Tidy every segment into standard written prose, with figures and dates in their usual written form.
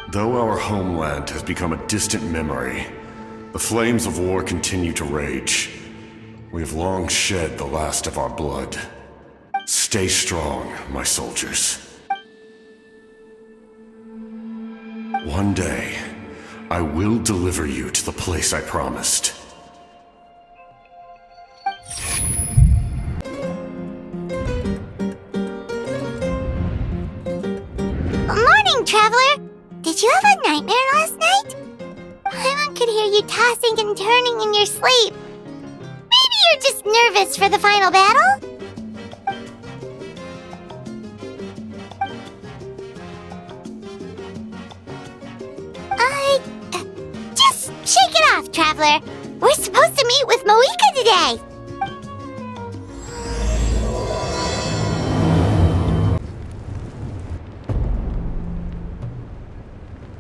Though our homeland has become a distant memory, the flames of war continue to rage. We have long shed the last of our blood. Stay strong, my soldiers. One day, I will deliver you to the place I promised. Morning, Traveler! Did you have a nightmare last night? Paimon could hear you tossing and turning in your sleep. Maybe you're just nervous for the final battle? Just shake it off, Traveler. We're supposed to meet with Moika today.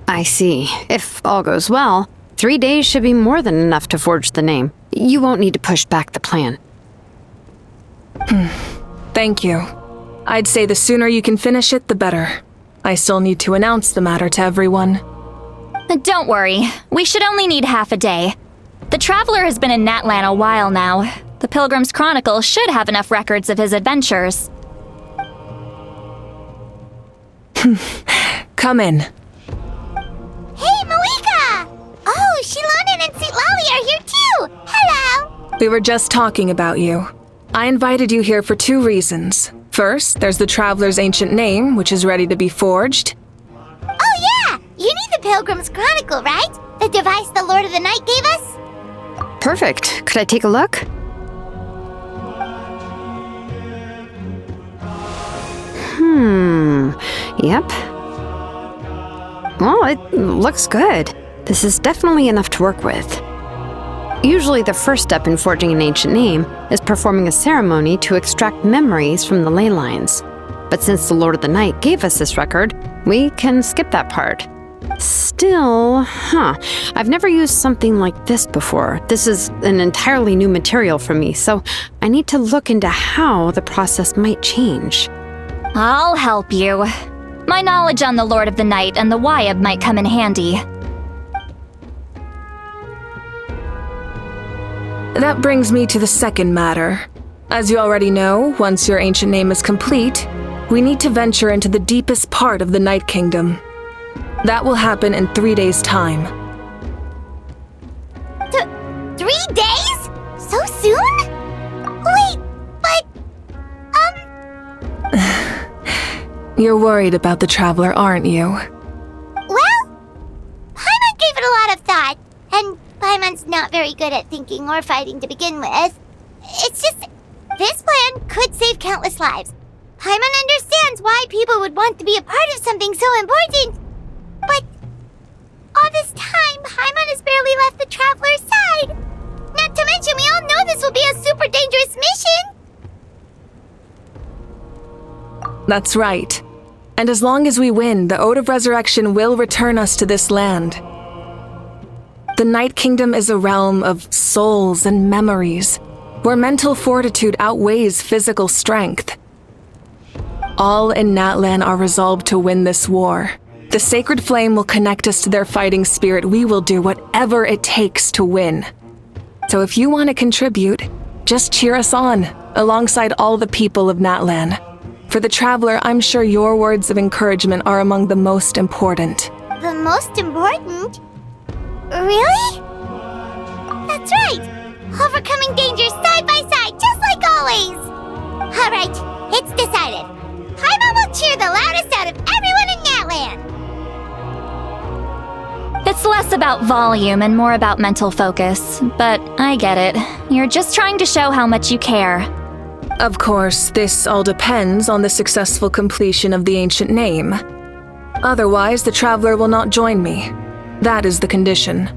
I see. If all goes well, 3 days should be more than enough to forge the name. You won't need to push back the plan. Thank you. I'd say the sooner you can finish it, the better. I still need to announce the matter to everyone. Don't worry. We should only need half a day. The Traveler has been in Natlan a while now. The Pilgrim's Chronicle should have enough records of his adventures. Come in. Hey, Moika! Oh, Shilonen and St. Lolly are here too! Hello! We were just talking about you. I invited you here for 2 reasons. First, there's the Traveler's ancient name, which is ready to be forged. Oh yeah! You need the Pilgrim's Chronicle, right? The device the Lord of the Night gave us? Perfect. Could I take a look? Yep. Well, it looks good. This is definitely enough to work with. Usually the first step in forging an ancient name is performing a ceremony to extract memories from the ley lines. But since the Lord of the Night gave us this record, we can skip that part. Still, I've never used something like this before. This is an entirely new material for me, so I need to look into how the process might change. I'll help you. My knowledge on the Lord of the Night and the Wyab might come in handy. That brings me to the second matter. As you already know, once your ancient name is complete, we need to venture into the deepest part of the Night Kingdom. That will happen in 3 days' time. 3 days? So soon? Wait, but... You're worried about the Traveler, aren't you? Well, Paimon gave it a lot of thought, and Paimon's not very good at thinking or fighting to begin with. It's just, this plan could save countless lives. Paimon understands why people would want to be a part of something so important. But all this time, Paimon has barely left the Traveler's side. Not to mention, we all know this will be a super dangerous mission. That's right. And as long as we win, the Ode of Resurrection will return us to this land. The Night Kingdom is a realm of souls and memories, where mental fortitude outweighs physical strength. All in Natlan are resolved to win this war. The sacred flame will connect us to their fighting spirit. We will do whatever it takes to win. So if you want to contribute, just cheer us on, alongside all the people of Natlan. For the Traveler, I'm sure your words of encouragement are among the most important. The most important? Really? That's right! Overcoming dangers side by side, just like always! Alright, it's decided. Paimon will cheer the loudest out of everyone in Natlan! It's less about volume and more about mental focus, but I get it. You're just trying to show how much you care. Of course, this all depends on the successful completion of the ancient name. Otherwise, the Traveler will not join me. That is the condition.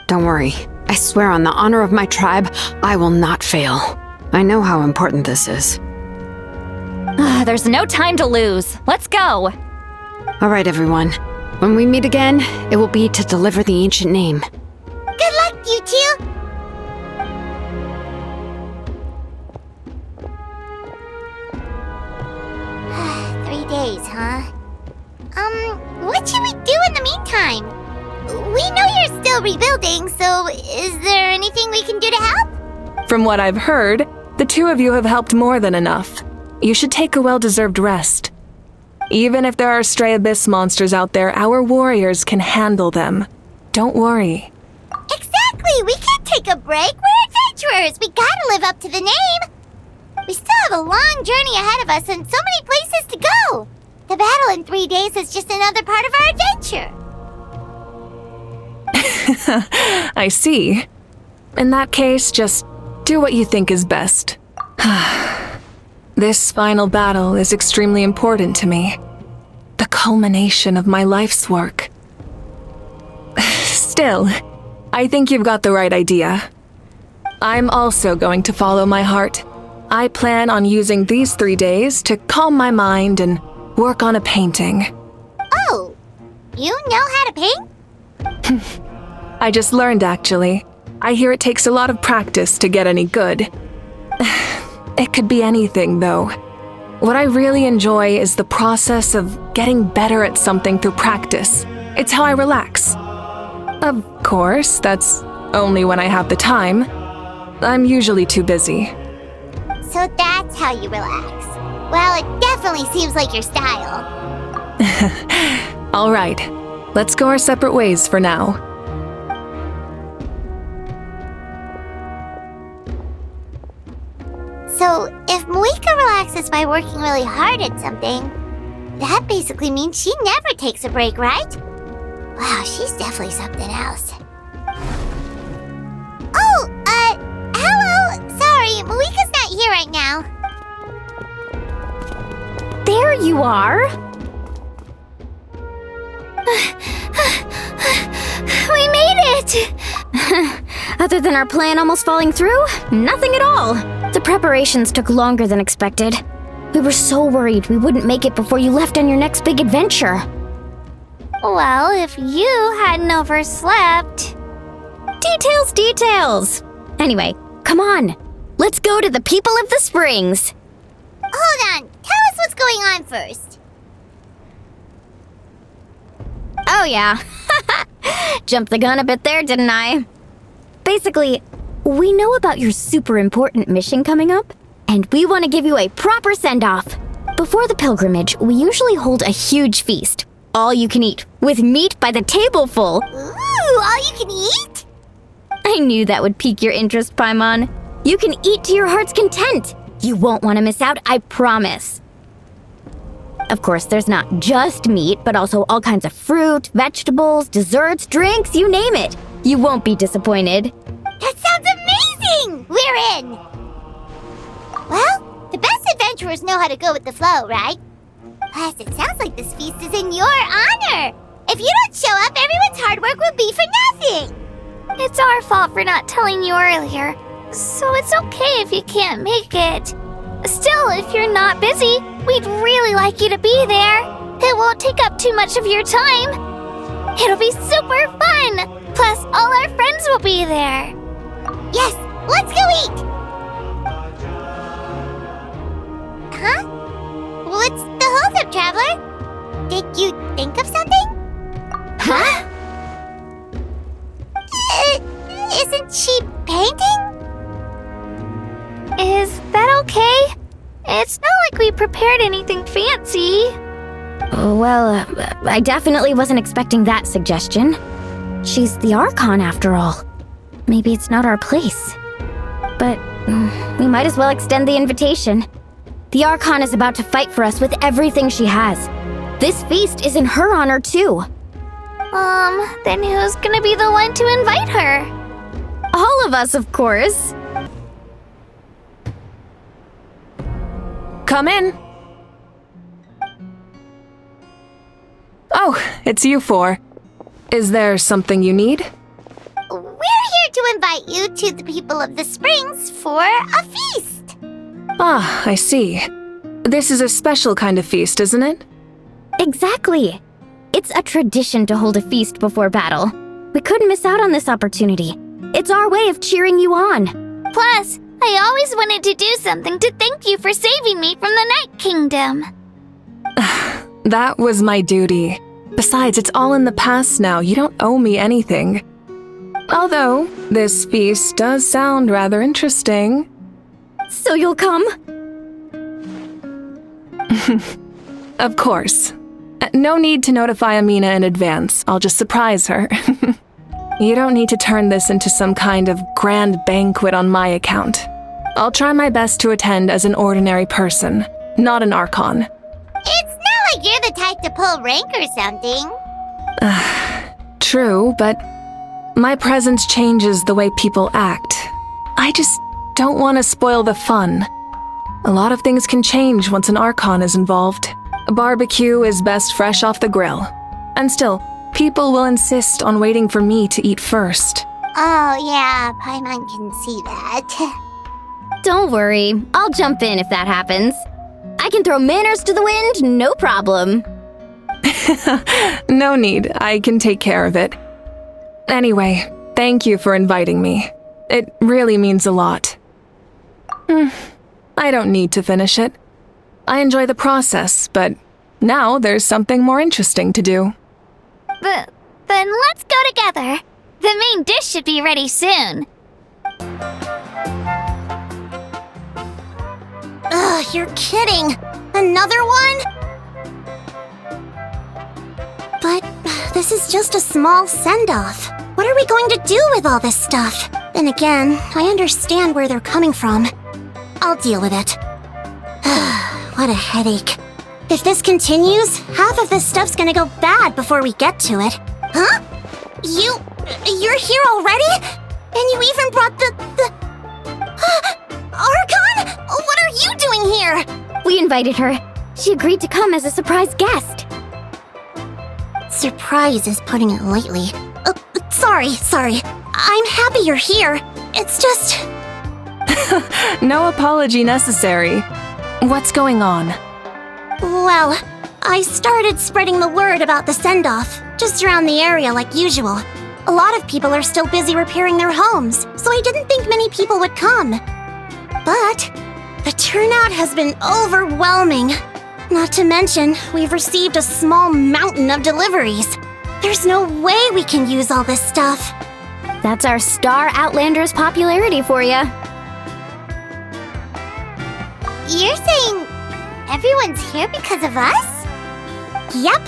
Don't worry. I swear on the honor of my tribe, I will not fail. I know how important this is. There's no time to lose. Let's go! All right, everyone. When we meet again, it will be to deliver the ancient name. Good luck, you two! 3 days, huh? What should we do in the meantime? We know you're still rebuilding, so is there anything we can do to help? From what I've heard, the two of you have helped more than enough. You should take a well-deserved rest. Even if there are stray abyss monsters out there, our warriors can handle them. Don't worry. Exactly! We can't take a break! We're adventurers! We gotta live up to the name! We still have a long journey ahead of us and so many places to go! The battle in 3 days is just another part of our adventure! I see. In that case, just do what you think is best. This final battle is extremely important to me. The culmination of my life's work. Still, I think you've got the right idea. I'm also going to follow my heart. I plan on using these 3 days to calm my mind and work on a painting. Oh, you know how to paint? I just learned, actually. I hear it takes a lot of practice to get any good. It could be anything, though. What I really enjoy is the process of getting better at something through practice. It's how I relax. Of course, that's only when I have the time. I'm usually too busy. So that's how you relax. Well, it definitely seems like your style. All right, let's go our separate ways for now. So, if Moika relaxes by working really hard at something, that basically means she never takes a break, right? Wow, she's definitely something else. Oh, hello! Sorry, Moika's not here right now. There you are! We made it! Other than our plan almost falling through, nothing at all. The preparations took longer than expected. We were so worried we wouldn't make it before you left on your next big adventure. Well, if you hadn't overslept... Details! Anyway, come on. Let's go to the people of the springs. Hold on, tell us what's going on first. Oh yeah. Jumped the gun a bit there, didn't I? Basically, we know about your super important mission coming up, and we want to give you a proper send-off. Before the pilgrimage, we usually hold a huge feast. All you can eat, with meat by the tableful. Ooh, all you can eat? I knew that would pique your interest, Paimon. You can eat to your heart's content. You won't want to miss out, I promise. Of course, there's not just meat, but also all kinds of fruit, vegetables, desserts, drinks, you name it. You won't be disappointed. That sounds amazing! We're in! Well, the best adventurers know how to go with the flow, right? Plus, it sounds like this feast is in your honor! If you don't show up, everyone's hard work will be for nothing! It's our fault for not telling you earlier, so it's okay if you can't make it. Still, if you're not busy, we'd really like you to be there. It won't take up too much of your time. It'll be super fun! Plus, all our friends will be there. Yes, let's go eat! Huh? What's the holdup, Traveler? Did you think of something? Huh? Isn't she painting? Is that okay? It's not like we prepared anything fancy. Well, I definitely wasn't expecting that suggestion. She's the Archon after all. Maybe it's not our place. But we might as well extend the invitation. The Archon is about to fight for us with everything she has. This feast is in her honor too. Then who's gonna be the one to invite her? All of us, of course. Come in. Oh, it's you four. Is there something you need? We're here to invite you to the people of the Springs for a feast. Ah, I see. This is a special kind of feast, isn't it? Exactly. It's a tradition to hold a feast before battle. We couldn't miss out on this opportunity. It's our way of cheering you on. Plus, I always wanted to do something to thank you for saving me from the Night Kingdom. That was my duty. Besides, it's all in the past now. You don't owe me anything. Although, this feast does sound rather interesting. So you'll come? Of course. No need to notify Amina in advance. I'll just surprise her. You don't need to turn this into some kind of grand banquet on my account. I'll try my best to attend as an ordinary person, not an Archon. It's not like you're the type to pull rank or something. True, but my presence changes the way people act. I just don't want to spoil the fun. A lot of things can change once an Archon is involved. A barbecue is best fresh off the grill. And still, people will insist on waiting for me to eat first. Oh yeah, Paimon can see that. Don't worry, I'll jump in if that happens. I can throw manners to the wind, no problem. No need, I can take care of it. Anyway, thank you for inviting me. It really means a lot. I don't need to finish it. I enjoy the process, but now there's something more interesting to do. Then let's go together. The main dish should be ready soon. Ugh, you're kidding. Another one? But this is just a small send-off. What are we going to do with all this stuff? And again, I understand where they're coming from. I'll deal with it. What a headache. If this continues, half of this stuff's gonna go bad before we get to it. Huh? You're here already? And you even brought the Archon? What are you doing here? We invited her. She agreed to come as a surprise guest. Surprise is putting it lightly. Sorry. I'm happy you're here. It's just... No apology necessary. What's going on? Well, I started spreading the word about the send-off, just around the area like usual. A lot of people are still busy repairing their homes, so I didn't think many people would come. But the turnout has been overwhelming. Not to mention, we've received a small mountain of deliveries. There's no way we can use all this stuff. That's our Star Outlander's popularity for ya. You're saying everyone's here because of us? Yep.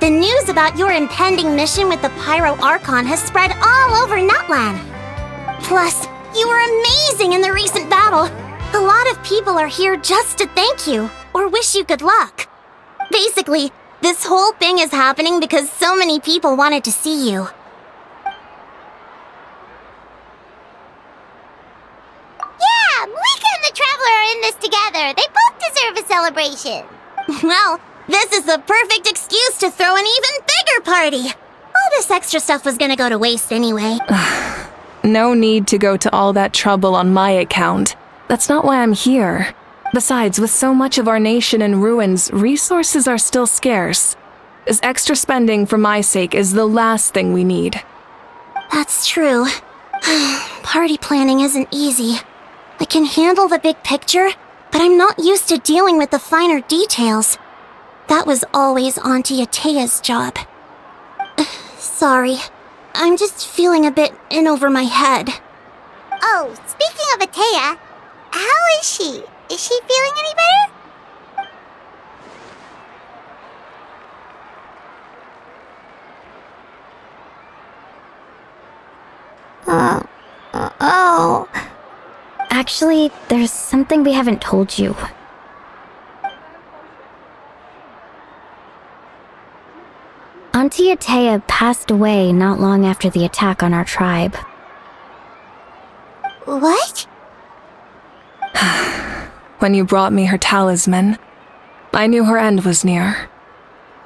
The news about your impending mission with the Pyro Archon has spread all over Nutland. Plus, you were amazing in the recent battle. A lot of people are here just to thank you or wish you good luck. Basically, this whole thing is happening because so many people wanted to see you. Yeah, Mika and the Traveler are in this together. They both deserve a celebration. Well, this is the perfect excuse to throw an even bigger party. All this extra stuff was gonna go to waste anyway. No need to go to all that trouble on my account. That's not why I'm here. Besides, with so much of our nation in ruins, resources are still scarce. This extra spending for my sake is the last thing we need. That's true. Party planning isn't easy. I can handle the big picture, but I'm not used to dealing with the finer details. That was always Auntie Atea's job. Sorry. I'm just feeling a bit in over my head. Oh, speaking of Atea, how is she? Is she feeling any better? Oh. Actually, there's something we haven't told you. Auntie Atea passed away not long after the attack on our tribe. What? When you brought me her talisman, I knew her end was near.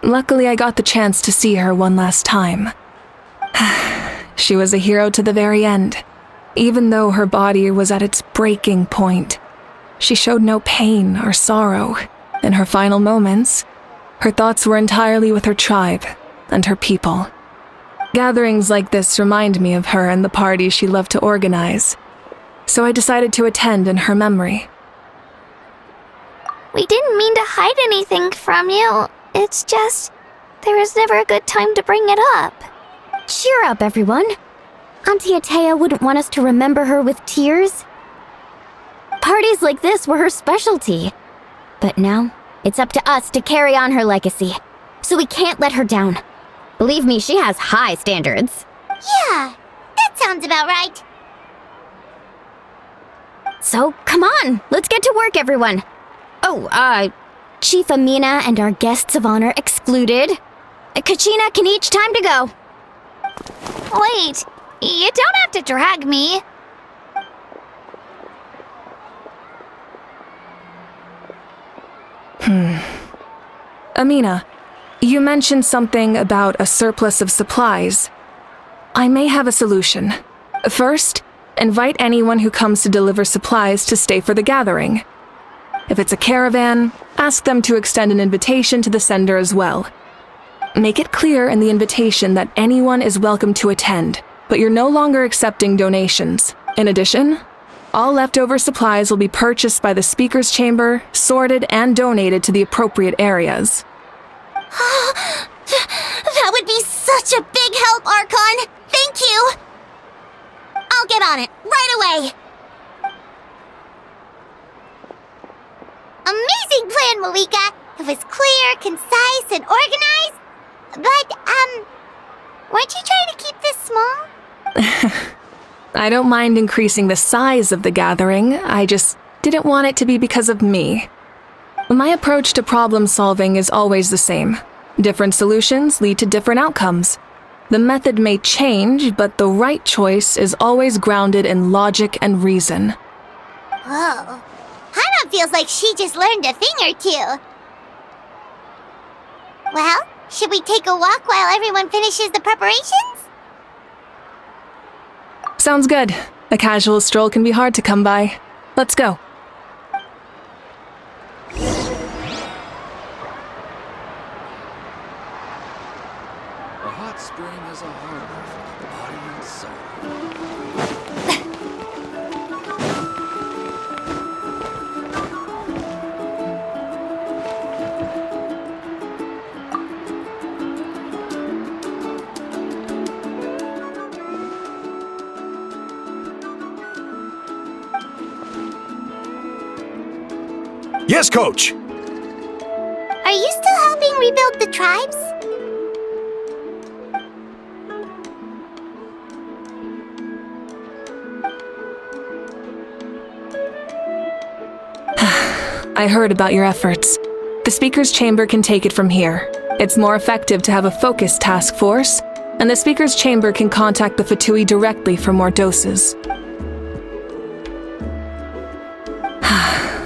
Luckily, I got the chance to see her one last time. She was a hero to the very end. Even though her body was at its breaking point, she showed no pain or sorrow. In her final moments, her thoughts were entirely with her tribe and her people. Gatherings like this remind me of her and the parties she loved to organize, so I decided to attend in her memory. We didn't mean to hide anything from you. It's just, there is never a good time to bring it up. Cheer up, everyone. Auntie Atea wouldn't want us to remember her with tears. Parties like this were her specialty. But now, it's up to us to carry on her legacy. So we can't let her down. Believe me, she has high standards. Yeah, that sounds about right. So, come on, let's get to work, everyone. Oh, Chief Amina and our guests of honor excluded. Kachina can each time to go. Wait, you don't have to drag me. Amina, you mentioned something about a surplus of supplies. I may have a solution. First, invite anyone who comes to deliver supplies to stay for the gathering. If it's a caravan, ask them to extend an invitation to the sender as well. Make it clear in the invitation that anyone is welcome to attend, but you're no longer accepting donations. In addition, all leftover supplies will be purchased by the speaker's chamber, sorted, and donated to the appropriate areas. That would be such a big help, Archon. Thank you. I'll get on it right away. Amazing plan, Malika. It was clear, concise, and organized. But, weren't you trying to keep this small? I don't mind increasing the size of the gathering, I just didn't want it to be because of me. My approach to problem solving is always the same. Different solutions lead to different outcomes. The method may change, but the right choice is always grounded in logic and reason. Whoa. Hana feels like she just learned a thing or two. Well, should we take a walk while everyone finishes the preparations? Sounds good. A casual stroll can be hard to come by. Let's go. A hot spring is a harbor for the body and soul. Yes, Coach! Are you still helping rebuild the tribes? I heard about your efforts. The Speaker's Chamber can take it from here. It's more effective to have a focused task force, and the Speaker's Chamber can contact the Fatui directly for more doses.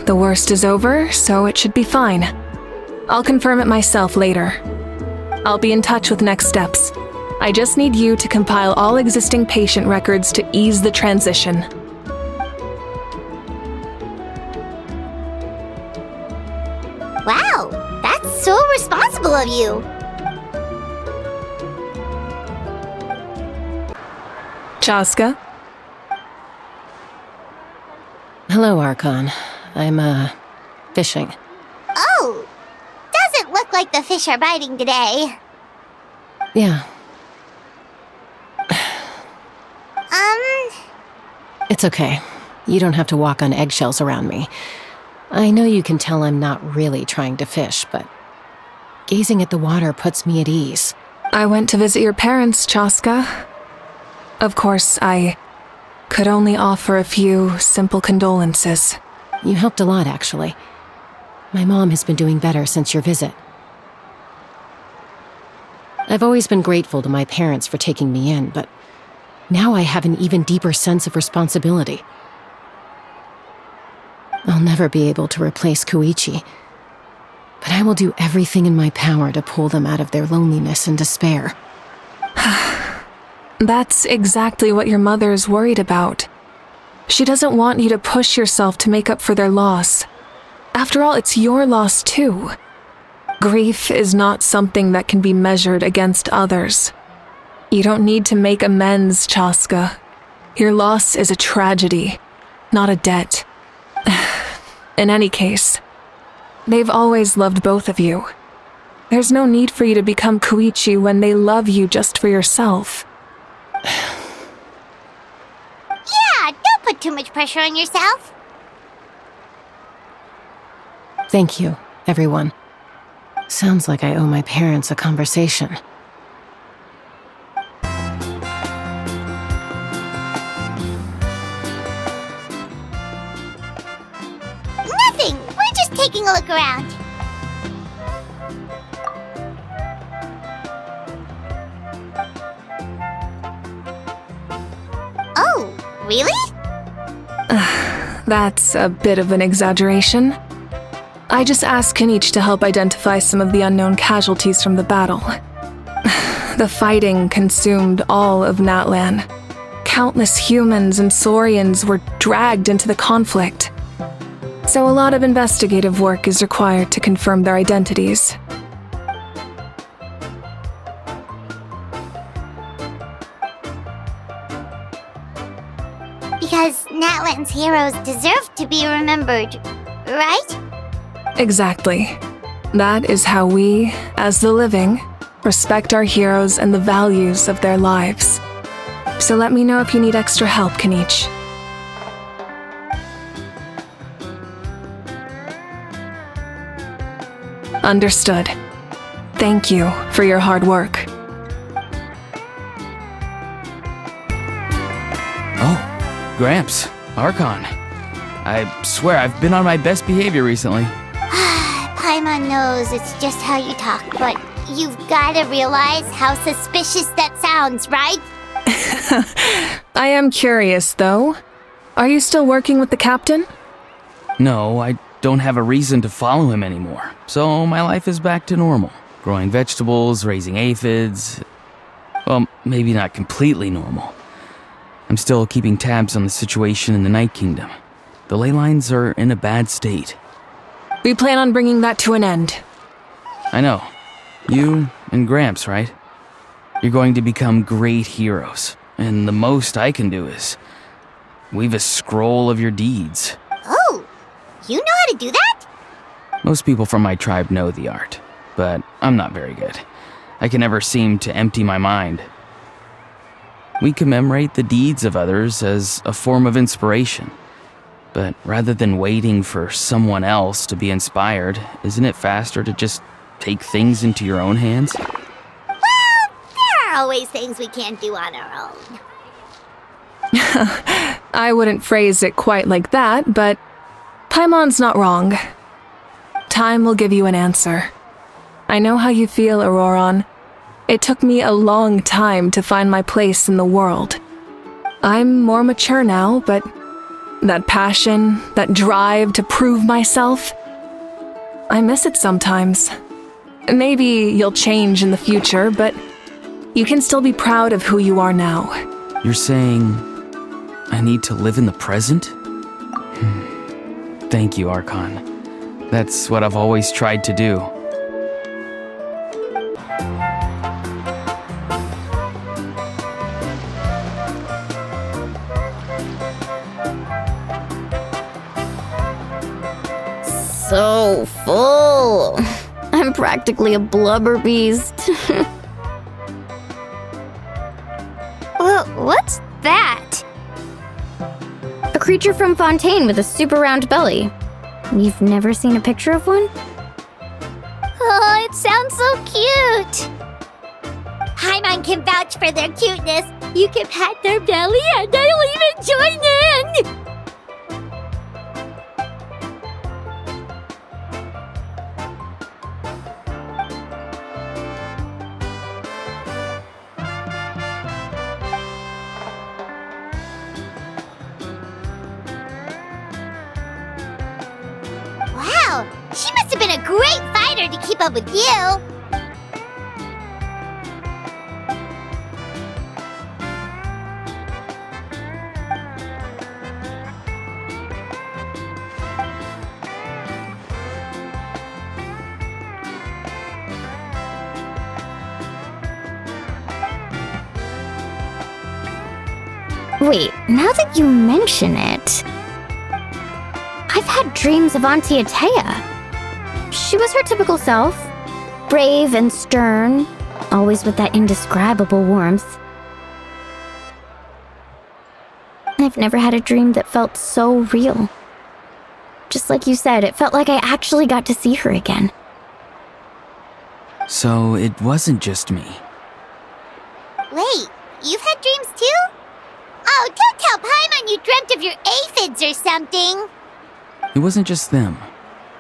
The worst is over, so it should be fine. I'll confirm it myself later. I'll be in touch with next steps. I just need you to compile all existing patient records to ease the transition. Wow, that's so responsible of you. Chaska? Hello, Archon. I'm, fishing. Oh, doesn't look like the fish are biting today. Yeah, it's okay. You don't have to walk on eggshells around me. I know you can tell I'm not really trying to fish, but gazing at the water puts me at ease. I went to visit your parents, Chaska. Of course, I could only offer a few simple condolences. You helped a lot, actually. My mom has been doing better since your visit. I've always been grateful to my parents for taking me in, but now I have an even deeper sense of responsibility. I'll never be able to replace Koichi, but I will do everything in my power to pull them out of their loneliness and despair. That's exactly what your mother is worried about. She doesn't want you to push yourself to make up for their loss. After all, it's your loss too. Grief is not something that can be measured against others. You don't need to make amends, Chaska. Your loss is a tragedy, not a debt. In any case, they've always loved both of you. There's no need for you to become Koichi when they love you just for yourself. Yeah, don't put too much pressure on yourself. Thank you, everyone. Sounds like I owe my parents a conversation. Nothing. We're just taking a look around. Oh, really? That's a bit of an exaggeration. I just asked Kenichi to help identify some of the unknown casualties from the battle. The fighting consumed all of Natlan. Countless humans and Saurians were dragged into the conflict. So a lot of investigative work is required to confirm their identities. Because Natlan's heroes deserve to be remembered, right? Exactly. That is how we, as the living, respect our heroes and the values of their lives. So let me know if you need extra help, Kenichi. Understood. Thank you for your hard work. Oh, Gramps, Archon. I swear I've been on my best behavior recently. Paimon knows it's just how you talk, but you've gotta realize how suspicious that sounds, right? I am curious, though. Are you still working with the captain? No, I don't have a reason to follow him anymore, so my life is back to normal. Growing vegetables, raising aphids. Well, maybe not completely normal. I'm still keeping tabs on the situation in the Night Kingdom. The ley lines are in a bad state. We plan on bringing that to an end. I know. You and Gramps, right? You're going to become great heroes, and the most I can do is weave a scroll of your deeds. Oh, you know how to do that? Most people from my tribe know the art, but I'm not very good. I can never seem to empty my mind. We commemorate the deeds of others as a form of inspiration. But rather than waiting for someone else to be inspired, isn't it faster to just take things into your own hands? Well, there are always things we can't do on our own. I wouldn't phrase it quite like that, but Paimon's not wrong. Time will give you an answer. I know how you feel, Auroron. It took me a long time to find my place in the world. I'm more mature now, but that passion, that drive to prove myself, I miss it sometimes. Maybe you'll change in the future, but you can still be proud of who you are now. You're saying I need to live in the present? Thank you, Archon. That's what I've always tried to do. So full. I'm practically a blubber beast. Well, what's that? A creature from Fontaine with a super round belly. You've never seen a picture of one? Oh, it sounds so cute. Paimon can vouch for their cuteness. You can pat their belly and they'll even join in. Wow, she must have been a great fighter to keep up with you. Wait, now that you mention it, I've had dreams of Auntie Atea. She was her typical self. brave and stern, always with that indescribable warmth. I've never had a dream that felt so real. Just like you said, it felt like I actually got to see her again. So it wasn't just me. Wait, you've had dreams too? Oh, don't tell Paimon you dreamt of your aphids or something. It wasn't just them.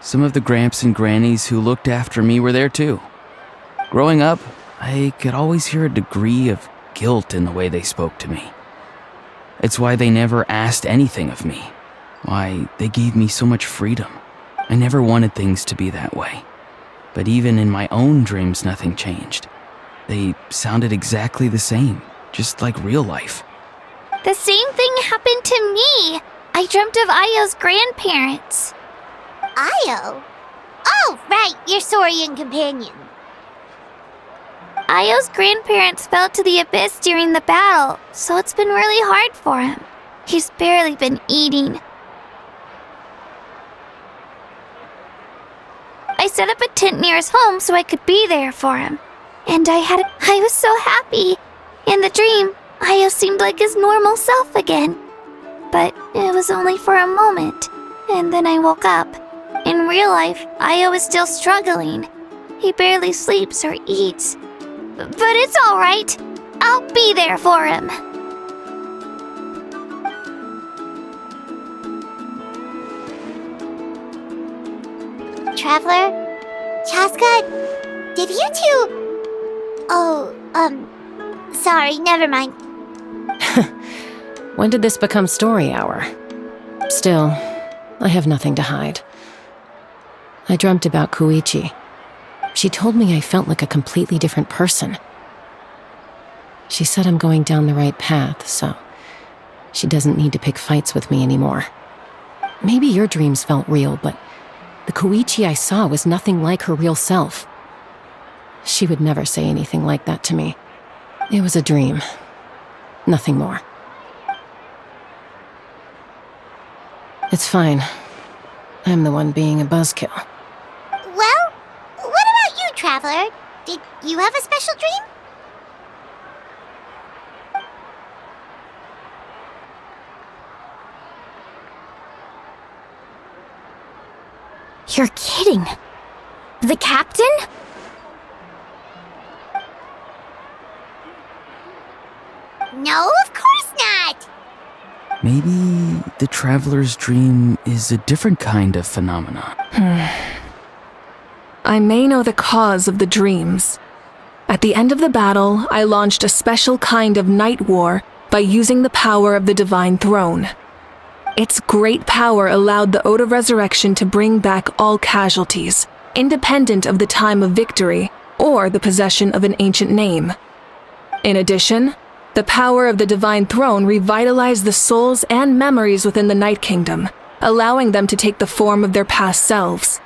Some of the Gramps and Grannies who looked after me were there too. Growing up, I could always hear a degree of guilt in the way they spoke to me. It's why they never asked anything of me. Why they gave me so much freedom. I never wanted things to be that way. But even in my own dreams, nothing changed. They sounded exactly the same, just like real life. The same thing happened to me. I dreamt of Io's grandparents. Io? Oh, right, your Saurian companion. Io's grandparents fell to the abyss during the battle, so it's been really hard for him. He's barely been eating. I set up a tent near his home so I could be there for him. And I was so happy. In the dream, Io seemed like his normal self again. But it was only for a moment, and then I woke up. In real life, Io is still struggling. He barely sleeps or eats. But it's all right. I'll be there for him. Traveler? Chaska? Did you two... Oh, sorry, never mind. When did this become story hour? Still, I have nothing to hide. I dreamt about Koichi. She told me I felt like a completely different person. She said I'm going down the right path, so she doesn't need to pick fights with me anymore. Maybe your dreams felt real, but the Koichi I saw was nothing like her real self. She would never say anything like that to me. It was a dream. Nothing more. It's fine. I'm the one being a buzzkill. Well, what about you, Traveler? Did you have a special dream? You're kidding. The captain? No, of course not! Maybe the traveler's dream is a different kind of phenomenon. I may know the cause of the dreams. At the end of the battle, I launched a special kind of night war by using the power of the Divine Throne. Its great power allowed the Ode of Resurrection to bring back all casualties, independent of the time of victory or the possession of an ancient name. In addition, the power of the Divine Throne revitalized the souls and memories within the Night Kingdom, allowing them to take the form of their past selves.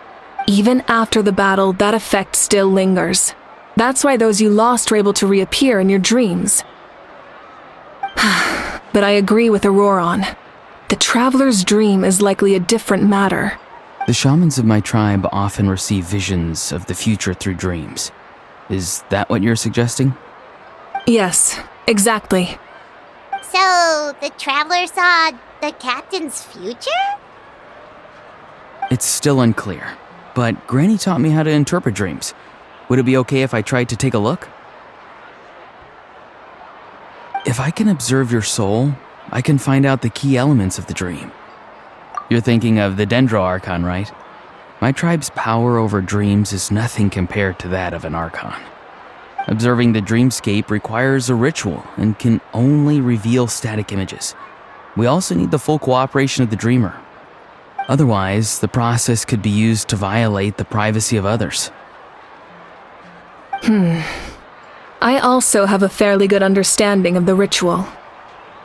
Even after the battle, that effect still lingers. That's why those you lost were able to reappear in your dreams. But I agree with Auroron. The traveler's dream is likely a different matter. The shamans of my tribe often receive visions of the future through dreams. Is that what you're suggesting? Yes, exactly. So, the Traveler saw the captain's future? It's still unclear, but Granny taught me how to interpret dreams. Would it be okay if I tried to take a look? If I can observe your soul, I can find out the key elements of the dream. You're thinking of the Dendro Archon, right? My tribe's power over dreams is nothing compared to that of an Archon. Observing the dreamscape requires a ritual and can only reveal static images. We also need the full cooperation of the dreamer. Otherwise, the process could be used to violate the privacy of others. I also have a fairly good understanding of the ritual.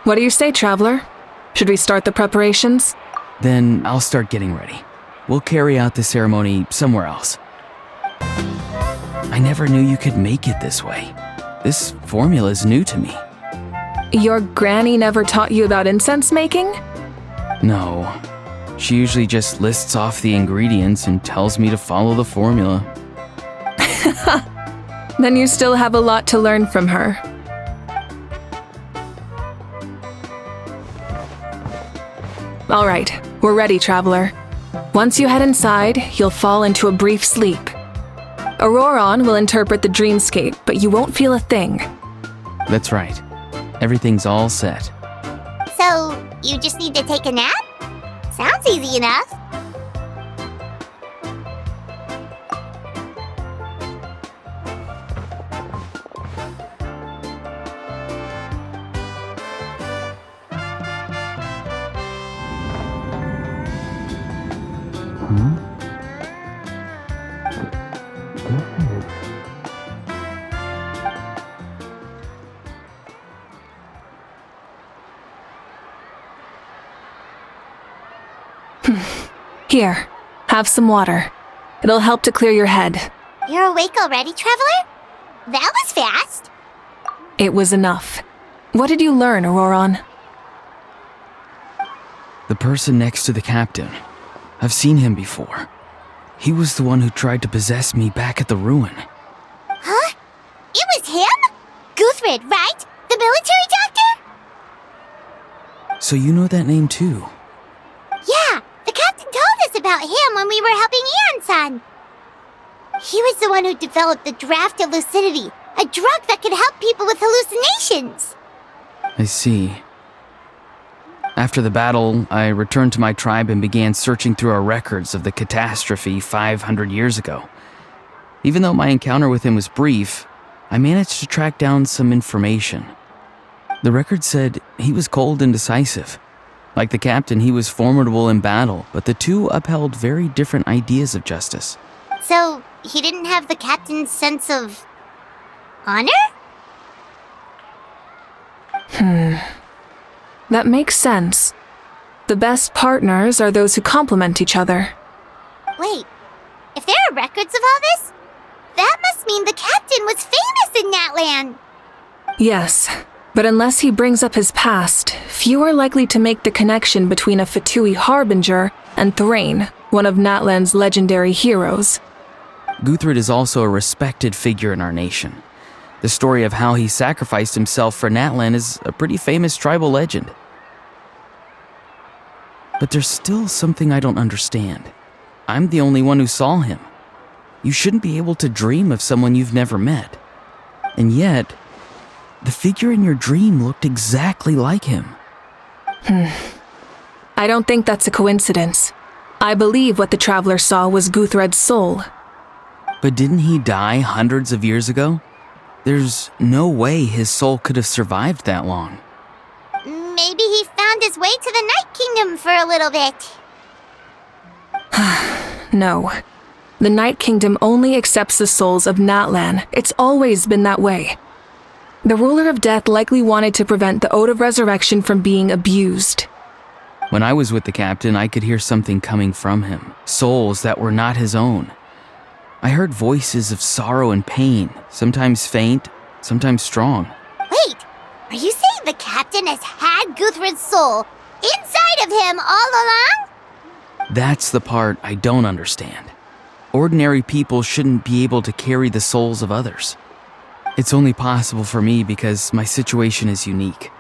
What do you say, Traveler? Should we start the preparations? Then I'll start getting ready. We'll carry out the ceremony somewhere else. I never knew you could make it this way. This formula is new to me. Your granny never taught you about incense making? No. She usually just lists off the ingredients and tells me to follow the formula. Then you still have a lot to learn from her. All right, we're ready, Traveler. Once you head inside, you'll fall into a brief sleep. Auroron will interpret the dreamscape, but you won't feel a thing. That's right. Everything's all set. So, you just need to take a nap? Sounds easy enough. Here, have some water. It'll help to clear your head. You're awake already, Traveler? That was fast. It was enough. What did you learn, Auroron? The person next to the captain. I've seen him before. He was the one who tried to possess me back at the ruin. Huh? It was him? Guthred, right? The military doctor? So you know that name too? Yeah, the captain told us about him when we were helping Eon-san. He was the one who developed the draft of lucidity, a drug that could help people with hallucinations. I see. After the battle, I returned to my tribe and began searching through our records of the catastrophe 500 years ago. Even though my encounter with him was brief, I managed to track down some information. The record said he was cold and decisive. Like the captain, he was formidable in battle, but the two upheld very different ideas of justice. So, he didn't have the captain's sense of honor? That makes sense. The best partners are those who complement each other. Wait, if there are records of all this, that must mean the captain was famous in Natlan. Yes, but unless he brings up his past, few are likely to make the connection between a Fatui harbinger and Thrain, one of Natlan's legendary heroes. Guthred is also a respected figure in our nation. The story of how he sacrificed himself for Natlan is a pretty famous tribal legend. But there's still something I don't understand. I'm the only one who saw him. You shouldn't be able to dream of someone you've never met. And yet, the figure in your dream looked exactly like him. I don't think that's a coincidence. I believe what the Traveler saw was Guthred's soul. But didn't he die hundreds of years ago? There's no way his soul could have survived that long. Maybe he found his way to the Night Kingdom for a little bit. No. The Night Kingdom only accepts the souls of Natlan. It's always been that way. The Ruler of Death likely wanted to prevent the Ode of Resurrection from being abused. When I was with the captain, I could hear something coming from him. Souls that were not his own. I heard voices of sorrow and pain, sometimes faint, sometimes strong. Wait, are you saying the captain has had Guthred's soul inside of him all along? That's the part I don't understand. Ordinary people shouldn't be able to carry the souls of others. It's only possible for me because my situation is unique.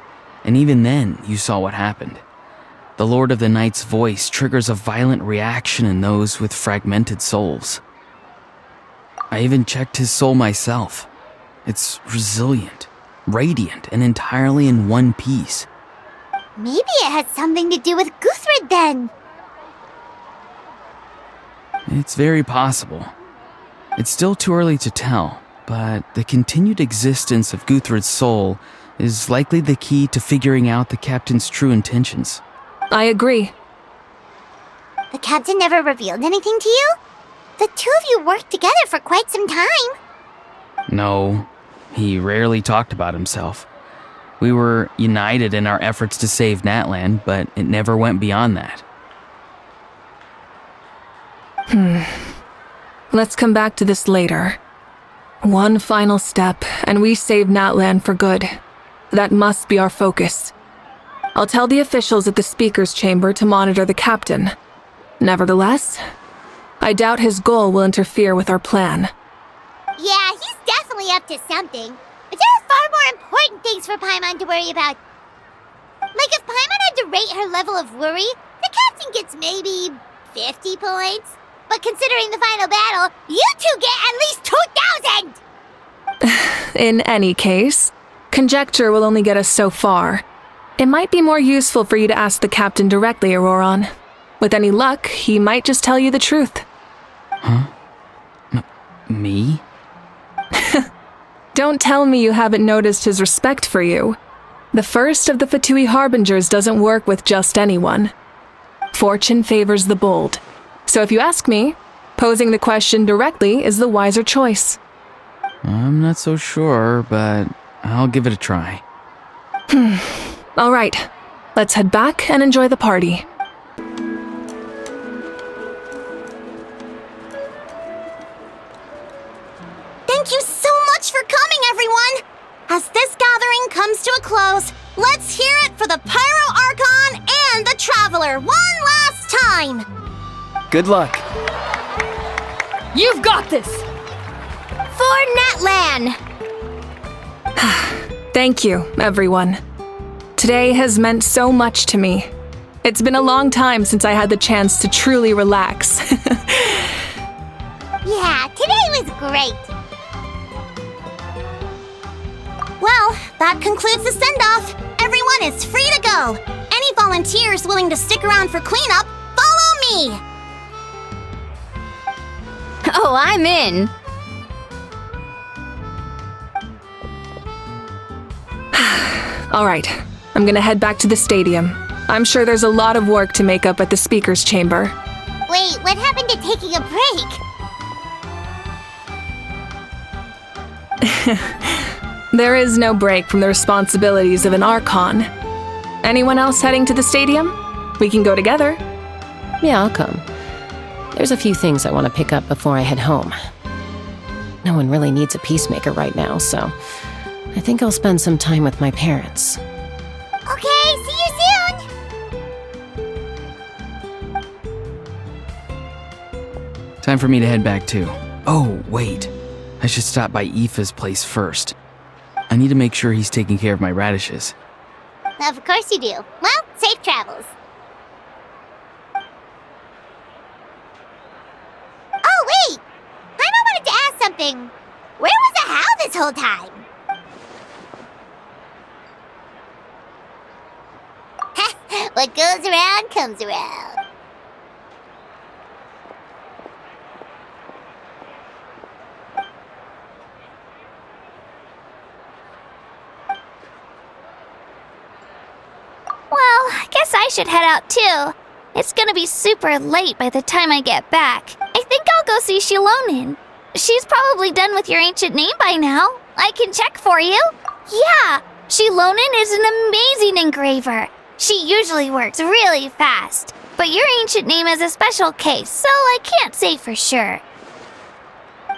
And even then, you saw what happened. The Lord of the Night's voice triggers a violent reaction in those with fragmented souls. I even checked his soul myself. It's resilient, radiant, and entirely in one piece. Maybe it has something to do with Guthred then. It's very possible. It's still too early to tell, but the continued existence of Guthred's soul is likely the key to figuring out the captain's true intentions. I agree. The captain never revealed anything to you? The two of you worked together for quite some time. No, he rarely talked about himself. We were united in our efforts to save Natlan, but it never went beyond that. Let's come back to this later. One final step, and we save Natlan for good. That must be our focus. I'll tell the officials at the speaker's chamber to monitor the captain. Nevertheless, I doubt his goal will interfere with our plan. Yeah, he's definitely up to something. But there are far more important things for Paimon to worry about. Like if Paimon had to rate her level of worry, the captain gets maybe 50 points. But considering the final battle, you two get at least 2,000! In any case, conjecture will only get us so far. It might be more useful for you to ask the captain directly, Auroron. With any luck, he might just tell you the truth. Huh? Me? Don't tell me you haven't noticed his respect for you. The first of the Fatui Harbingers doesn't work with just anyone. Fortune favors the bold. So if you ask me, posing the question directly is the wiser choice. I'm not so sure, but I'll give it a try. All right, let's head back and enjoy the party. Thank you so much for coming, everyone! As this gathering comes to a close, let's hear it for the Pyro Archon and the Traveler one last time! Good luck. You've got this! For Natlan! Thank you, everyone. Today has meant so much to me. It's been a long time since I had the chance to truly relax. Yeah, today was great. Well, that concludes the send-off. Everyone is free to go. Any volunteers willing to stick around for cleanup, follow me! Oh, I'm in! All right, I'm gonna head back to the stadium. I'm sure there's a lot of work to make up at the speaker's chamber. Wait, what happened to taking a break? There is no break from the responsibilities of an Archon. Anyone else heading to the stadium? We can go together. Yeah, I'll come. There's a few things I want to pick up before I head home. No one really needs a peacemaker right now, so I think I'll spend some time with my parents. Okay, see you soon! Time for me to head back too. Oh, wait. I should stop by Aoife's place first. I need to make sure he's taking care of my radishes. Of course you do. Well, safe travels. Oh, wait! Paimon wanted to ask something. Where was the How this whole time? What goes around comes around. Well, I guess I should head out too. It's gonna be super late by the time I get back. I think I'll go see Shilonin. She's probably done with your ancient name by now. I can check for you. Yeah, Shilonin is an amazing engraver. She usually works really fast. But your ancient name is a special case, so I can't say for sure.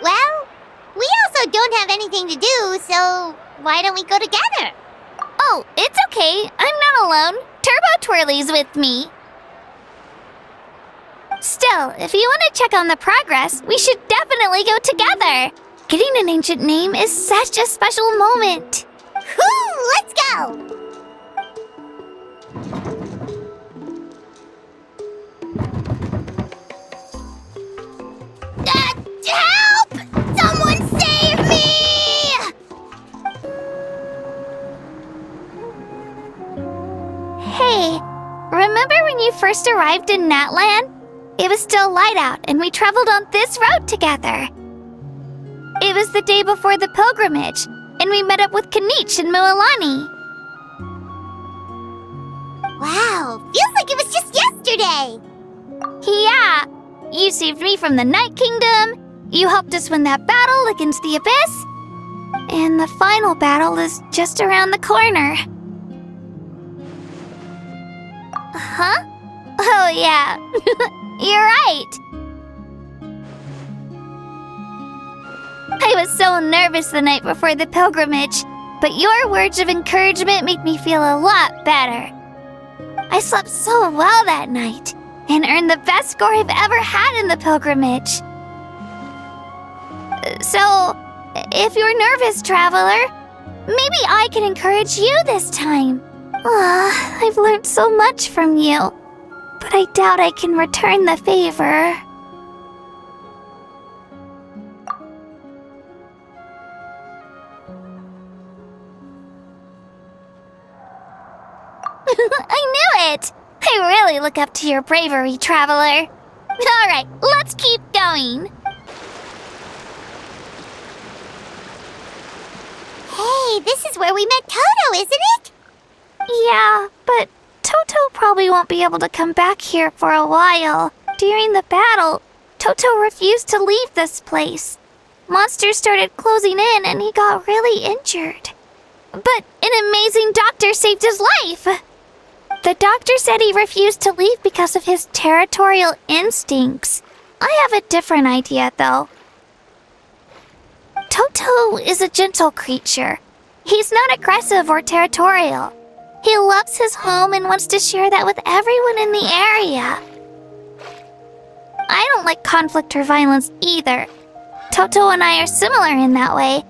Well, we also don't have anything to do, so why don't we go together? Oh, it's okay. I'm not alone. Turbo Twirly's with me. Still, if you want to check on the progress, we should definitely go together. Getting an ancient name is such a special moment. Whoo, let's go! Help! Someone save me! Hey, remember when you first arrived in Natlan? It was still light out, and we traveled on this road together. It was the day before the pilgrimage, and we met up with Kanich and Mualani. Wow, feels like it was just yesterday. Yeah, you saved me from the Night Kingdom, you helped us win that battle against the Abyss, and the final battle is just around the corner. Huh? Oh yeah, you're right. I was so nervous the night before the pilgrimage, but your words of encouragement made me feel a lot better. I slept so well that night, and earned the best score I've ever had in the pilgrimage. So, If you're nervous, Traveler, maybe I can encourage you this time. I've learned so much from you, but I doubt I can return the favor. I knew it! I really look up to your bravery, Traveler. Alright, let's keep going. Hey, this is where we met Toto, isn't it? Yeah, but Toto probably won't be able to come back here for a while. During the battle, Toto refused to leave this place. Monsters started closing in and he got really injured. But an amazing doctor saved his life! The doctor said he refused to leave because of his territorial instincts. I have a different idea, though. Toto is a gentle creature. He's not aggressive or territorial. He loves his home and wants to share that with everyone in the area. I don't like conflict or violence either. Toto and I are similar in that way.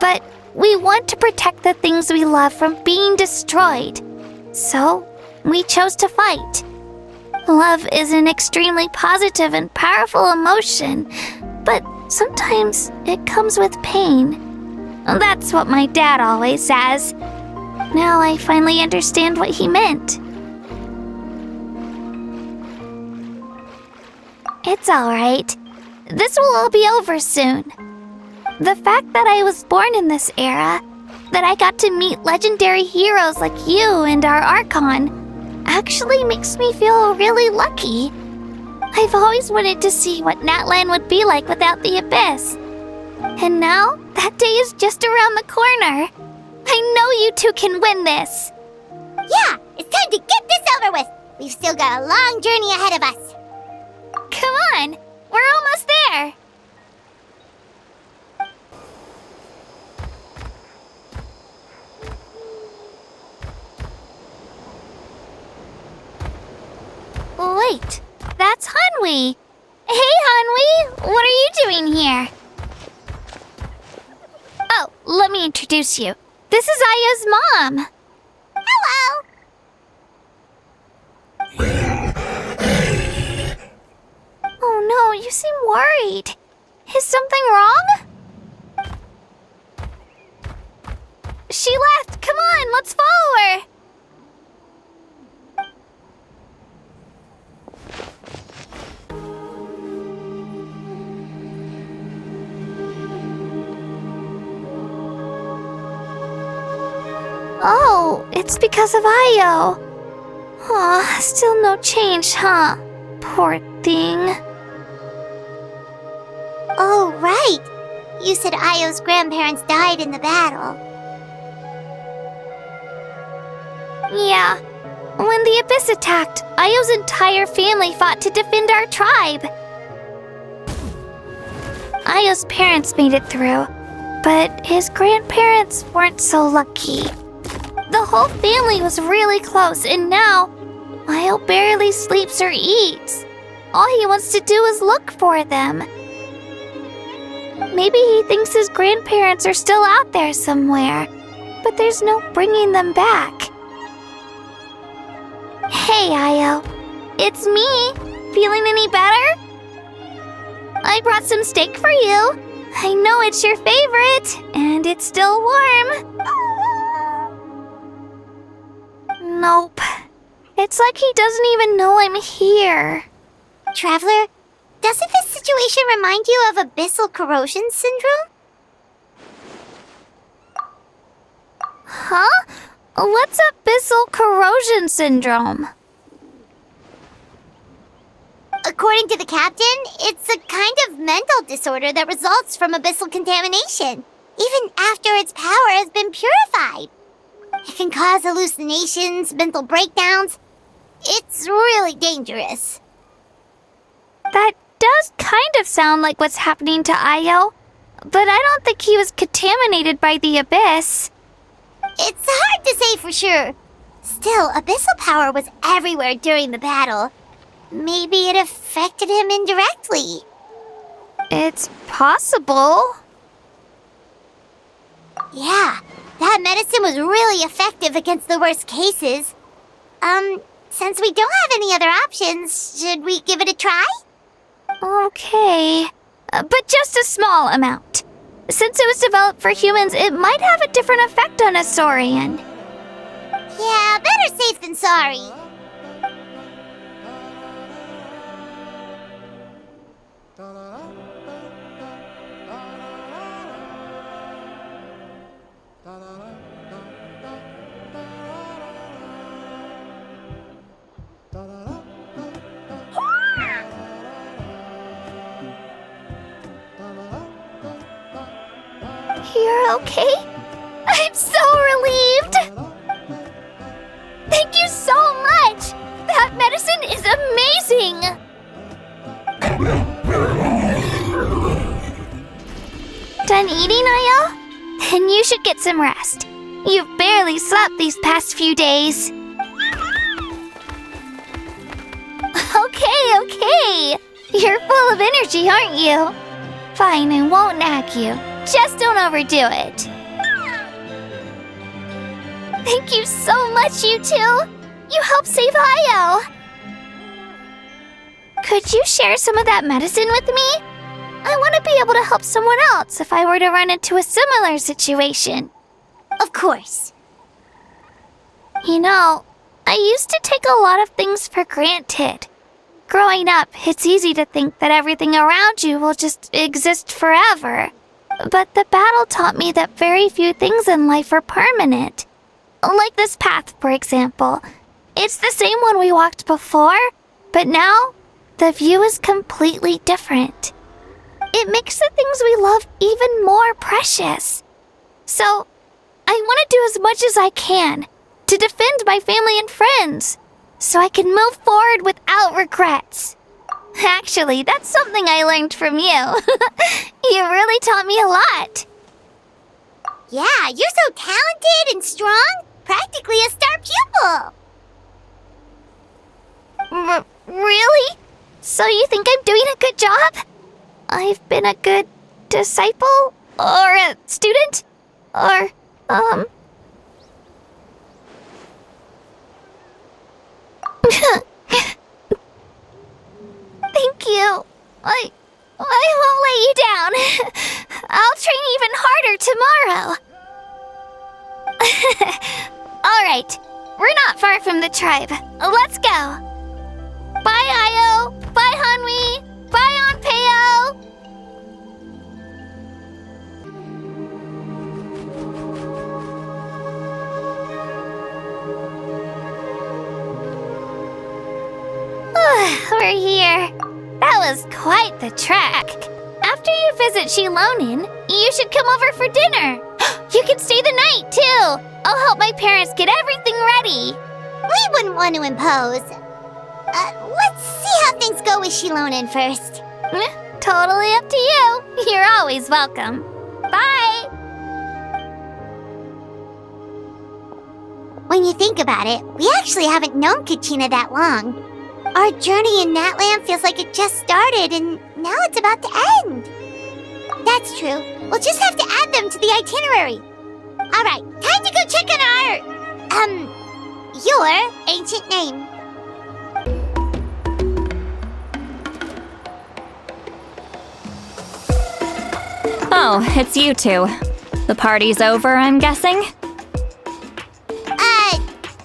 But we want to protect the things we love from being destroyed. So, we chose to fight. Love is an extremely positive and powerful emotion, but sometimes it comes with pain. That's what my dad always says. Now I finally understand what he meant. It's alright. This will all be over soon. The fact that I was born in this era, that I got to meet legendary heroes like you and our Archon, actually makes me feel really lucky. I've always wanted to see what Natlan would be like without the Abyss. And now, that day is just around the corner. I know you two can win this. Yeah, it's time to get this over with. We've still got a long journey ahead of us. Come on, we're almost there. Wait, that's Hanwi. Hey, Hanwi, what are you doing here? Oh, let me introduce you. This is Aya's mom. Hello. Oh no, you seem worried. Is something wrong? She left. Come on, let's follow her. Oh, it's because of Ayo. Aw, still no change, huh? Poor thing. Oh, right. You said Ayo's grandparents died in the battle. Yeah. When the Abyss attacked, Ayo's entire family fought to defend our tribe. Ayo's parents made it through, but his grandparents weren't so lucky. The whole family was really close, and now Ayo barely sleeps or eats. All he wants to do is look for them. Maybe he thinks his grandparents are still out there somewhere, but there's no bringing them back. Hey, Ayo. It's me. Feeling any better? I brought some steak for you. I know it's your favorite, and it's still warm. Nope. It's like he doesn't even know I'm here. Traveler, doesn't this situation remind you of abyssal corrosion syndrome? Huh? What's abyssal corrosion syndrome? According to the captain, it's a kind of mental disorder that results from abyssal contamination, even after its power has been purified. It can cause hallucinations, mental breakdowns. It's really dangerous. That does kind of sound like what's happening to Ayo, but I don't think he was contaminated by the Abyss. It's hard to say for sure. Still, abyssal power was everywhere during the battle. Maybe it affected him indirectly. It's possible. Yeah, that medicine was really effective against the worst cases. Since we don't have any other options, should we give it a try? Okay. But just a small amount. Since it was developed for humans, it might have a different effect on a Saurian. Yeah, better safe than sorry. You're okay? I'm so relieved! Thank you so much! That medicine is amazing! Done eating, Ayo? Then you should get some rest. You've barely slept these past few days. Okay. You're full of energy, aren't you? Fine, I won't nag you. Just don't overdo it. Thank you so much, you two. You helped save Ayo. Could you share some of that medicine with me? I want to be able to help someone else if I were to run into a similar situation. Of course. You know, I used to take a lot of things for granted. Growing up, it's easy to think that everything around you will just exist forever. But the battle taught me that very few things in life are permanent. Like this path, for example. It's the same one we walked before, but now the view is completely different. It makes the things we love even more precious. So, I want to do as much as I can to defend my family and friends, so I can move forward without regrets. Actually, that's something I learned from you. You really taught me a lot. Yeah, you're so talented and strong. Practically a star pupil. Really? So you think I'm doing a good job? I've been a good disciple? Or a student? Or, Thank you. I won't let you down. I'll train even harder tomorrow. Alright, we're not far from the tribe. Let's go. Bye, Ayo. Bye, Hanwi. Bye, Onpeo. We're here. That was quite the trek. After you visit Shilonin, you should come over for dinner. You can stay the night, too. I'll help my parents get everything ready. We wouldn't want to impose. Let's see how things go with Shilonin first. Totally up to you. You're always welcome. Bye. When you think about it, we actually haven't known Katina that long. Our journey in Natland feels like it just started and now it's about to end. That's true. We'll just have to add them to the itinerary. Alright, time to go check on your ancient name. Oh, it's you two. The party's over, I'm guessing?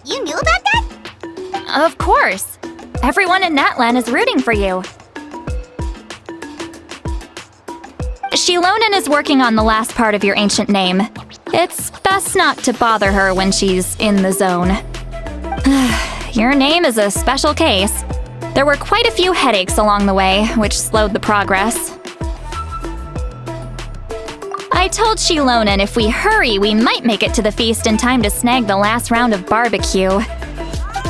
You knew about that? Of course. Everyone in Natlan is rooting for you. Shilonin is working on the last part of your ancient name. It's best not to bother her when she's in the zone. Your name is a special case. There were quite a few headaches along the way, which slowed the progress. I told Shilonin if we hurry, we might make it to the feast in time to snag the last round of barbecue.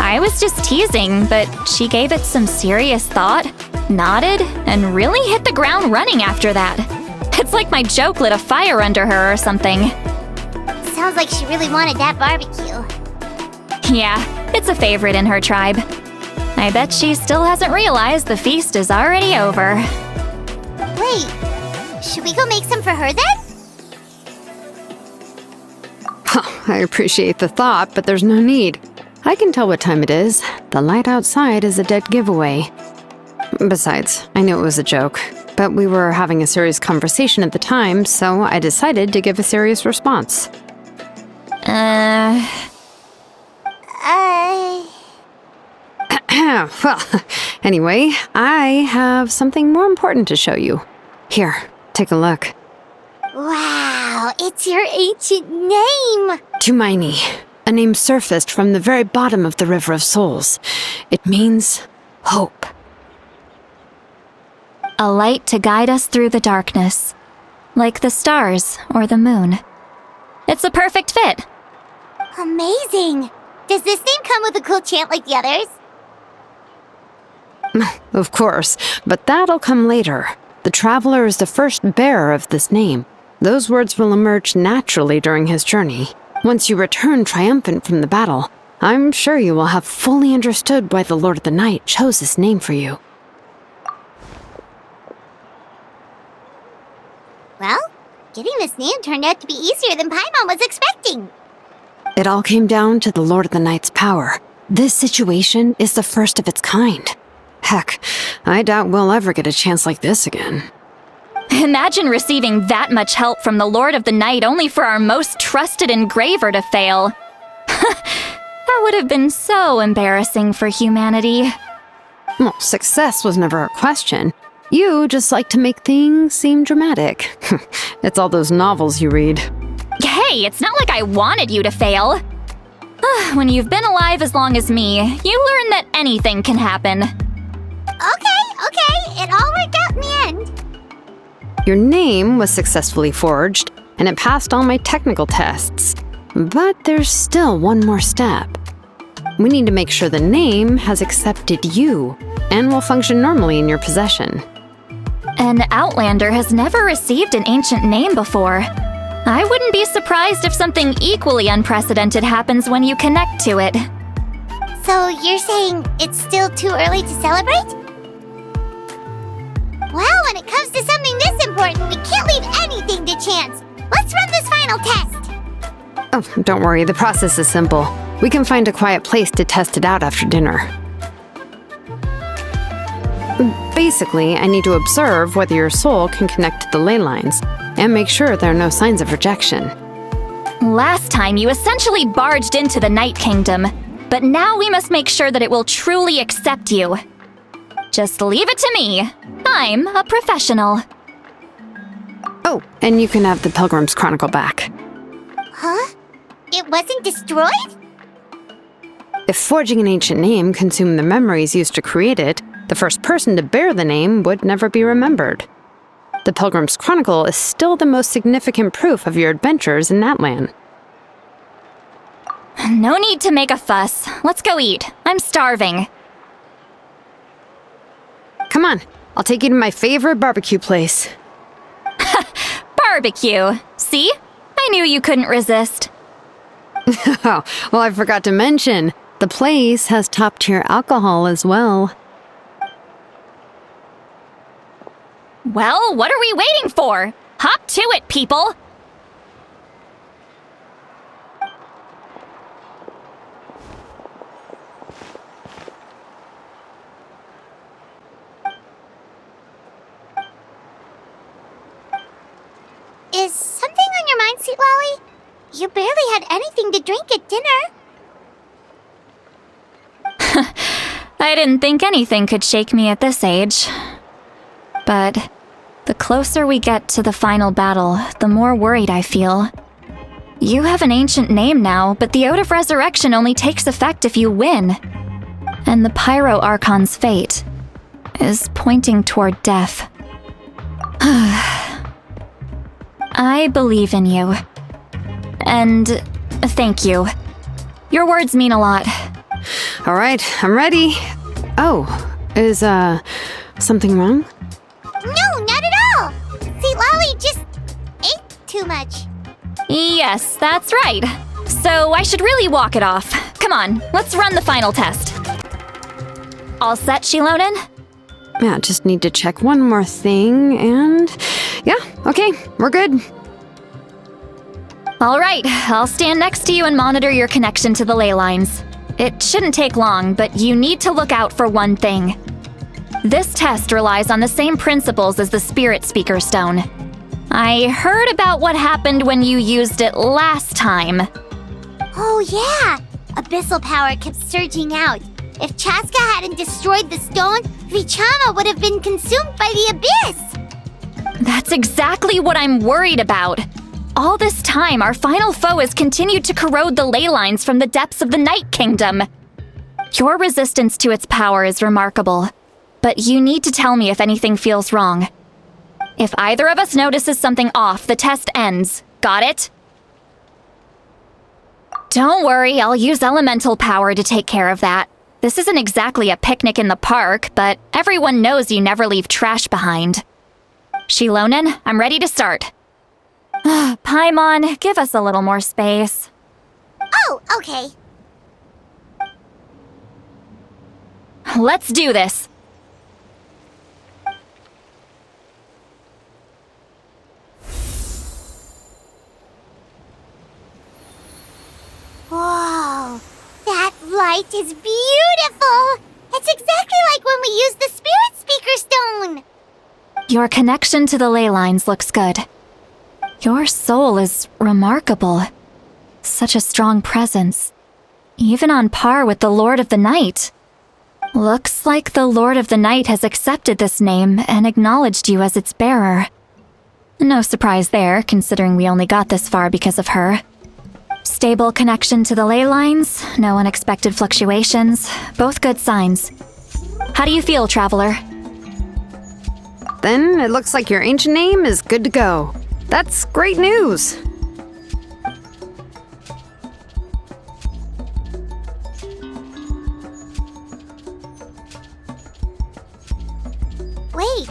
I was just teasing, but she gave it some serious thought, nodded, and really hit the ground running after that. It's like my joke lit a fire under her or something. Sounds like she really wanted that barbecue. Yeah, it's a favorite in her tribe. I bet she still hasn't realized the feast is already over. Wait, should we go make some for her then? I appreciate the thought, but there's no need. I can tell what time it is. The light outside is a dead giveaway. Besides, I knew it was a joke, but we were having a serious conversation at the time, so I decided to give a serious response. Well, anyway, I have something more important to show you. Here, take a look. Wow, it's your ancient name! Tumaini, a name surfaced from the very bottom of the River of Souls. It means hope. A light to guide us through the darkness, like the stars or the moon. It's a perfect fit. Amazing! Does this name come with a cool chant like the others? Of course, but that'll come later. The Traveler is the first bearer of this name. Those words will emerge naturally during his journey. Once you return triumphant from the battle, I'm sure you will have fully understood why the Lord of the Night chose this name for you. Well, getting this name turned out to be easier than Paimon was expecting. It all came down to the Lord of the Night's power. This situation is the first of its kind. Heck, I doubt we'll ever get a chance like this again. Imagine receiving that much help from the Lord of the Night only for our most trusted engraver to fail. That would have been so embarrassing for humanity. Well, success was never a question. You just like to make things seem dramatic. It's all those novels you read. Hey, it's not like I wanted you to fail. When you've been alive as long as me, you learn that anything can happen. Okay, it all worked out in the end. Your name was successfully forged, and it passed all my technical tests. But there's still one more step. We need to make sure the name has accepted you, and will function normally in your possession. An Outlander has never received an ancient name before. I wouldn't be surprised if something equally unprecedented happens when you connect to it. So you're saying it's still too early to celebrate? Well, when it comes to something this important, we can't leave anything to chance. Let's run this final test. Oh, don't worry, the process is simple. We can find a quiet place to test it out after dinner. Basically, I need to observe whether your soul can connect to the ley lines, and make sure there are no signs of rejection. Last time, you essentially barged into the Night Kingdom, but now we must make sure that it will truly accept you. Just leave it to me. I'm a professional. Oh, and you can have the Pilgrim's Chronicle back. Huh? It wasn't destroyed? If forging an ancient name consumed the memories used to create it, the first person to bear the name would never be remembered. The Pilgrim's Chronicle is still the most significant proof of your adventures in that land. No need to make a fuss. Let's go eat. I'm starving. Come on, I'll take you to my favorite barbecue place. Barbecue. See? I knew you couldn't resist. Oh, well, I forgot to mention, the place has top-tier alcohol as well. Well, what are we waiting for? Hop to it, people! Is something on your mind, Sweet Lolly? You barely had anything to drink at dinner. I didn't think anything could shake me at this age. But the closer we get to the final battle, the more worried I feel. You have an ancient name now, but the Ode of Resurrection only takes effect if you win. And the Pyro Archon's fate is pointing toward death. I believe in you. And thank you. Your words mean a lot. All right, I'm ready. Oh, is, something wrong? No, not at all! Sweet Lolly just ate too much. Yes, that's right. So I should really walk it off. Come on, let's run the final test. All set, Shilonen? Yeah, just need to check one more thing, and... yeah, okay, we're good. All right, I'll stand next to you and monitor your connection to the ley lines. It shouldn't take long, but you need to look out for one thing. This test relies on the same principles as the Spirit Speaker Stone. I heard about what happened when you used it last time. Oh yeah! Abyssal power kept surging out. If Chaska hadn't destroyed the stone, Vichama would have been consumed by the abyss! That's exactly what I'm worried about. All this time, our final foe has continued to corrode the ley lines from the depths of the Night Kingdom. Your resistance to its power is remarkable, but you need to tell me if anything feels wrong. If either of us notices something off, the test ends. Got it? Don't worry, I'll use elemental power to take care of that. This isn't exactly a picnic in the park, but everyone knows you never leave trash behind. Shilonen, I'm ready to start. Paimon, give us a little more space. Oh, okay. Let's do this. Whoa, that light is beautiful! It's exactly like when we used the Spirit Speaker Stone! Your connection to the ley lines looks good. Your soul is remarkable. Such a strong presence. Even on par with the Lord of the Night. Looks like the Lord of the Night has accepted this name and acknowledged you as its bearer. No surprise there, considering we only got this far because of her. Stable connection to the ley lines, no unexpected fluctuations, both good signs. How do you feel, Traveler? Then it looks like your ancient name is good to go. That's great news. Wait,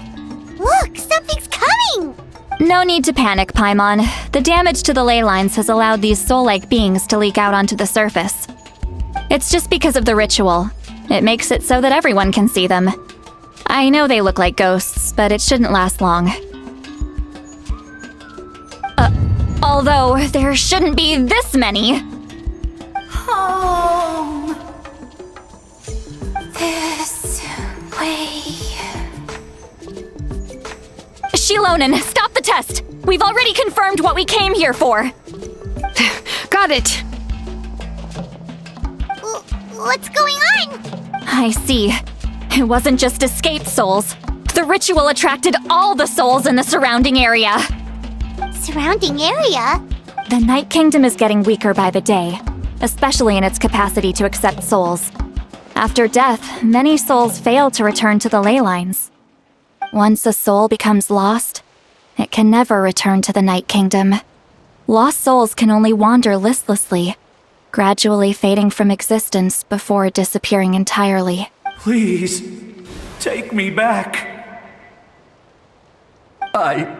look, something's coming! No need to panic, Paimon. The damage to the ley lines has allowed these soul-like beings to leak out onto the surface. It's just because of the ritual. It makes it so that everyone can see them. I know they look like ghosts, but it shouldn't last long. Although, there shouldn't be this many. Home. This way. Shilonen, stop the test! We've already confirmed what we came here for! Got it! What's going on? I see. It wasn't just escaped souls. The ritual attracted all the souls in the surrounding area. Surrounding area? The Night Kingdom is getting weaker by the day, especially in its capacity to accept souls. After death, many souls fail to return to the ley lines. Once a soul becomes lost, it can never return to the Night Kingdom. Lost souls can only wander listlessly, gradually fading from existence before disappearing entirely. Please, take me back. I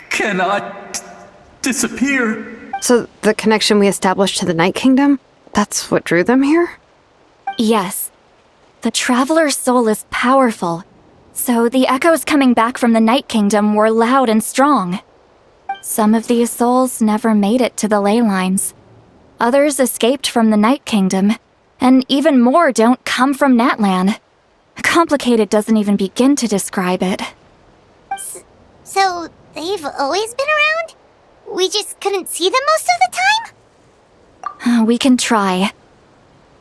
cannot disappear. So the connection we established to the Night Kingdom, that's what drew them here? Yes. The Traveler's soul is powerful, so the echoes coming back from the Night Kingdom were loud and strong. Some of these souls never made it to the ley lines. Others escaped from the Night Kingdom, and even more don't come from Natlan. Complicated doesn't even begin to describe it. So, they've always been around? We just couldn't see them most of the time? We can try.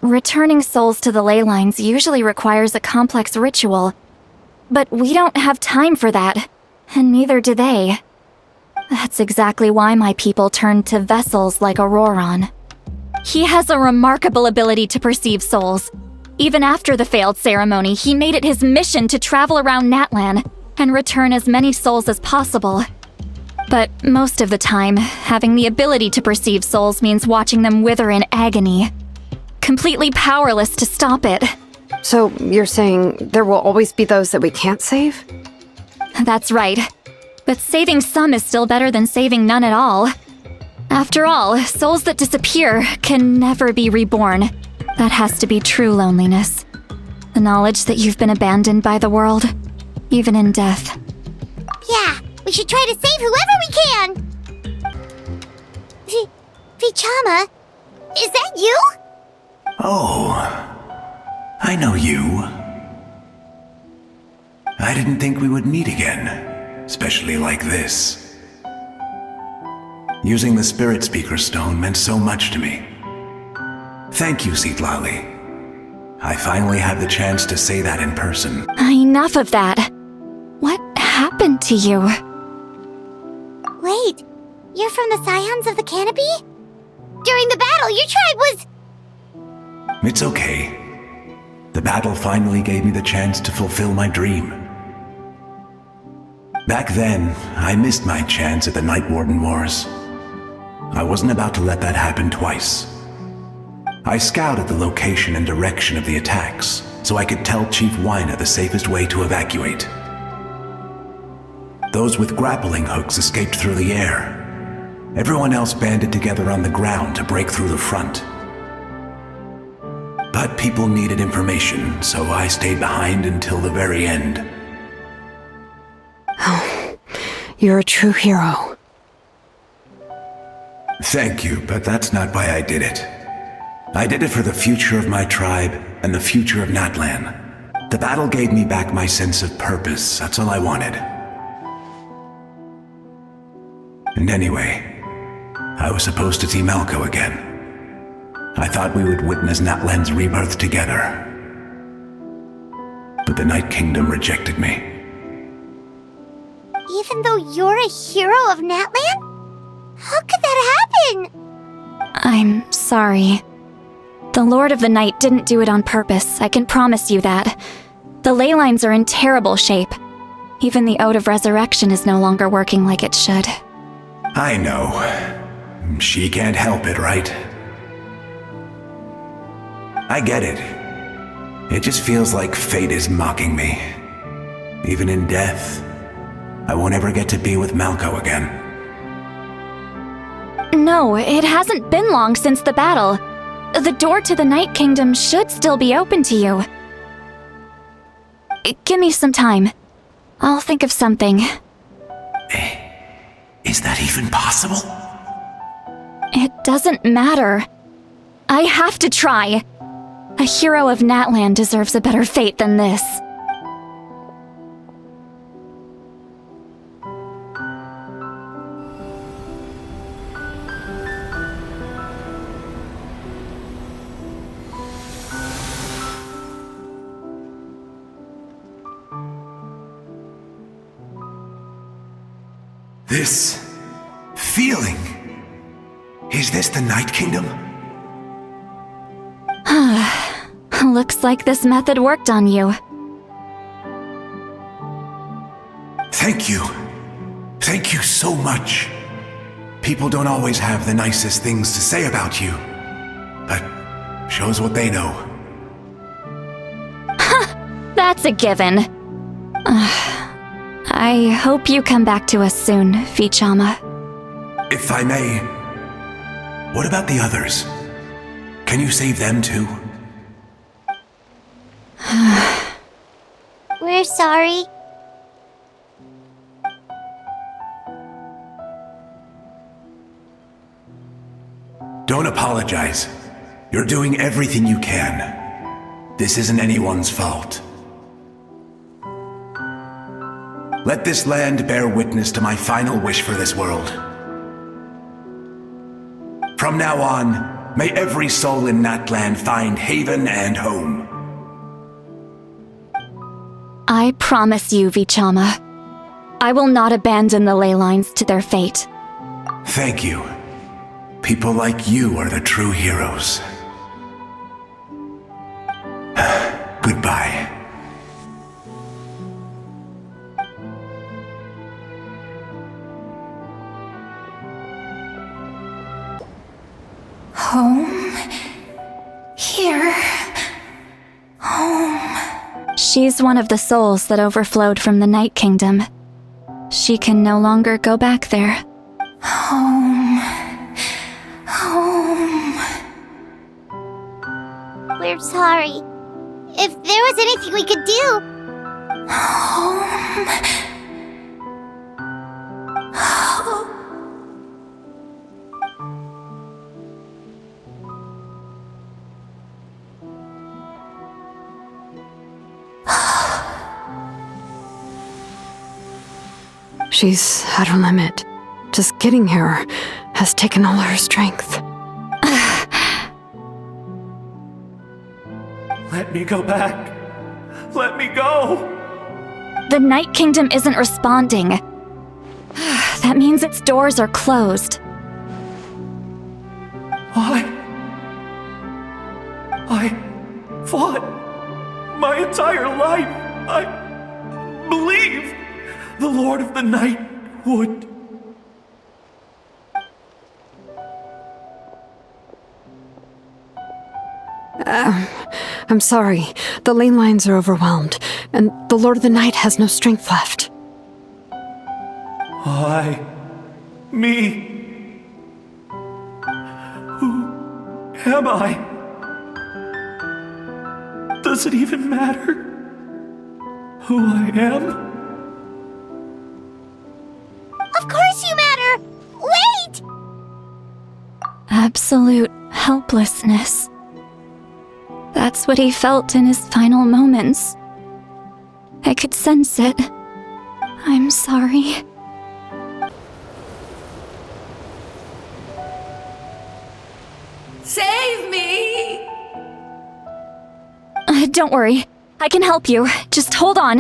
Returning souls to the ley lines usually requires a complex ritual, but we don't have time for that, and neither do they. That's exactly why my people turned to vessels like Auroron. He has a remarkable ability to perceive souls. Even after the failed ceremony, he made it his mission to travel around Natlan and return as many souls as possible. But most of the time, having the ability to perceive souls means watching them wither in agony. Completely powerless to stop it. So you're saying there will always be those that we can't save? That's right. But saving some is still better than saving none at all. After all, souls that disappear can never be reborn. That has to be true loneliness. The knowledge that you've been abandoned by the world, even in death. Yeah, we should try to save whoever we can! Vichama, is that you? Oh, I know you. I didn't think we would meet again, especially like this. Using the Spirit Speaker Stone meant so much to me. Thank you, Citlali. I finally had the chance to say that in person. Enough of that. What happened to you? Wait, you're from the Scions of the Canopy? During the battle, your tribe was... It's okay. The battle finally gave me the chance to fulfill my dream. Back then, I missed my chance at the Night Warden Wars. I wasn't about to let that happen twice. I scouted the location and direction of the attacks, so I could tell Chief Wyna the safest way to evacuate. Those with grappling hooks escaped through the air. Everyone else banded together on the ground to break through the front. But people needed information, so I stayed behind until the very end. Oh, you're a true hero. Thank you, but that's not why I did it. I did it for the future of my tribe and the future of Natlan. The battle gave me back my sense of purpose, that's all I wanted. And anyway, I was supposed to see Malco again. I thought we would witness Natlan's rebirth together. But the Night Kingdom rejected me. Even though you're a hero of Natlan? How could that happen? I'm sorry. The Lord of the Night didn't do it on purpose, I can promise you that. The ley lines are in terrible shape. Even the Ode of Resurrection is no longer working like it should. I know. She can't help it, right? I get it. It just feels like fate is mocking me. Even in death, I won't ever get to be with Malco again. No, it hasn't been long since the battle. The door to the Night Kingdom should still be open to you. Give me some time. I'll think of something. Is that even possible? It doesn't matter. I have to try. A hero of Natlan deserves a better fate than this. This feeling. Is this the Night Kingdom? Looks like this method worked on you. Thank you. Thank you so much. People don't always have the nicest things to say about you, but shows what they know. That's a given. I hope you come back to us soon, Vichama. If I may, what about the others? Can you save them too? We're sorry. Don't apologize. You're doing everything you can. This isn't anyone's fault. Let this land bear witness to my final wish for this world. From now on, may every soul in Natlan find haven and home. I promise you, Vichama. I will not abandon the ley lines to their fate. Thank you. People like you are the true heroes. Goodbye. Home. Here. Home. She's one of the souls that overflowed from the Night Kingdom. She can no longer go back there. Home. Home. We're sorry. If there was anything we could do... Home. She's at her limit. Just getting here has taken all her strength. Let me go back. Let me go. The Night Kingdom isn't responding. That means its doors are closed. I fought my entire life. I believed the Lord of the Night would. I'm sorry. The ley lines are overwhelmed, and the Lord of the Night has no strength left. Me. Who am I? Does it even matter who I am? Of course you matter! Wait! Absolute helplessness. That's what he felt in his final moments. I could sense it. I'm sorry. Save me! Don't worry. I can help you. Just hold on.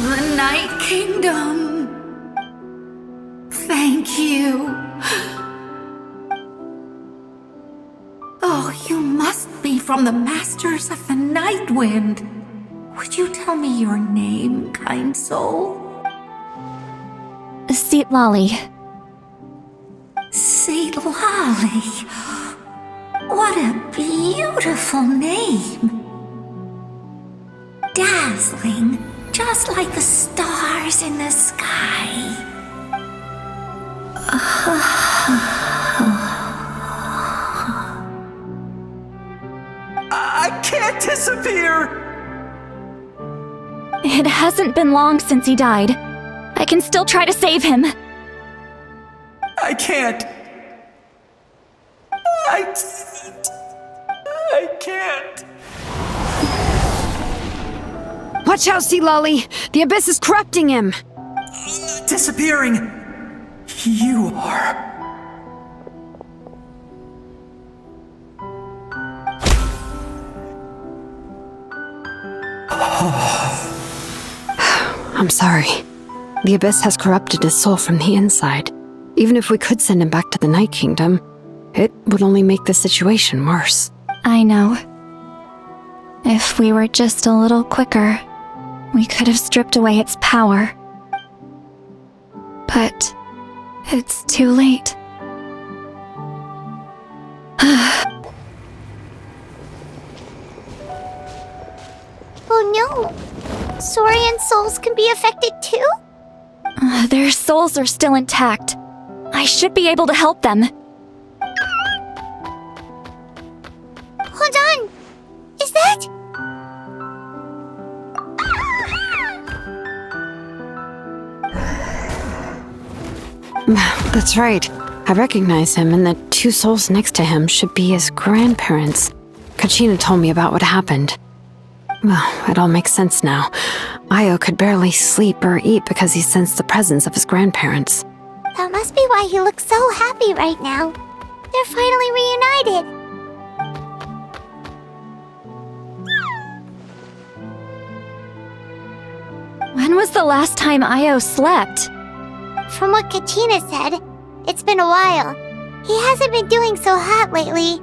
The Night Kingdom. Thank you. Oh, you must be from the Masters of the Night Wind. Would you tell me your name, kind soul? Seat Lolly. Seat Lolly. What a beautiful name. Dazzling, just like the stars in the sky. I can't disappear! It hasn't been long since he died. I can still try to save him. I can't. I can't. Watch out, Sea Lolly! The Abyss is corrupting him! Disappearing. You are. I'm sorry. The Abyss has corrupted his soul from the inside. Even if we could send him back to the Night Kingdom, it would only make the situation worse. I know. If we were just a little quicker, we could have stripped away its power. But it's too late. Oh no! Saurian souls can be affected too? Their souls are still intact. I should be able to help them. Hold on! Is that... That's right. I recognize him, and the two souls next to him should be his grandparents. Kachina told me about what happened. Well, it all makes sense now. Io could barely sleep or eat because he sensed the presence of his grandparents. That must be why he looks so happy right now. They're finally reunited. When was the last time Io slept? From what Kachina said, it's been a while. He hasn't been doing so hot lately.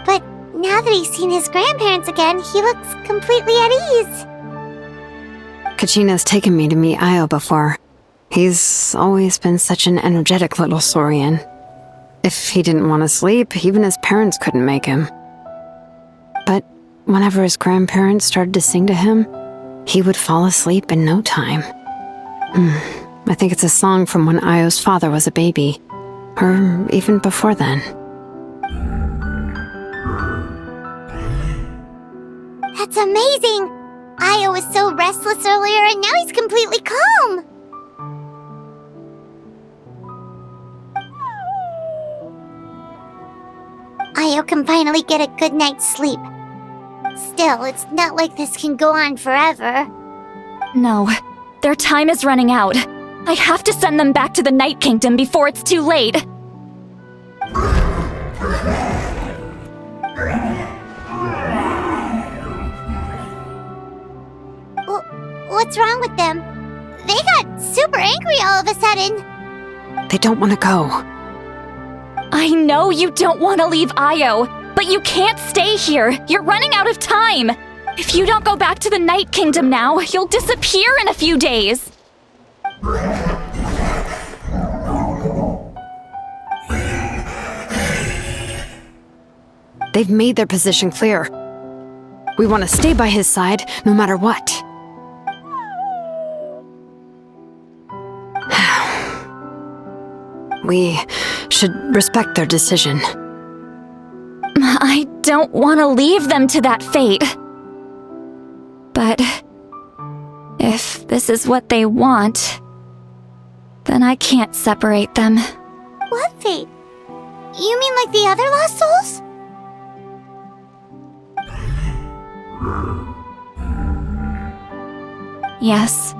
But now that he's seen his grandparents again, he looks completely at ease. Kachina's taken me to meet Io before. He's always been such an energetic little Saurian. If he didn't want to sleep, even his parents couldn't make him. But whenever his grandparents started to sing to him, he would fall asleep in no time. I think it's a song from when Io's father was a baby, or even before then. That's amazing! Io was so restless earlier and now he's completely calm! Io can finally get a good night's sleep. Still, it's not like this can go on forever. No, their time is running out. I have to send them back to the Night Kingdom before it's too late. What's wrong with them? They got super angry all of a sudden. They don't want to go. I know you don't want to leave Io, but you can't stay here. You're running out of time. If you don't go back to the Night Kingdom now, you'll disappear in a few days. They've made their position clear. We want to stay by his side no matter what. We should respect their decision. I don't want to leave them to that fate. But if this is what they want, then I can't separate them. What fate? You mean like the other lost souls? Yes.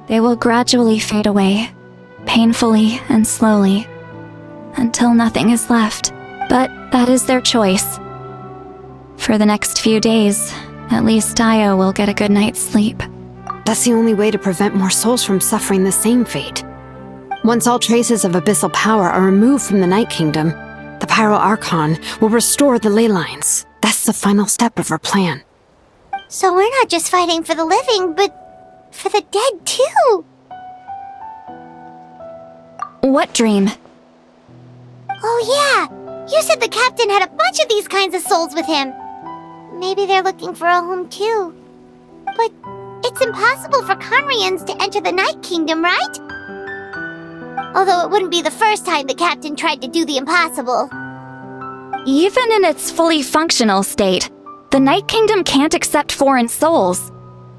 They will gradually fade away, painfully and slowly, until nothing is left. But that is their choice. For the next few days, at least Io will get a good night's sleep. That's the only way to prevent more souls from suffering the same fate. Once all traces of abyssal power are removed from the Night Kingdom, the Pyro Archon will restore the ley lines. That's the final step of our plan. So we're not just fighting for the living, but for the dead too. What dream? Oh yeah, you said the captain had a bunch of these kinds of souls with him. Maybe they're looking for a home too. But it's impossible for Conrians to enter the Night Kingdom, right? Although it wouldn't be the first time the captain tried to do the impossible. Even in its fully functional state, the Night Kingdom can't accept foreign souls.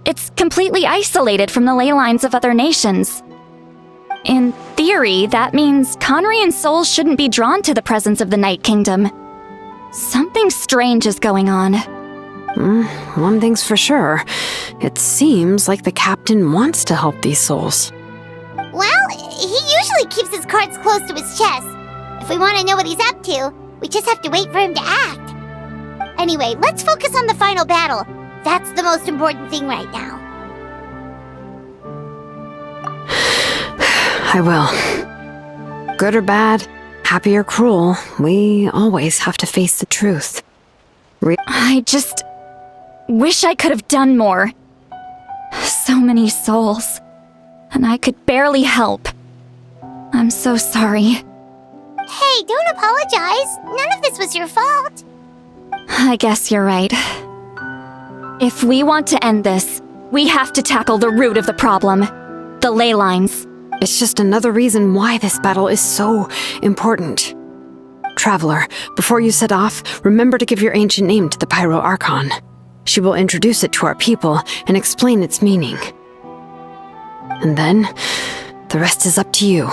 It's completely isolated from the ley lines of other nations. In theory, that means Conrian souls shouldn't be drawn to the presence of the Night Kingdom. Something strange is going on. One thing's for sure. It seems like the captain wants to help these souls. Well, he usually keeps his cards close to his chest. If we want to know what he's up to, we just have to wait for him to act. Anyway, let's focus on the final battle. That's the most important thing right now. I will. Good or bad, happy or cruel, we always have to face the truth. I just wish I could have done more. So many souls, and I could barely help. I'm so sorry. Hey, don't apologize. None of this was your fault. I guess you're right. If we want to end this, we have to tackle the root of the problem. The ley lines. It's just another reason why this battle is so important. Traveler, before you set off, remember to give your ancient name to the Pyro Archon. She will introduce it to our people and explain its meaning. And then, the rest is up to you.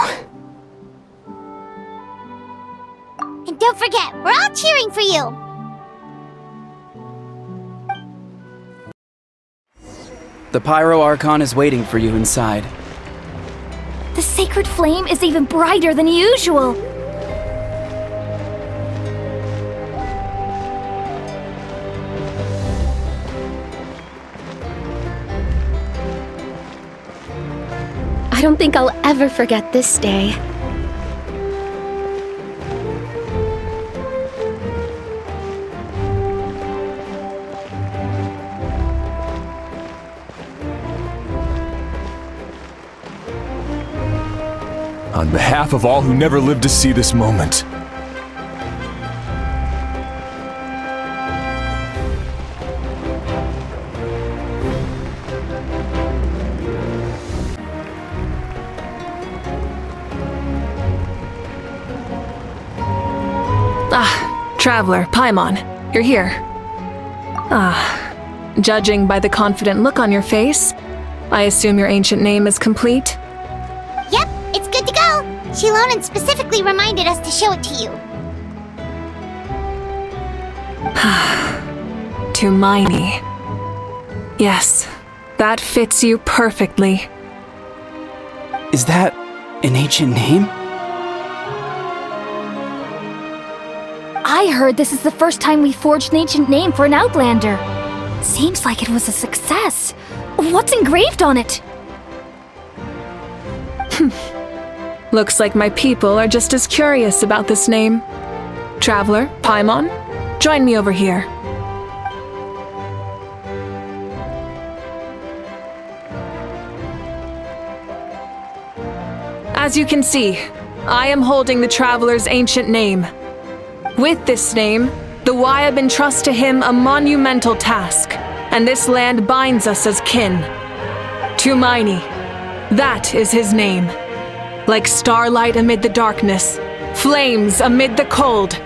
And don't forget, we're all cheering for you! The Pyro Archon is waiting for you inside. The sacred flame is even brighter than usual. I don't think I'll ever forget this day. On behalf of all who never lived to see this moment, Traveler, Paimon, you're here. Judging by the confident look on your face, I assume your ancient name is complete? Yep, it's good to go. Shilonen specifically reminded us to show it to you. Tumaini. Yes, that fits you perfectly. Is that an ancient name? I heard this is the first time we forged an ancient name for an Outlander. Seems like it was a success. What's engraved on it? Looks like my people are just as curious about this name. Traveler, Paimon, join me over here. As you can see, I am holding the Traveler's ancient name. With this name, the Wyab entrust to him a monumental task, and this land binds us as kin. Tumaini, that is his name. Like starlight amid the darkness, flames amid the cold,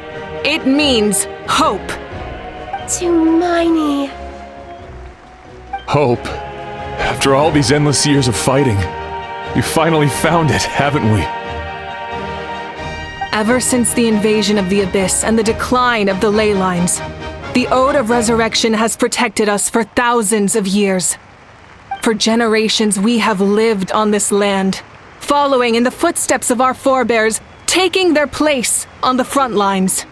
it means hope. Tumaini. Hope. After all these endless years of fighting, we finally found it, haven't we? Ever since the invasion of the Abyss and the decline of the ley lines, the Ode of Resurrection has protected us for thousands of years. For generations, we have lived on this land, following in the footsteps of our forebears, taking their place on the front lines.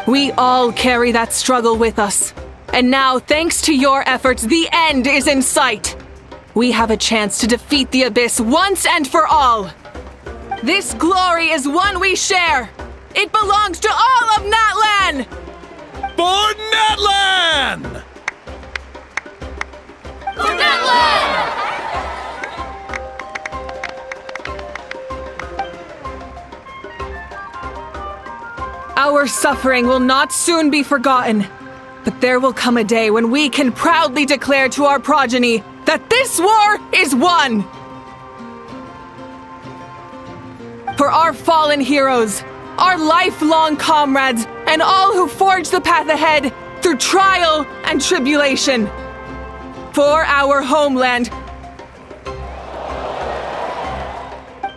We all carry that struggle with us. And now, thanks to your efforts, the end is in sight. We have a chance to defeat the Abyss once and for all. This glory is one we share. It belongs to all of Natlan! For Natlan! For Natlan! Our suffering will not soon be forgotten. But there will come a day when we can proudly declare to our progeny that this war is won! For our fallen heroes, our lifelong comrades, and all who forge the path ahead through trial and tribulation. For our homeland,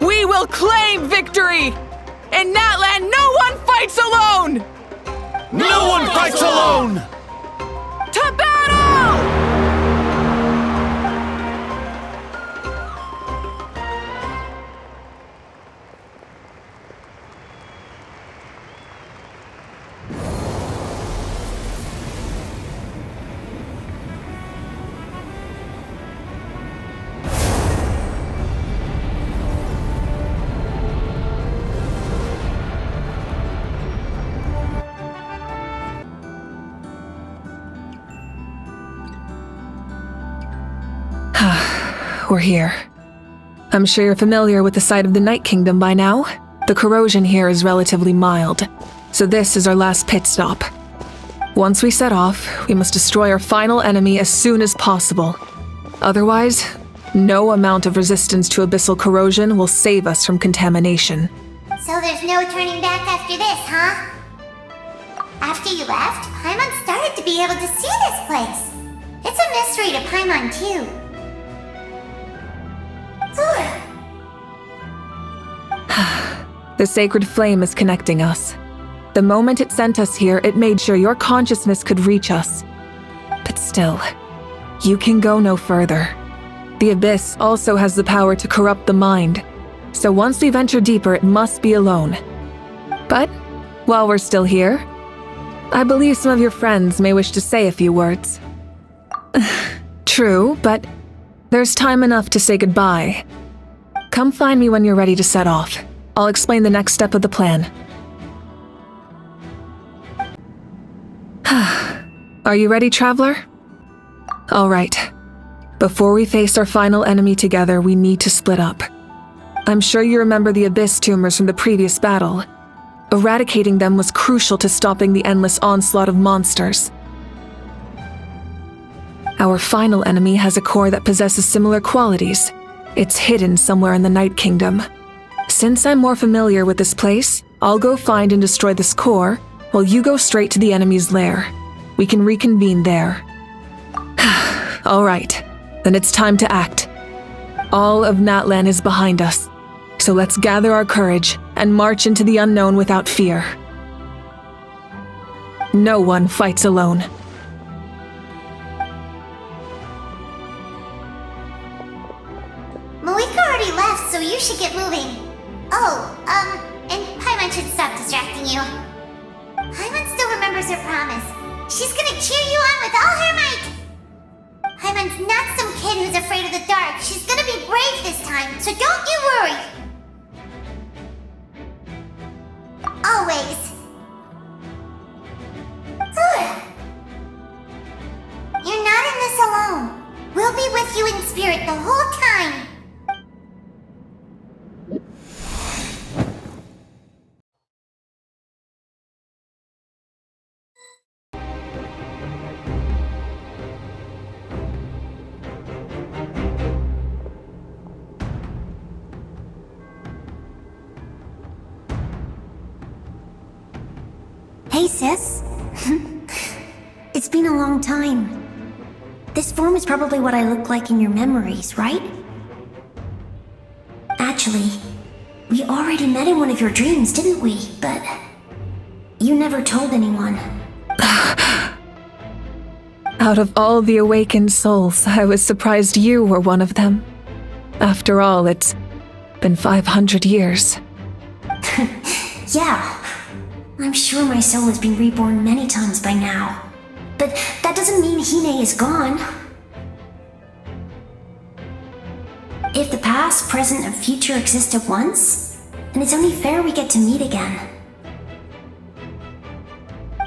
we will claim victory! In Natlan, no one fights alone! No one fights alone! To battle! We're here. I'm sure you're familiar with the site of the Night Kingdom by now. The corrosion here is relatively mild, so this is our last pit stop. Once we set off, we must destroy our final enemy as soon as possible. Otherwise, no amount of resistance to abyssal corrosion will save us from contamination. So there's no turning back after this, huh? After you left, Paimon started to be able to see this place. It's a mystery to Paimon, too. The sacred flame is connecting us. The moment it sent us here, it made sure your consciousness could reach us. But still, you can go no further. The Abyss also has the power to corrupt the mind, so once we venture deeper, it must be alone. But, while we're still here, I believe some of your friends may wish to say a few words. True, but there's time enough to say goodbye. Come find me when you're ready to set off. I'll explain the next step of the plan. Are you ready, Traveler? All right. Before we face our final enemy together, we need to split up. I'm sure you remember the Abyss tumors from the previous battle. Eradicating them was crucial to stopping the endless onslaught of monsters. Our final enemy has a core that possesses similar qualities. It's hidden somewhere in the Night Kingdom. Since I'm more familiar with this place, I'll go find and destroy this core, while you go straight to the enemy's lair. We can reconvene there. All right, then it's time to act. All of Natlan is behind us, so let's gather our courage and march into the unknown without fear. No one fights alone. Malika already left, so you should get moving. Oh, and Paimon should stop distracting you. Paimon still remembers her promise. She's gonna cheer you on with all her might. Paimon's not some kid who's afraid of the dark. She's gonna be brave this time, so don't you worry. Always. You're not in this alone. We'll be with you in spirit the whole time. Hey, sis. It's been a long time. This form is probably what I look like in your memories, right? Actually, we already met in one of your dreams, didn't we? But you never told anyone. Out of all the awakened souls, I was surprised you were one of them. After all, it's been 500 years. Yeah. I'm sure my soul has been reborn many times by now. But that doesn't mean Hine is gone. If the past, present, and future exist at once, then it's only fair we get to meet again.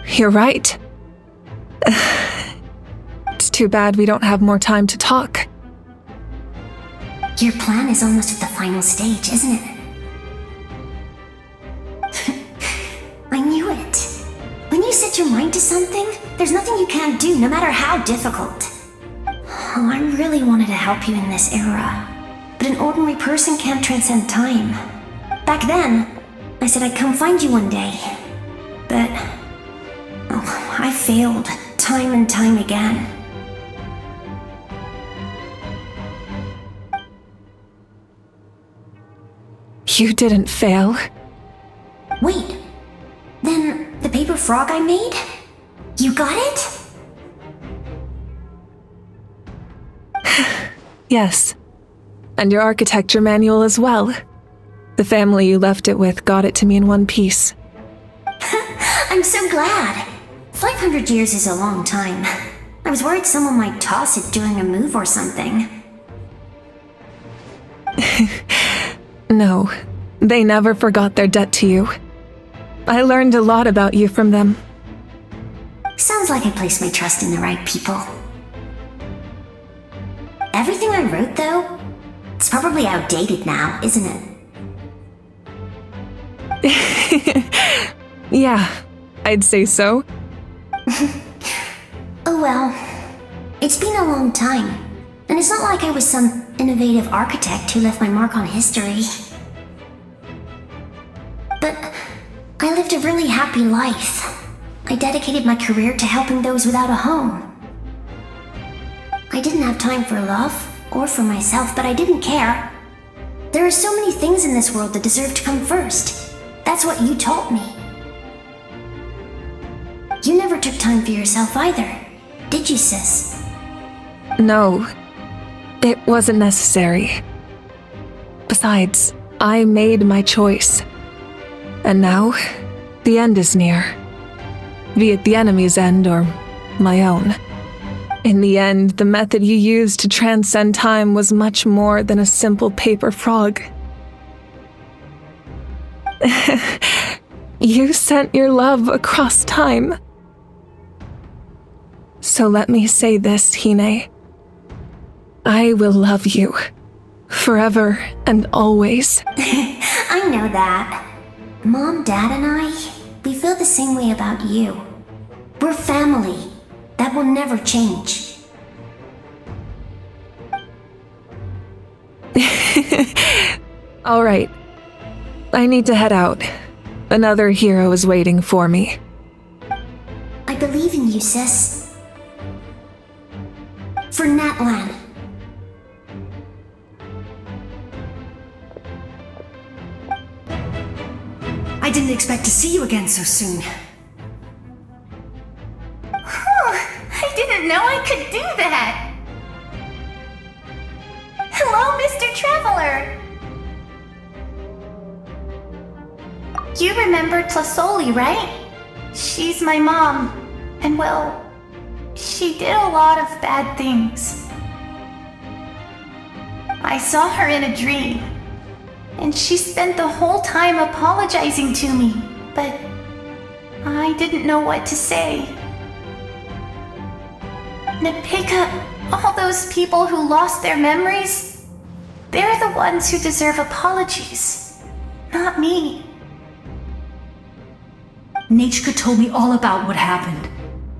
You're right. It's too bad we don't have more time to talk. Your plan is almost at the final stage, isn't it? I knew it. When you set your mind to something, there's nothing you can't do, no matter how difficult. Oh, I really wanted to help you in this era. But an ordinary person can't transcend time. Back then, I said I'd come find you one day. But I failed time and time again. You didn't fail. Wait, then the paper frog I made? You got it? Yes. And your architecture manual as well. The family you left it with got it to me in one piece. I'm so glad. 500 years is a long time. I was worried someone might toss it during a move or something. No, they never forgot their debt to you. I learned a lot about you from them. Sounds like I placed my trust in the right people. Everything I wrote, though, it's probably outdated now, isn't it? Yeah, I'd say so. Oh well, it's been a long time, and it's not like I was some innovative architect who left my mark on history. But I lived a really happy life. I dedicated my career to helping those without a home. I didn't have time for love, or for myself, but I didn't care. There are so many things in this world that deserve to come first. That's what you taught me. You never took time for yourself either, did you, sis? No, it wasn't necessary. Besides, I made my choice. And now, the end is near. Be it the enemy's end or my own. In the end, the method you used to transcend time was much more than a simple paper frog. You sent your love across time. So let me say this, Hine. I will love you. Forever and always. I know that. Mom, Dad, and I, we feel the same way about you. We're family. That will never change. All right. I need to head out. Another hero is waiting for me. I believe in you, sis. For Natlan. I didn't expect to see you again so soon. didn't know I could do that! Hello, Mr. Traveler! You remember Tlasoli, right? She's my mom, and well, she did a lot of bad things. I saw her in a dream, and she spent the whole time apologizing to me, but I didn't know what to say. Nepeka, all those people who lost their memories, they're the ones who deserve apologies, not me. Nechka told me all about what happened,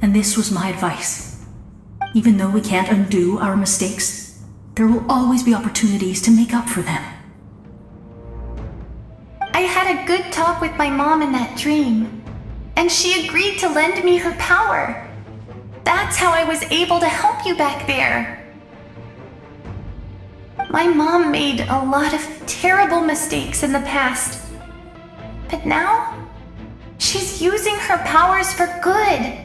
and this was my advice. Even though we can't undo our mistakes, there will always be opportunities to make up for them. I had a good talk with my mom in that dream, and she agreed to lend me her power. That's how I was able to help you back there. My mom made a lot of terrible mistakes in the past, but now she's using her powers for good.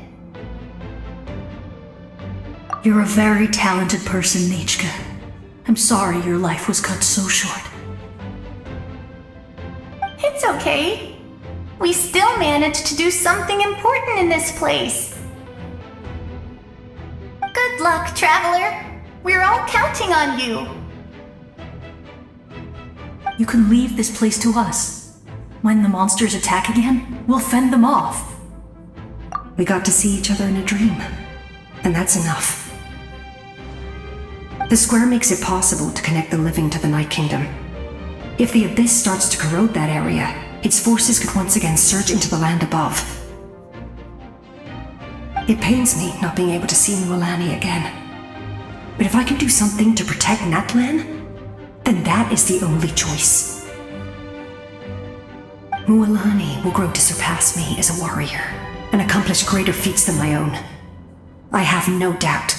You're a very talented person, Nechka. I'm sorry your life was cut so short. It's okay. We still managed to do something important in this place. Good luck, Traveler. We're all counting on you. You can leave this place to us. When the monsters attack again, we'll fend them off. We got to see each other in a dream, and that's enough. The square makes it possible to connect the living to the Night Kingdom. If the Abyss starts to corrode that area, its forces could once again surge into the land above. It pains me not being able to see Mualani again. But if I can do something to protect Natlan, then that is the only choice. Mualani will grow to surpass me as a warrior and accomplish greater feats than my own. I have no doubt.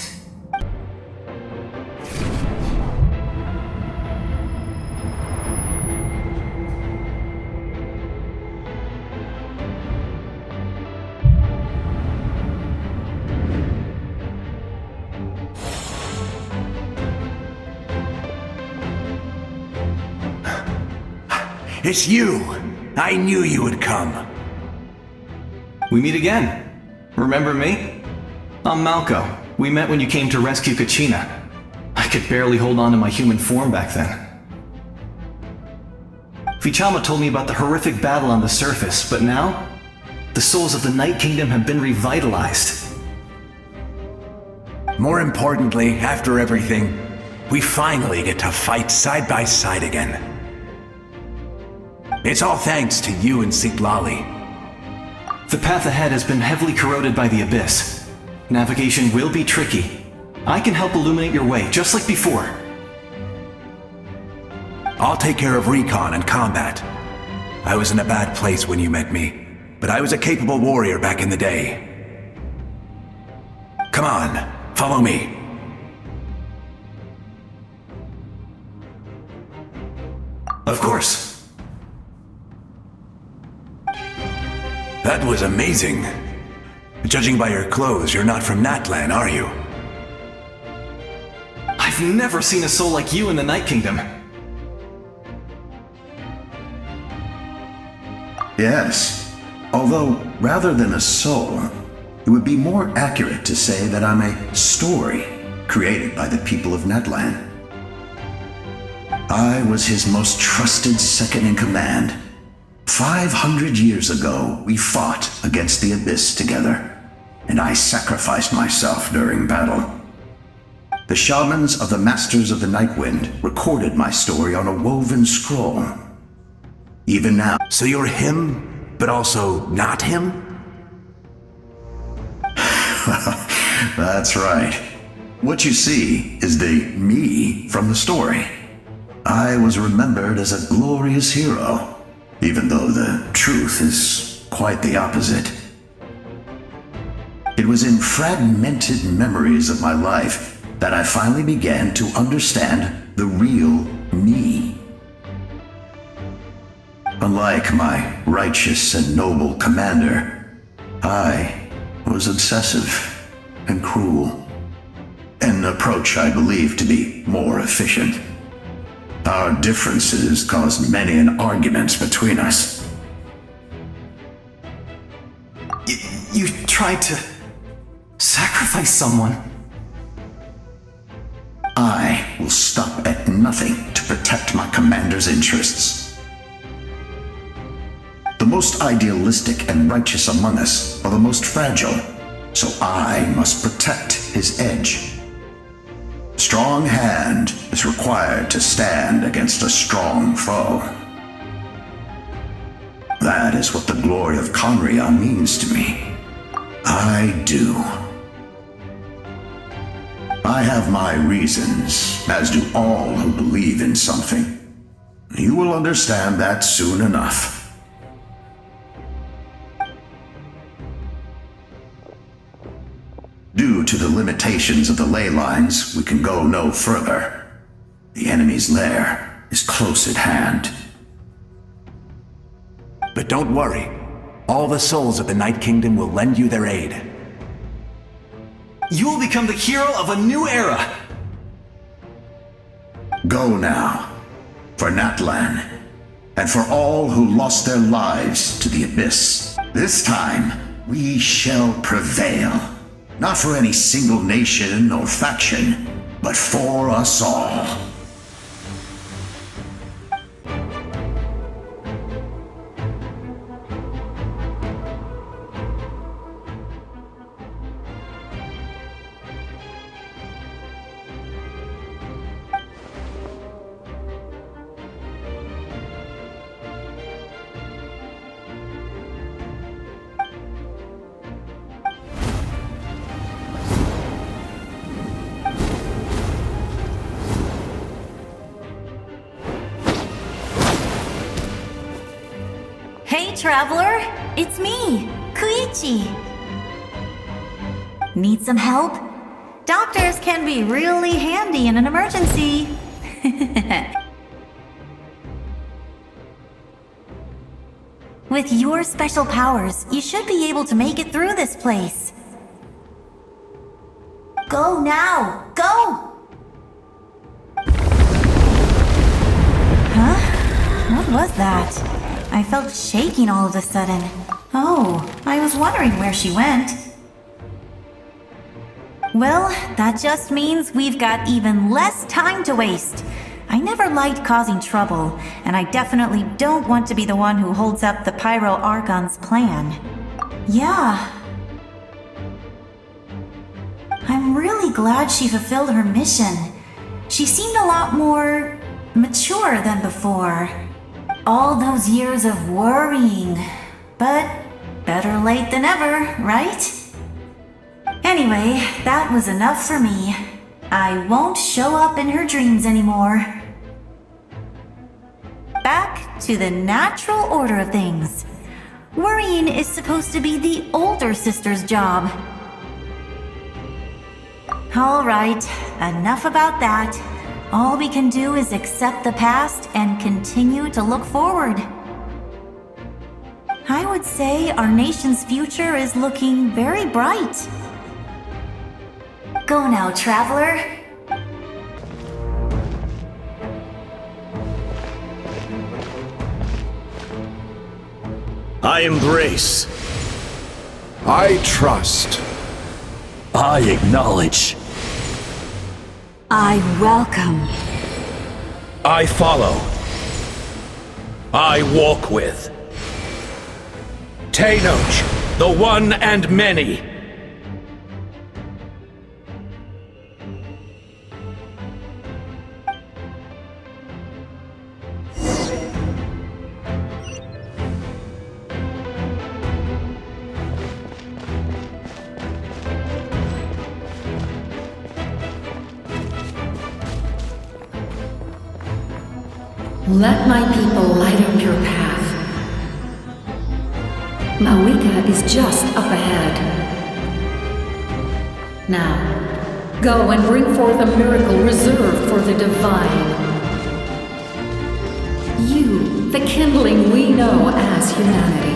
It's you! I knew you would come. We meet again. Remember me? I'm Malco. We met when you came to rescue Kachina. I could barely hold on to my human form back then. Vichama told me about the horrific battle on the surface, but now, the souls of the Night Kingdom have been revitalized. More importantly, after everything, we finally get to fight side by side again. It's all thanks to you and Sitlali. The path ahead has been heavily corroded by the Abyss. Navigation will be tricky. I can help illuminate your way, just like before. I'll take care of recon and combat. I was in a bad place when you met me, but I was a capable warrior back in the day. Come on, follow me. Of course. That was amazing. Judging by your clothes, you're not from Natlan, are you? I've never seen a soul like you in the Night Kingdom. Yes. Although, rather than a soul, it would be more accurate to say that I'm a story created by the people of Natlan. I was his most trusted second-in-command. 500 years ago, we fought against the Abyss together, and I sacrificed myself during battle. The shamans of the Masters of the Nightwind recorded my story on a woven scroll. Even now... So you're him, but also not him? That's right. What you see is the me from the story. I was remembered as a glorious hero, even though the truth is quite the opposite. It was in fragmented memories of my life that I finally began to understand the real me. Unlike my righteous and noble commander, I was obsessive and cruel. An approach I believe to be more efficient. Our differences cause many an argument between us. You tried to sacrifice someone. I will stop at nothing to protect my commander's interests. The most idealistic and righteous among us are the most fragile, so I must protect his edge. Strong hand is required to stand against a strong foe. That is what the glory of Conria means to me. I do. I have my reasons, as do all who believe in something. You will understand that soon enough. Due to the limitations of the ley lines, we can go no further. The enemy's lair is close at hand. But don't worry. All the souls of the Night Kingdom will lend you their aid. You will become the hero of a new era! Go now, for Natlan, and for all who lost their lives to the Abyss. This time, we shall prevail. Not for any single nation or faction, but for us all. Hey, traveler! It's me, Koichi! Need some help? Doctors can be really handy in an emergency. With your special powers, you should be able to make it through this place. Go now! Go! Huh? What was that? I felt shaking all of a sudden. Oh, I was wondering where she went. Well, that just means we've got even less time to waste. I never liked causing trouble, and I definitely don't want to be the one who holds up the Pyro Archon's plan. Yeah. I'm really glad she fulfilled her mission. She seemed a lot more mature than before. All those years of worrying, but better late than ever, right? Anyway, that was enough for me. I won't show up in her dreams anymore. Back to the natural order of things. Worrying is supposed to be the older sister's job. All right, enough about that. All we can do is accept the past and continue to look forward. I would say our nation's future is looking very bright. Go now, traveler. I embrace. I trust. I acknowledge. I welcome. I follow. I walk with. Teyvat, the one and many. Let my people light up your path. Mawika is just up ahead. Now, go and bring forth a miracle reserved for the divine. You, the kindling we know as humanity.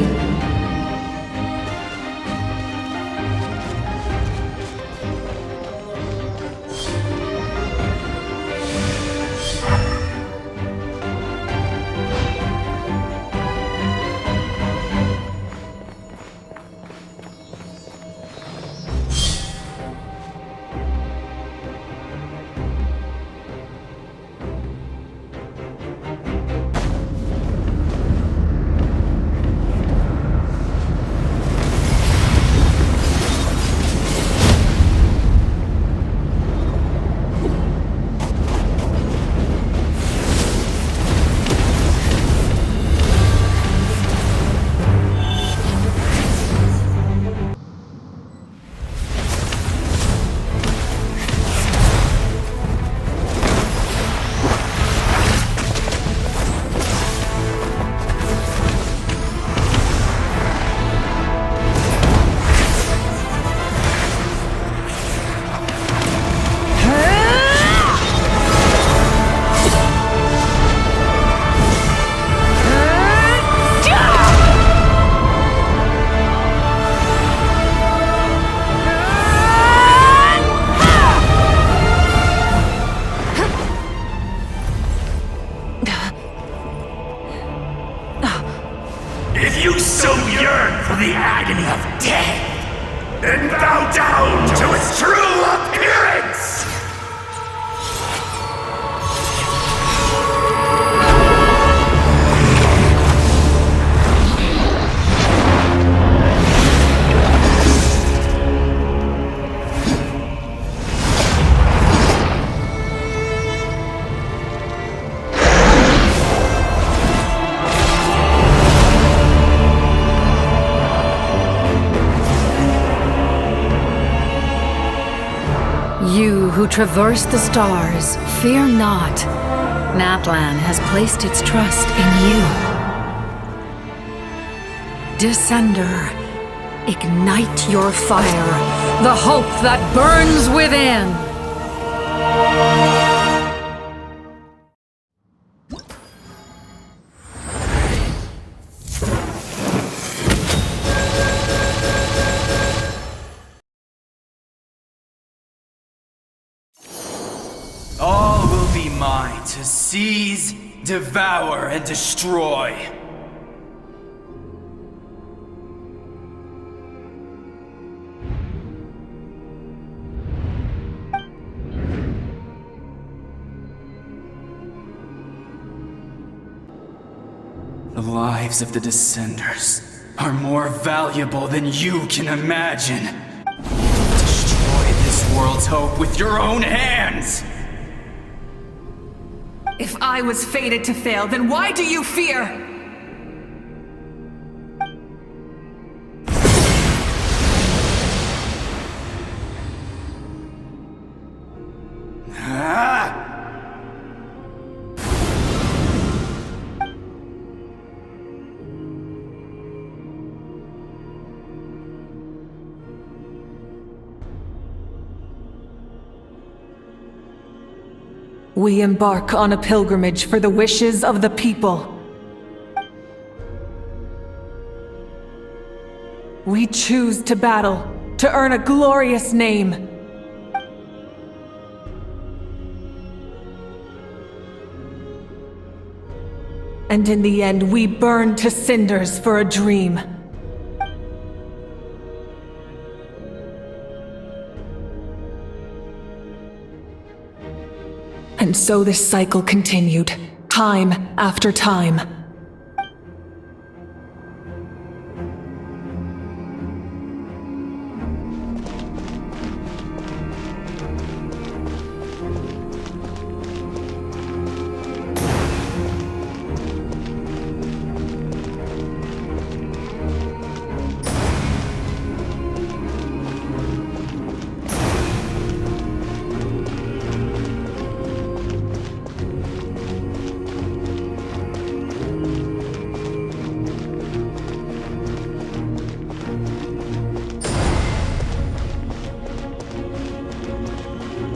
You who traverse the stars, fear not. Natlan has placed its trust in you. Descender, ignite your fire, the hope that burns within! All will be mine to seize, devour, and destroy. The lives of the Descenders are more valuable than you can imagine. Destroy this world's hope with your own hands! If I was fated to fail, then why do you fear? We embark on a pilgrimage for the wishes of the people. We choose to battle, to earn a glorious name. And in the end, we burn to cinders for a dream. And so this cycle continued, time after time.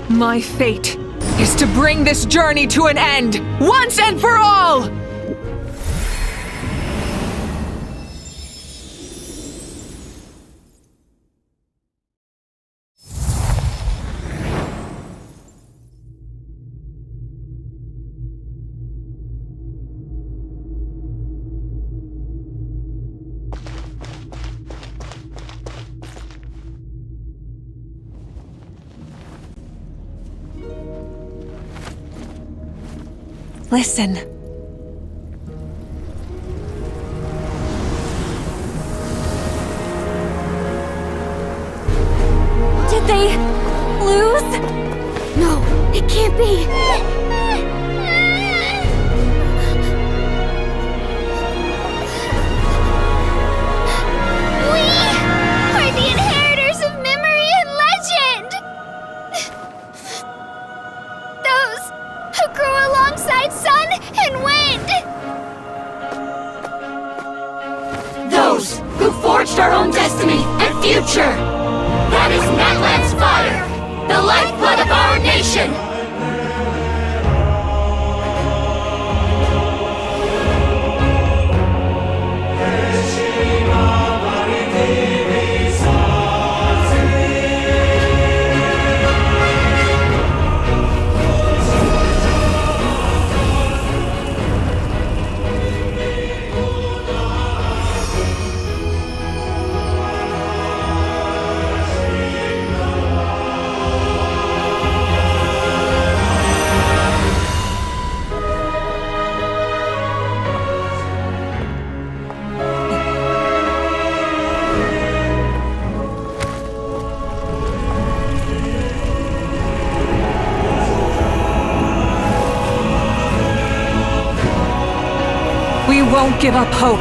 My fate is to bring this journey to an end, once and for all! Listen. Did they lose? No, it can't be. We are the inheritors of memory and legend! Those who grew alongside sun and wind! Those who forged our own destiny and future! That is Natlan's fire, the lifeblood of our nation! We won't give up hope.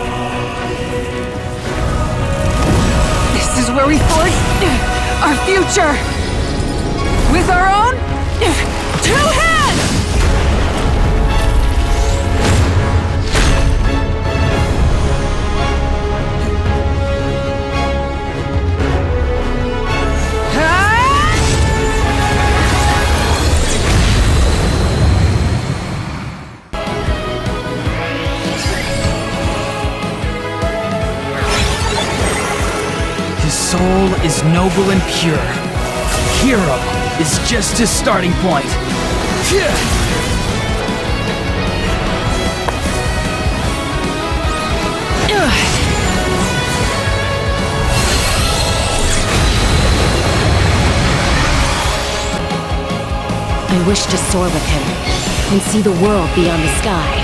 This is where we forge our future. With our own 2 hands! His soul is noble and pure. Hero is just his starting point. I wish to soar with him and see the world beyond the sky.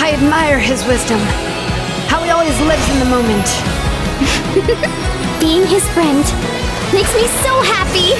I admire his wisdom. How he always lives in the moment. Being his friend makes me so happy!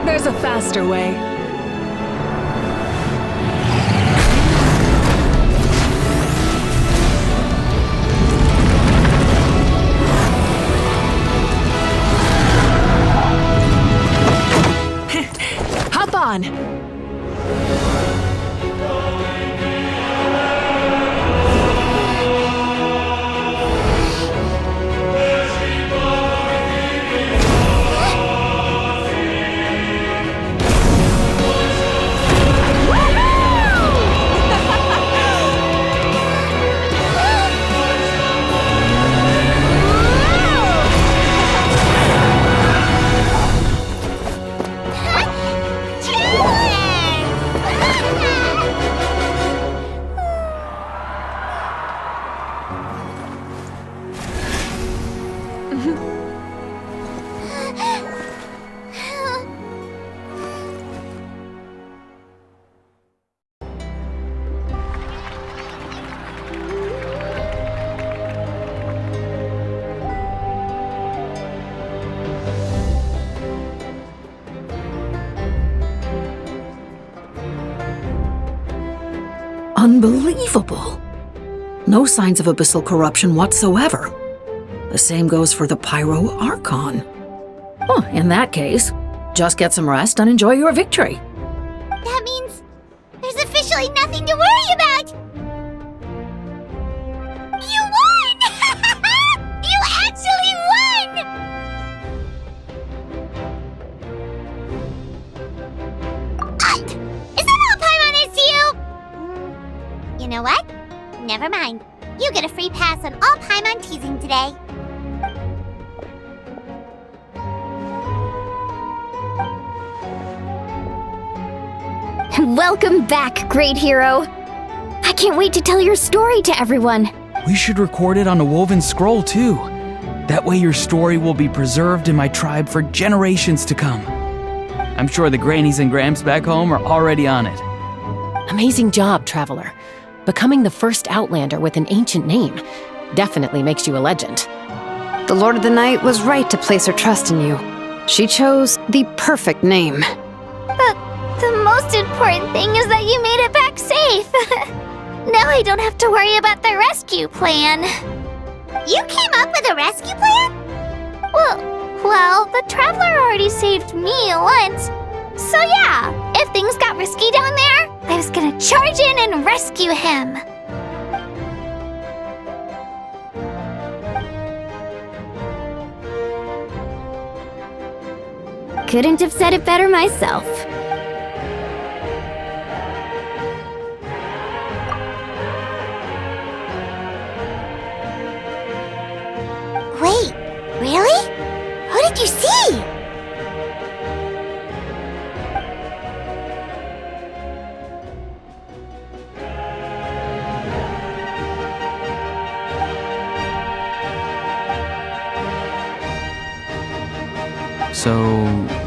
There's a faster way. Hop on! Unbelievable. No signs of abyssal corruption whatsoever. The same goes for the Pyro Archon. Oh, in that case, just get some rest and enjoy your victory. That means there's officially nothing to worry about! You won! You actually won! Is that all Paimon is to you? You know what? Never mind. You get a free pass on all Paimon teasing today. Welcome back, great hero! I can't wait to tell your story to everyone. We should record it on a woven scroll, too. That way your story will be preserved in my tribe for generations to come. I'm sure the Grannies and Gramps back home are already on it. Amazing job, Traveler. Becoming the first Outlander with an ancient name definitely makes you a legend. The Lord of the Night was right to place her trust in you. She chose the perfect name. The most important thing is that you made it back safe. Now I don't have to worry about the rescue plan. You came up with a rescue plan? Well, the Traveler already saved me once. So yeah, if things got risky down there, I was gonna charge in and rescue him. Couldn't have said it better myself. Wait, really? Who did you see? So,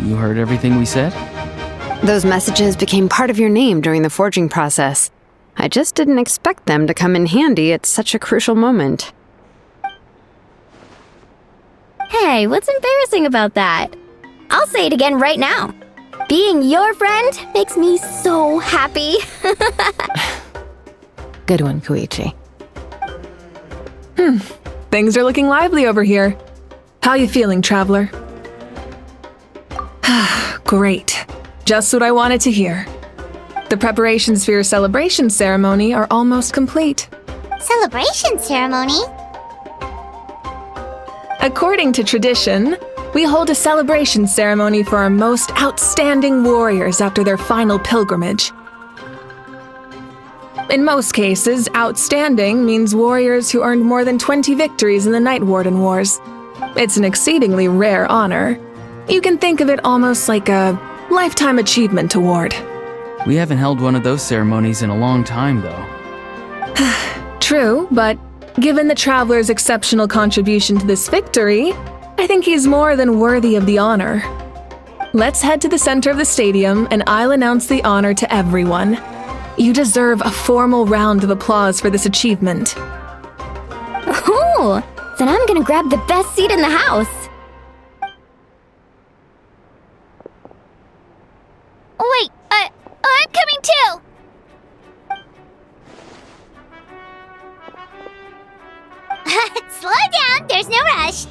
you heard everything we said? Those messages became part of your name during the forging process. I just didn't expect them to come in handy at such a crucial moment. Hey, what's embarrassing about that? I'll say it again right now. Being your friend makes me so happy. Good one, Koichi. Things are looking lively over here. How you feeling, Traveler? Great. Just what I wanted to hear. The preparations for your celebration ceremony are almost complete. Celebration ceremony? According to tradition, we hold a celebration ceremony for our most outstanding warriors after their final pilgrimage. In most cases, outstanding means warriors who earned more than 20 victories in the Night Warden Wars. It's an exceedingly rare honor. You can think of it almost like a lifetime achievement award. We haven't held one of those ceremonies in a long time, though. True, but given the Traveler's exceptional contribution to this victory, I think he's more than worthy of the honor. Let's head to the center of the stadium and I'll announce the honor to everyone. You deserve a formal round of applause for this achievement. Ooh, then I'm gonna grab the best seat in the house. Wait, I'm coming too! Slow down, there's no rush.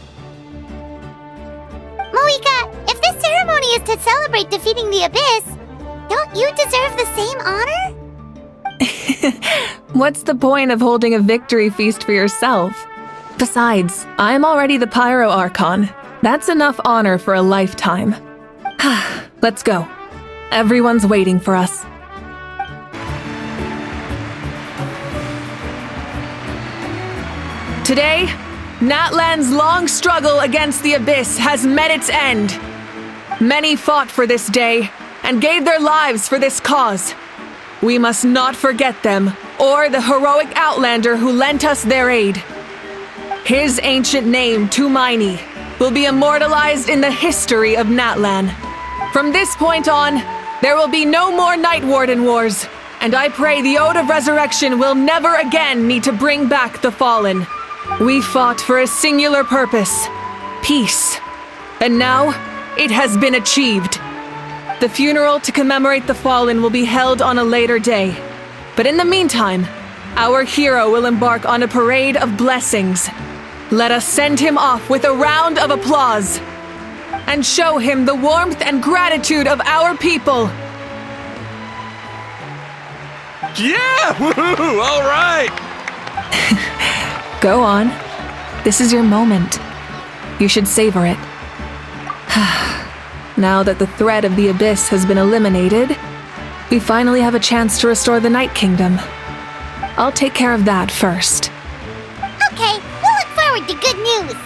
Moika, if this ceremony is to celebrate defeating the Abyss, don't you deserve the same honor? What's the point of holding a victory feast for yourself? Besides, I'm already the Pyro Archon. That's enough honor for a lifetime. Let's go. Everyone's waiting for us. Today, Natlan's long struggle against the Abyss has met its end. Many fought for this day and gave their lives for this cause. We must not forget them or the heroic Outlander who lent us their aid. His ancient name, Tumaini, will be immortalized in the history of Natlan. From this point on, there will be no more Night Warden Wars, and I pray the Ode of Resurrection will never again need to bring back the Fallen. We fought for a singular purpose, peace, and now it has been achieved. The funeral to commemorate the Fallen will be held on a later day, but in the meantime, our hero will embark on a parade of blessings. Let us send him off with a round of applause and show him the warmth and gratitude of our people. Yeah! Woohoo! All right! Go on. This is your moment. You should savor it. Now that the threat of the Abyss has been eliminated, we finally have a chance to restore the Night Kingdom. I'll take care of that first. Okay, we'll look forward to good news.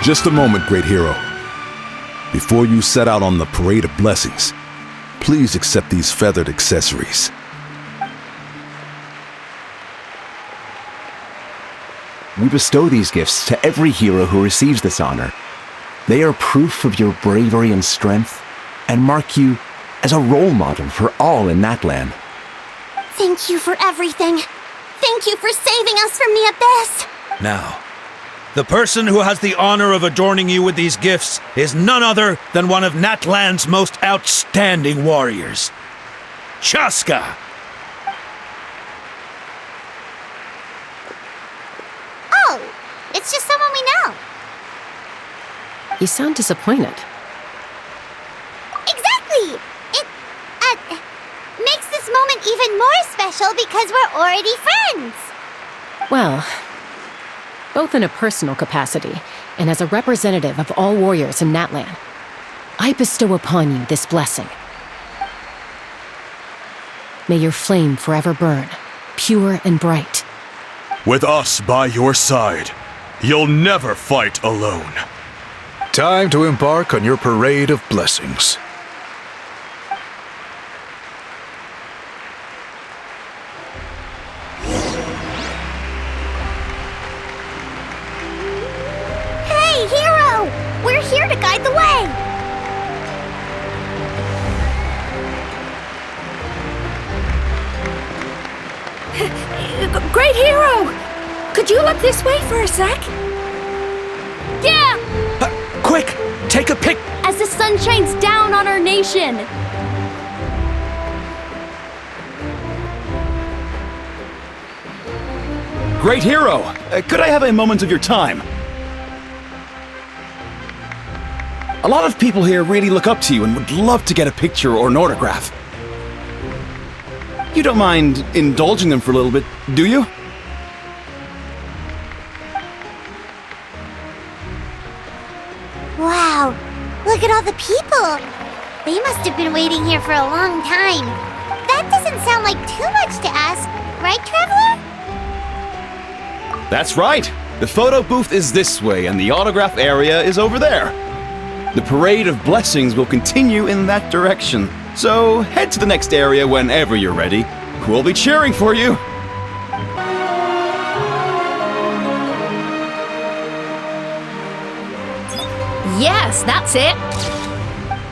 Just a moment, great hero. Before you set out on the parade of blessings, please accept these feathered accessories. We bestow these gifts to every hero who receives this honor. They are proof of your bravery and strength, and mark you as a role model for all in Natlan. Thank you for everything. Thank you for saving us from the Abyss. Now, the person who has the honor of adorning you with these gifts is none other than one of Natlan's most outstanding warriors, Chaska. It's just someone we know. You sound disappointed. Exactly! It, makes this moment even more special because we're already friends. Well, both in a personal capacity and as a representative of all warriors in Natlan, I bestow upon you this blessing. May your flame forever burn, pure and bright. With us by your side, you'll never fight alone. Time to embark on your parade of blessings. Hey, Hero! We're here to guide the way! Great Hero! Could you look this way for a sec? Yeah! Quick! Take a pic! As the sun shines down on our nation! Great Hero! Could I have a moment of your time? A lot of people here really look up to you and would love to get a picture or an autograph. You don't mind indulging them for a little bit, do you? Wow, look at all the people! They must have been waiting here for a long time. That doesn't sound like too much to ask, right, Traveler? That's right! The photo booth is this way and the autograph area is over there. The parade of blessings will continue in that direction, so head to the next area whenever you're ready. We'll be cheering for you! Yes, that's it.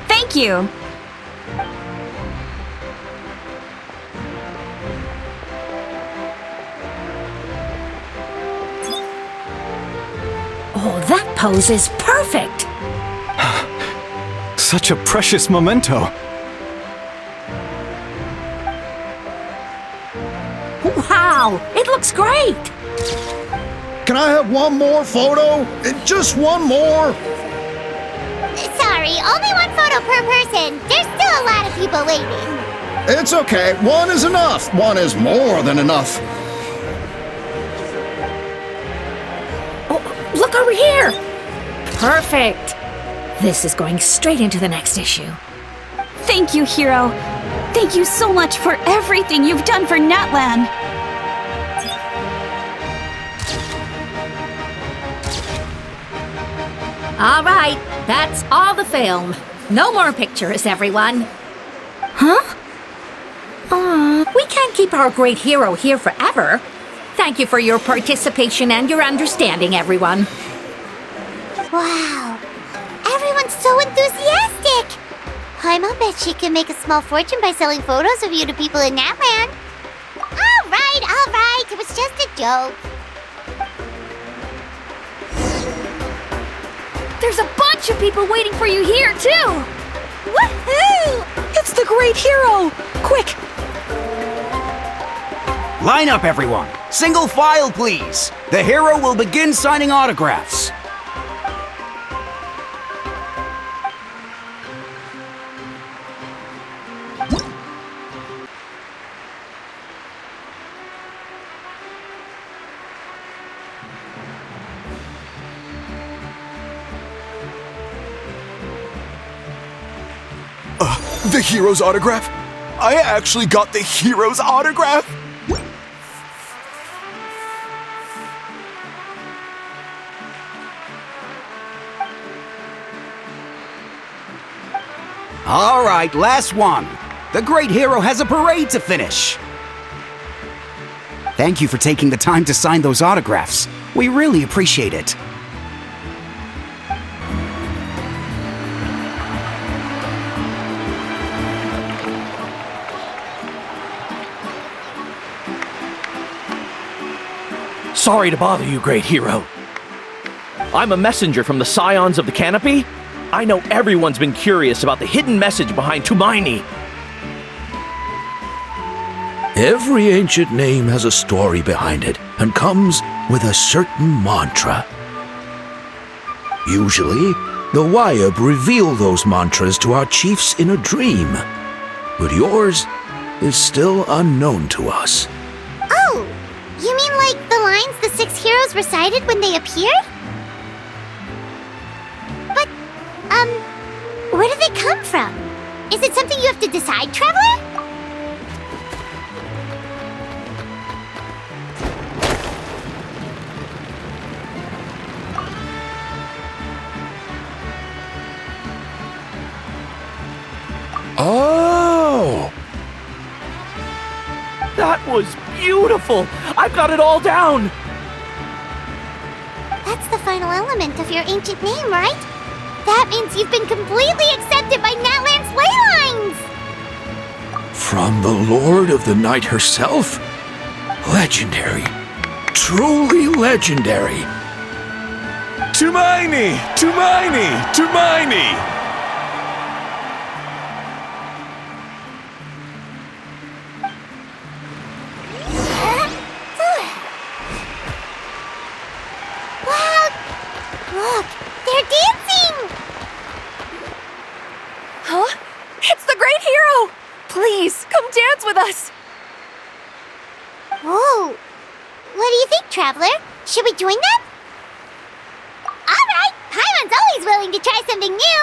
Thank you. Oh, that pose is perfect. Such a precious memento. Wow, it looks great. Can I have one more photo? Just one more. Sorry, only one photo per person. There's still a lot of people waiting. It's okay. One is enough. One is more than enough. Oh, look over here. Perfect. This is going straight into the next issue. Thank you, Hero. Thank you so much for everything you've done for Natlan. All right, that's all the film. No more pictures, everyone. Huh? We can't keep our great hero here forever. Thank you for your participation and your understanding, everyone. Wow, everyone's so enthusiastic. I'll bet she can make a small fortune by selling photos of you to people in Natlan. All right, it was just a joke. There's a bunch of people waiting for you here, too! Woohoo! It's the great hero! Quick! Line up, everyone. Single file, please. The hero will begin signing autographs. The hero's autograph? I actually got the hero's autograph? All right, last one. The great hero has a parade to finish. Thank you for taking the time to sign those autographs. We really appreciate it. Sorry to bother you, great hero. I'm a messenger from the Scions of the Canopy. I know everyone's been curious about the hidden message behind Tumaini. Every ancient name has a story behind it and comes with a certain mantra. Usually, the Wayab reveal those mantras to our chiefs in a dream. But yours is still unknown to us. Oh, you mean like the lines the 6 heroes recited when they appeared? But, where do they come from? Is it something you have to decide, Traveler? Oh! That was beautiful! I've got it all down! That's the final element of your ancient name, right? That means you've been completely accepted by Natlan's ley lines! From the Lord of the Night herself? Legendary. Truly legendary. Tumaini! Tumaini! Tumaini! Wow! Look, they're dancing! Huh? It's the Great Hero! Please, come dance with us! Whoa! What do you think, Traveler? Should we join them? Alright! Paimon's always willing to try something new!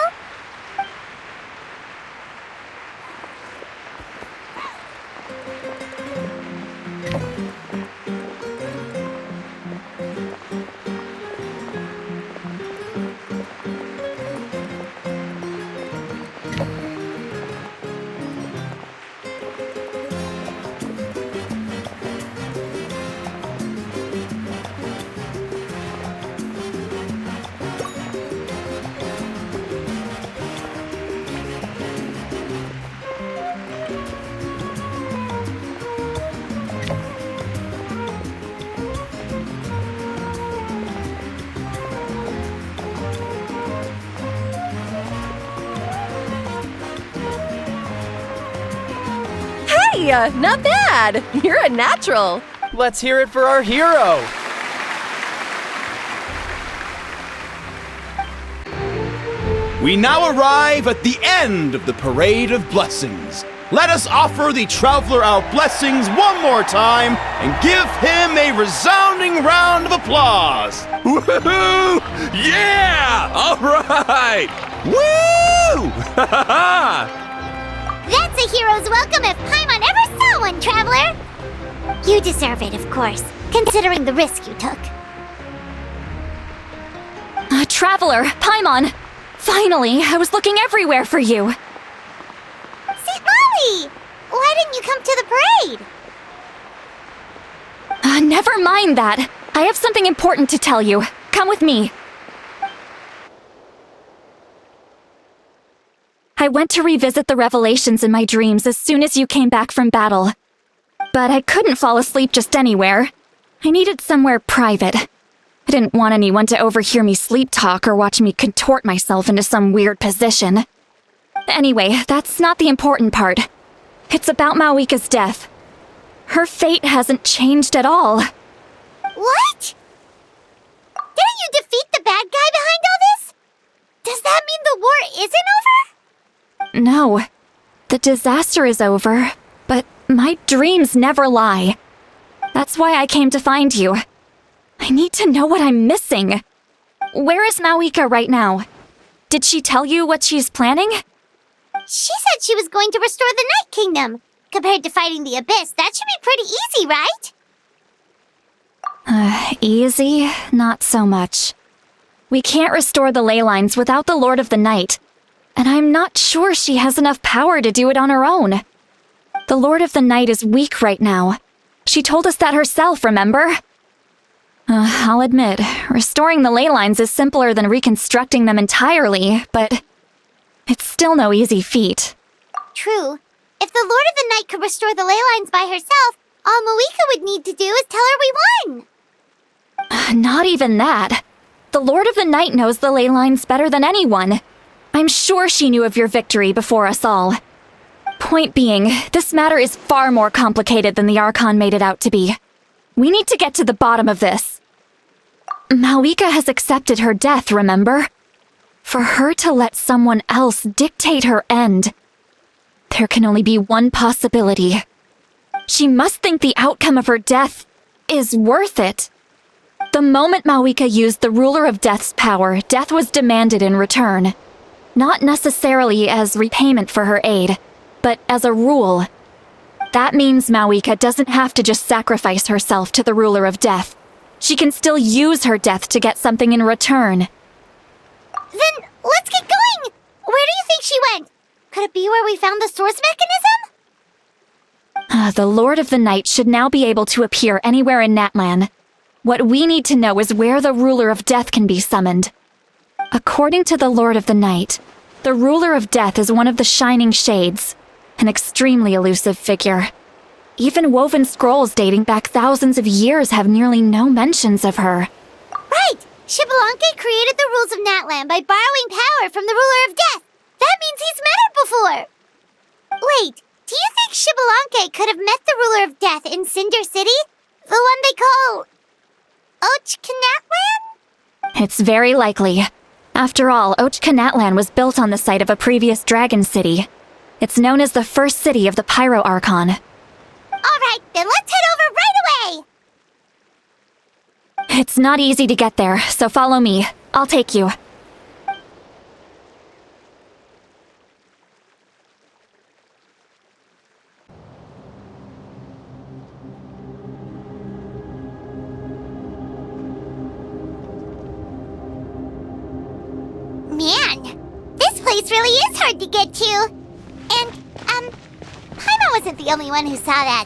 Hey, not bad! You're a natural! Let's hear it for our hero! We now arrive at the end of the Parade of Blessings. Let us offer the Traveler our blessings one more time and give him a resounding round of applause. Woohoo! Yeah! All right! Woo! That's a hero's welcome if Paimon ever saw one, Traveler! You deserve it, of course, considering the risk you took. Traveler, Paimon! Finally, I was looking everywhere for you! St. Molly! Why didn't you come to the parade? Never mind that. I have something important to tell you. Come with me. I went to revisit the revelations in my dreams as soon as you came back from battle. But I couldn't fall asleep just anywhere. I needed somewhere private. I didn't want anyone to overhear me sleep talk or watch me contort myself into some weird position. Anyway, that's not the important part. It's about Mawika's death. Her fate hasn't changed at all. What? Didn't you defeat the bad guy behind all this? Does that mean the war isn't over? No. The disaster is over, but my dreams never lie. That's why I came to find you. I need to know what I'm missing. Where is Mawika right now? Did she tell you what she's planning? She said she was going to restore the Night Kingdom. Compared to fighting the Abyss, that should be pretty easy, right? Easy? Not so much. We can't restore the ley lines without the Lord of the Night, and I'm not sure she has enough power to do it on her own. The Lord of the Night is weak right now. She told us that herself, remember? I'll admit, restoring the ley lines is simpler than reconstructing them entirely, but it's still no easy feat. True. If the Lord of the Night could restore the ley lines by herself, all Mawika would need to do is tell her we won. Not even that. The Lord of the Night knows the ley lines better than anyone. I'm sure she knew of your victory before us all. Point being, this matter is far more complicated than the Archon made it out to be. We need to get to the bottom of this. Malika has accepted her death, remember? For her to let someone else dictate her end, there can only be one possibility. She must think the outcome of her death is worth it. The moment Malika used the Ruler of Death's power, death was demanded in return. Not necessarily as repayment for her aid, but as a rule. That means Malika doesn't have to just sacrifice herself to the Ruler of Death. She can still use her death to get something in return. Then let's get going! Where do you think she went? Could it be where we found the source mechanism? The Lord of the Night should now be able to appear anywhere in Natlan. What we need to know is where the Ruler of Death can be summoned. According to the Lord of the Night, the Ruler of Death is one of the Shining Shades, an extremely elusive figure. Even woven scrolls dating back thousands of years have nearly no mentions of her. Right! Xbalanque created the rules of Natlan by borrowing power from the Ruler of Death. That means he's met her before! Wait, do you think Xbalanque could have met the Ruler of Death in Cinder City? The one they call... Ochkanatlan? It's very likely. After all, Ochkanatlan was built on the site of a previous dragon city. It's known as the first city of the Pyro Archon. Alright, then let's head over right away! It's not easy to get there, so follow me. I'll take you. Man, this place really is hard to get to. And, Paimon wasn't the only one who saw that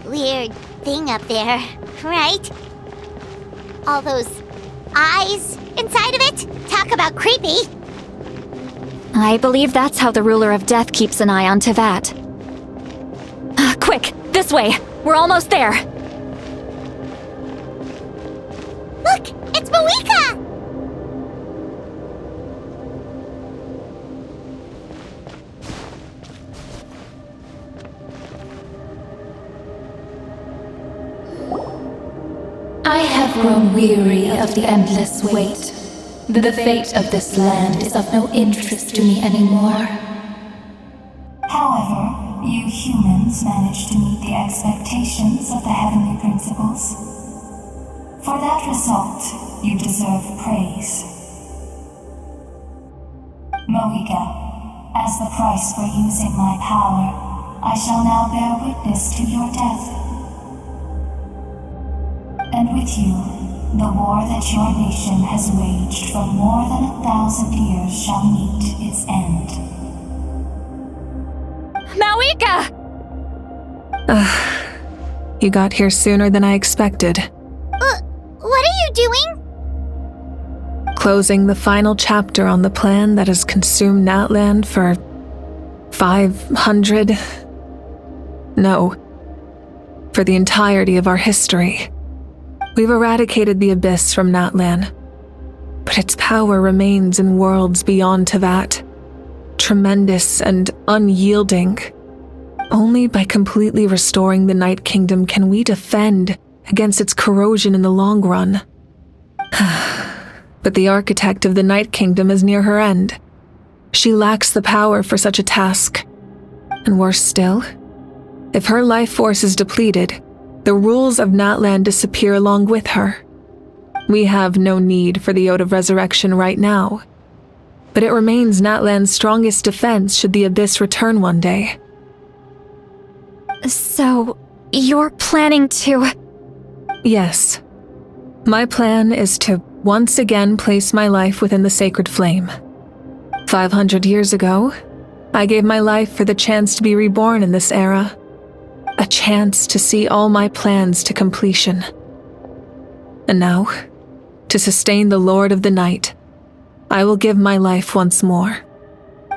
weird thing up there, right? All those eyes inside of it? Talk about creepy. I believe that's how the Ruler of Death keeps an eye on Teyvat. Quick, this way! We're almost there! Look, it's Moika! I have grown weary of the endless wait. The fate of this land is of no interest to me anymore. However, you humans managed to meet the expectations of the heavenly principles. For that result, you deserve praise. Moika, as the price for using my power, I shall now bear witness to your death. And with you, the war that your nation has waged for more than 1,000 years shall meet its end. Malika! You got here sooner than I expected. What are you doing? Closing the final chapter on the plan that has consumed Natlan for 500... No. For the entirety of our history. We've eradicated the Abyss from Natlan, but its power remains in worlds beyond Teyvat, tremendous and unyielding. Only by completely restoring the Night Kingdom can we defend against its corrosion in the long run. But the architect of the Night Kingdom is near her end. She lacks the power for such a task. And worse still, if her life force is depleted, the rules of Natlan disappear along with her. We have no need for the Ode of Resurrection right now, but it remains Natlan's strongest defense should the Abyss return one day. So, you're planning to... Yes. My plan is to once again place my life within the sacred flame. 500 years ago, I gave my life for the chance to be reborn in this era. A chance to see all my plans to completion. And now, to sustain the Lord of the Night, I will give my life once more.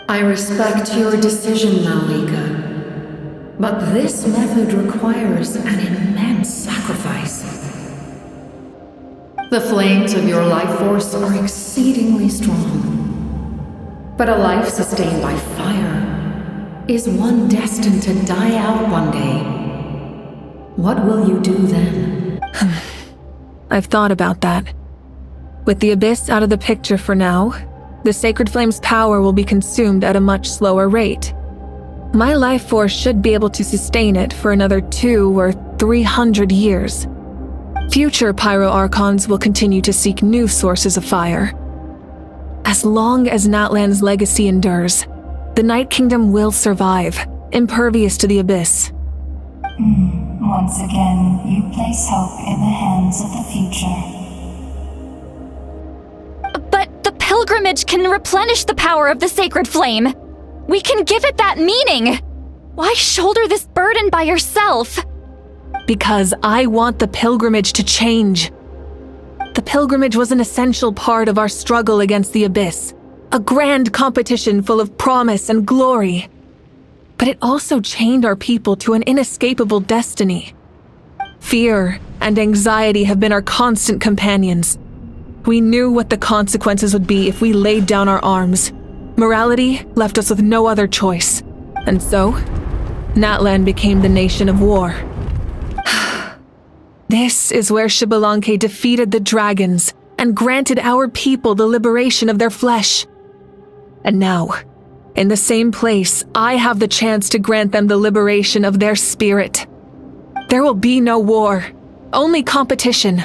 I respect your decision, Malika. But this method requires an immense sacrifice. The flames of your life force are exceedingly strong. But a life sustained by fire is one destined to die out one day. What will you do then? I've thought about that. With the Abyss out of the picture for now, the Sacred Flame's power will be consumed at a much slower rate. My life force should be able to sustain it for another 200 or 300 years. Future Pyro-Archons will continue to seek new sources of fire. As long as Natlan's legacy endures, the Night Kingdom will survive, impervious to the Abyss. Once again, you place hope in the hands of the future. But the pilgrimage can replenish the power of the Sacred Flame. We can give it that meaning. Why shoulder this burden by yourself? Because I want the pilgrimage to change. The pilgrimage was an essential part of our struggle against the Abyss, a grand competition full of promise and glory. But it also chained our people to an inescapable destiny. Fear and anxiety have been our constant companions. We knew what the consequences would be if we laid down our arms. Morality left us with no other choice. And so, Natlan became the nation of war. This is where Xbalanque defeated the dragons and granted our people the liberation of their flesh. And now, in the same place, I have the chance to grant them the liberation of their spirit. There will be no war, only competition,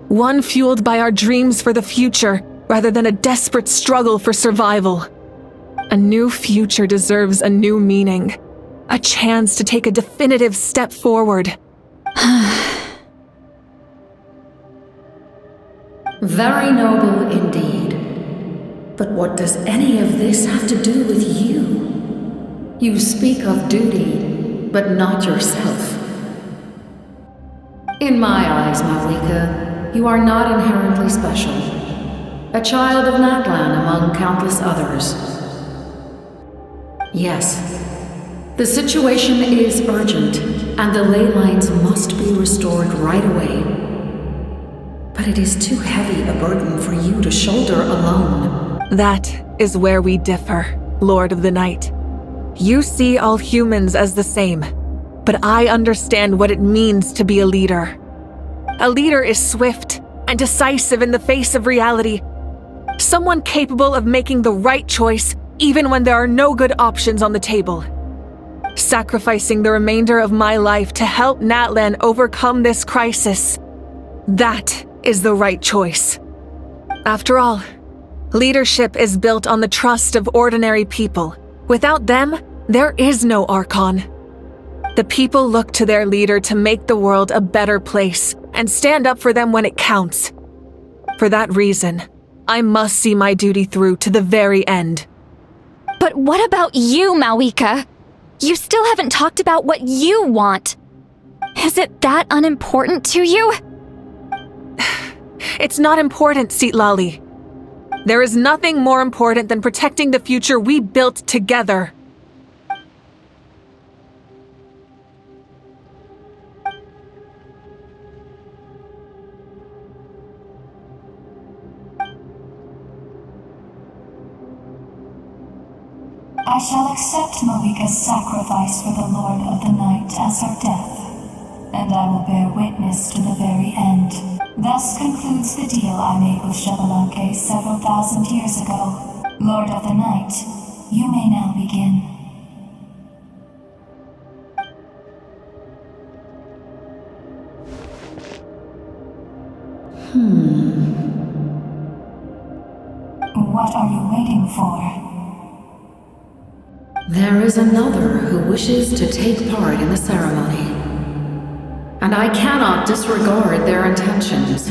one fueled by our dreams for the future rather than a desperate struggle for survival. A new future deserves a new meaning, a chance to take a definitive step forward. Very noble indeed. But what does any of this have to do with you? You speak of duty, but not yourself. In my eyes, Malika, you are not inherently special. A child of Natlan among countless others. Yes, the situation is urgent, and the ley lines must be restored right away. But it is too heavy a burden for you to shoulder alone. That is where we differ, Lord of the Night. You see all humans as the same, but I understand what it means to be a leader. A leader is swift and decisive in the face of reality. Someone capable of making the right choice even when there are no good options on the table. Sacrificing the remainder of my life to help Natlan overcome this crisis. That is the right choice. After all, leadership is built on the trust of ordinary people. Without them, there is no Archon. The people look to their leader to make the world a better place and stand up for them when it counts. For that reason, I must see my duty through to the very end. But what about you, Malika? You still haven't talked about what you want. Is it that unimportant to you? It's not important, Citlali. There is nothing more important than protecting the future we built together. I shall accept Malika's sacrifice for the Lord of the Night as her death, and I will bear witness to the very end. Thus concludes the deal I made with Xbalanque several thousand years ago. Lord of the Night, you may now begin. What are you waiting for? There is another who wishes to take part in the ceremony. And I cannot disregard their intentions.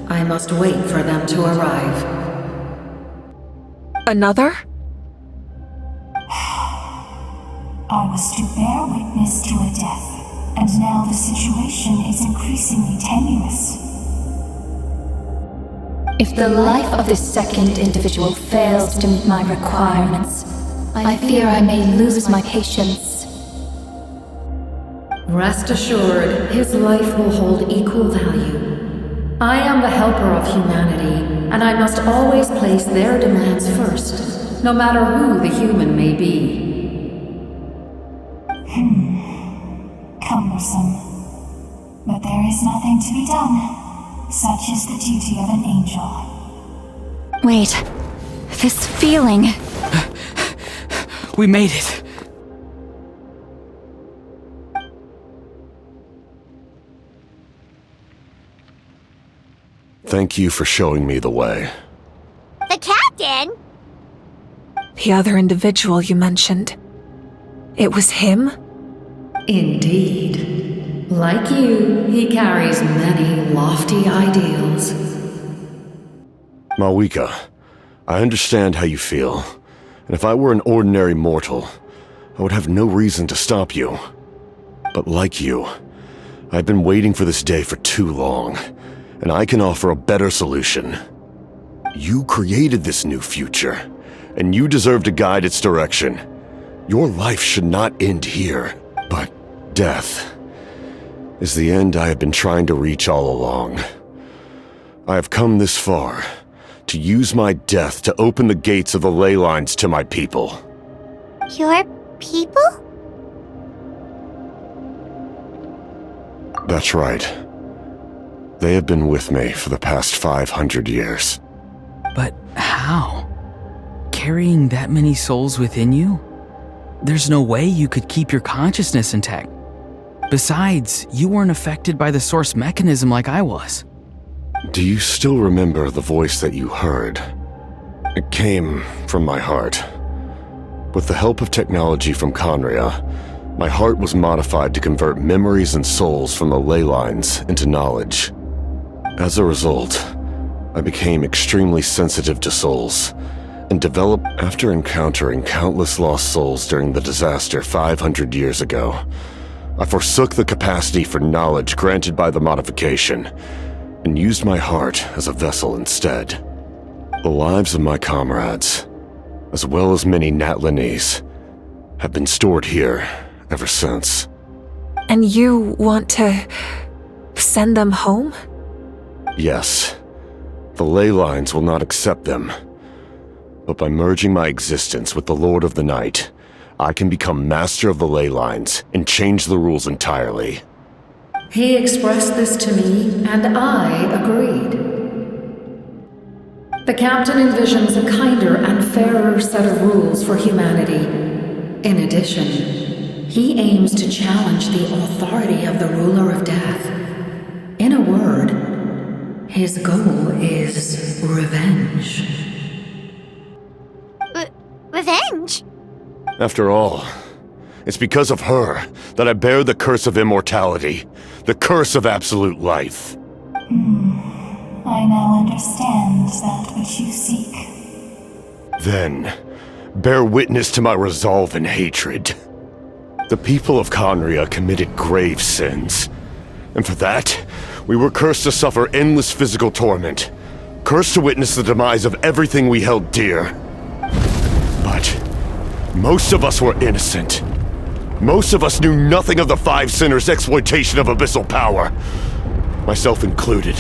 I must wait for them to arrive. Another? I was to bear witness to a death, and now the situation is increasingly tenuous. If the life of this second individual fails to meet my requirements, I fear I may lose my patience. Rest assured, his life will hold equal value. I am the helper of humanity, and I must always place their demands first, no matter who the human may be. Cumbersome. But there is nothing to be done. Such is the duty of an angel. Wait. This feeling. We made it. Thank you for showing me the way. The captain? The other individual you mentioned. It was him? Indeed. Like you, he carries many lofty ideals. Mawika, I understand how you feel, and if I were an ordinary mortal, I would have no reason to stop you. But like you, I've been waiting for this day for too long, and I can offer a better solution. You created this new future, and you deserve to guide its direction. Your life should not end here, but death is the end I have been trying to reach all along. I have come this far to use my death to open the gates of the ley lines to my people. Your people? That's right. They have been with me for the past 500 years. But how? Carrying that many souls within you? There's no way you could keep your consciousness intact. Besides, you weren't affected by the source mechanism like I was. Do you still remember the voice that you heard? It came from my heart. With the help of technology from Conria, my heart was modified to convert memories and souls from the ley lines into knowledge. As a result, I became extremely sensitive to souls, and developed after encountering countless lost souls during the disaster 500 years ago. I forsook the capacity for knowledge granted by the modification, and used my heart as a vessel instead. The lives of my comrades, as well as many Natlanese, have been stored here ever since. And you want to send them home? Yes. The ley lines will not accept them. But by merging my existence with the Lord of the Night, I can become master of the ley lines and change the rules entirely. He expressed this to me, and I agreed. The captain envisions a kinder and fairer set of rules for humanity. In addition, he aims to challenge the authority of the ruler of death. In a word, his goal is revenge. Revenge? After all, it's because of her that I bear the curse of immortality, the curse of absolute life. I now understand that which you seek. Then, bear witness to my resolve and hatred. The people of Conria committed grave sins, and for that, we were cursed to suffer endless physical torment, cursed to witness the demise of everything we held dear. But most of us were innocent. Most of us knew nothing of the Five Sinners' exploitation of abyssal power, myself included.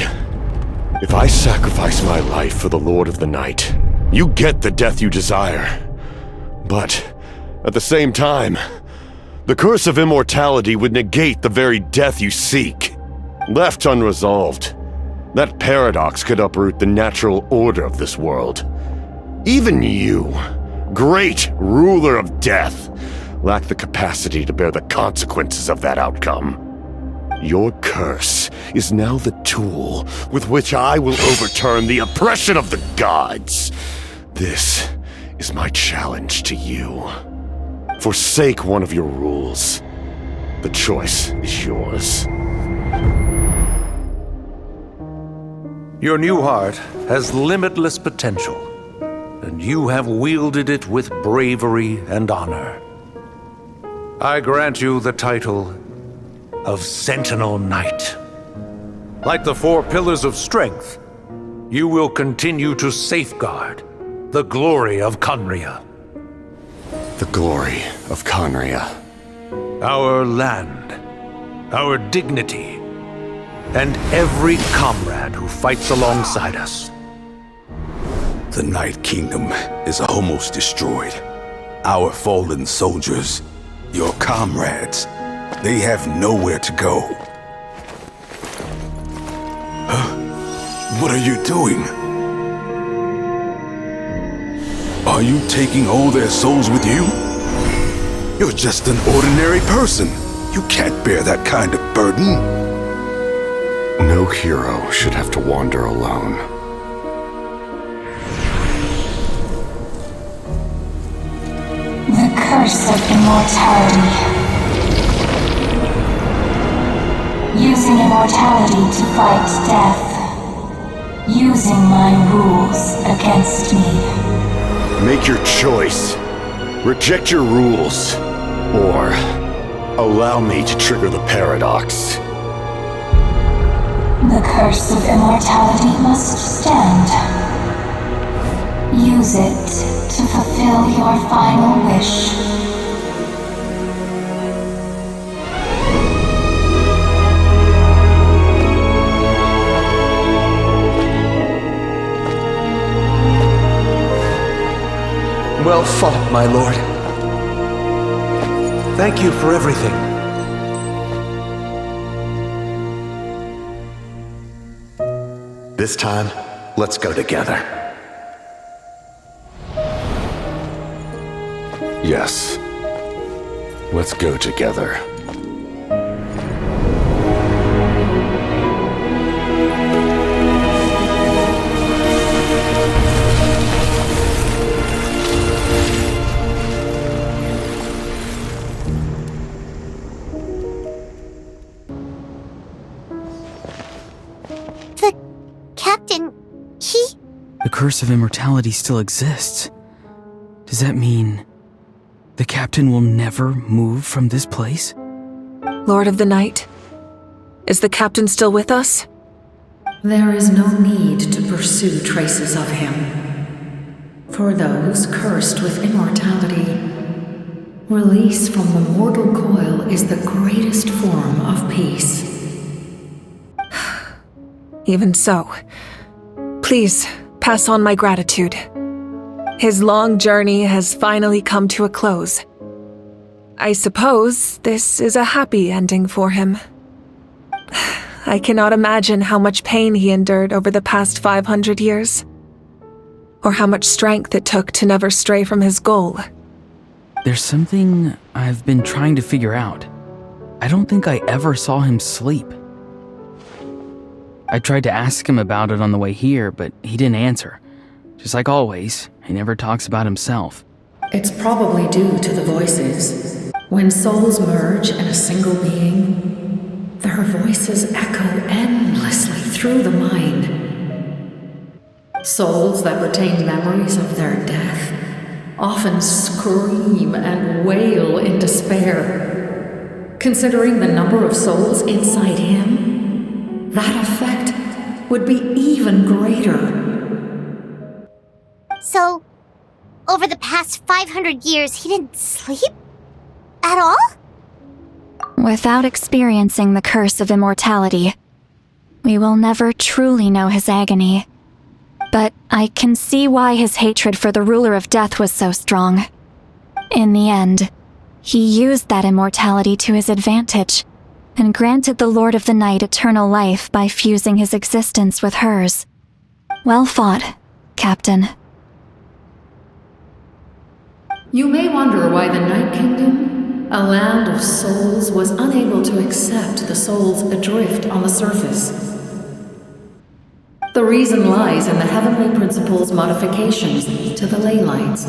If I sacrifice my life for the Lord of the Night, you get the death you desire. But, at the same time, the curse of immortality would negate the very death you seek. Left unresolved, that paradox could uproot the natural order of this world. Even you, great ruler of death, lack the capacity to bear the consequences of that outcome. Your curse is now the tool with which I will overturn the oppression of the gods. This is my challenge to you. Forsake one of your rules. The choice is yours. Your new heart has limitless potential, and you have wielded it with bravery and honor. I grant you the title of Sentinel Knight. Like the four pillars of strength, you will continue to safeguard the glory of Conria. The glory of Conria. Our land, our dignity, and every comrade who fights alongside us. The Night Kingdom is almost destroyed. Our fallen soldiers, your comrades, they have nowhere to go. Huh? What are you doing? Are you taking all their souls with you? You're just an ordinary person. You can't bear that kind of burden. No hero should have to wander alone. The curse of immortality. Using immortality to fight death. Using my rules against me. Make your choice. Reject your rules. Or allow me to trigger the paradox. The curse of immortality must stand. Use it to fulfill your final wish. Well fought, my lord. Thank you for everything. This time, let's go together. Yes. Let's go together. The curse of immortality still exists. Does that mean the captain will never move from this place? Lord of the Night, is the captain still with us? There is no need to pursue traces of him. For those cursed with immortality, release from the mortal coil is the greatest form of peace. Even so, please pass on my gratitude. His long journey has finally come to a close. I suppose this is a happy ending for him. I cannot imagine how much pain he endured over the past 500 years, or how much strength it took to never stray from his goal. There's something I've been trying to figure out. I don't think I ever saw him sleep. I tried to ask him about it on the way here, but he didn't answer. Just like always, he never talks about himself. It's probably due to the voices. When souls merge in a single being, their voices echo endlessly through the mind. Souls that retain memories of their death often scream and wail in despair. Considering the number of souls inside him, that effect would be even greater. So, over the past 500 years, he didn't sleep? At all? Without experiencing the curse of immortality, we will never truly know his agony. But I can see why his hatred for the ruler of death was so strong. In the end, he used that immortality to his advantage, and granted the Lord of the Night eternal life by fusing his existence with hers. Well fought, Captain. You may wonder why the Night Kingdom, a land of souls, was unable to accept the souls adrift on the surface. The reason lies in the Heavenly Principle's modifications to the ley lines.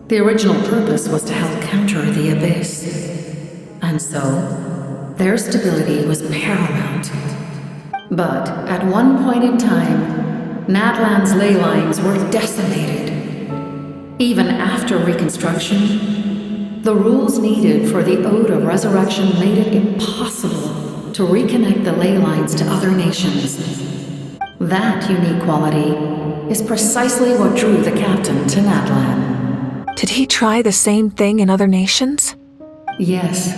The original purpose was to help counter the Abyss, and so their stability was paramount. But at one point in time, Natlan's ley lines were decimated. Even after reconstruction, the rules needed for the Ode of Resurrection made it impossible to reconnect the ley lines to other nations. That unique quality is precisely what drew the captain to Natlan. Did he try the same thing in other nations? Yes,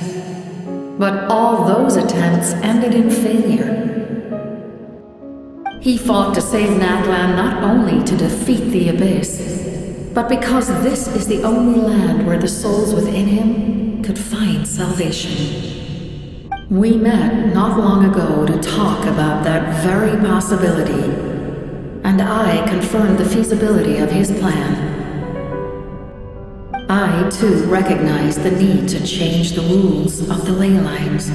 but all those attempts ended in failure. He fought to save Natlan not only to defeat the Abyss, but because this is the only land where the souls within him could find salvation. We met not long ago to talk about that very possibility, and I confirmed the feasibility of his plan. I, too, recognize the need to change the rules of the ley lines.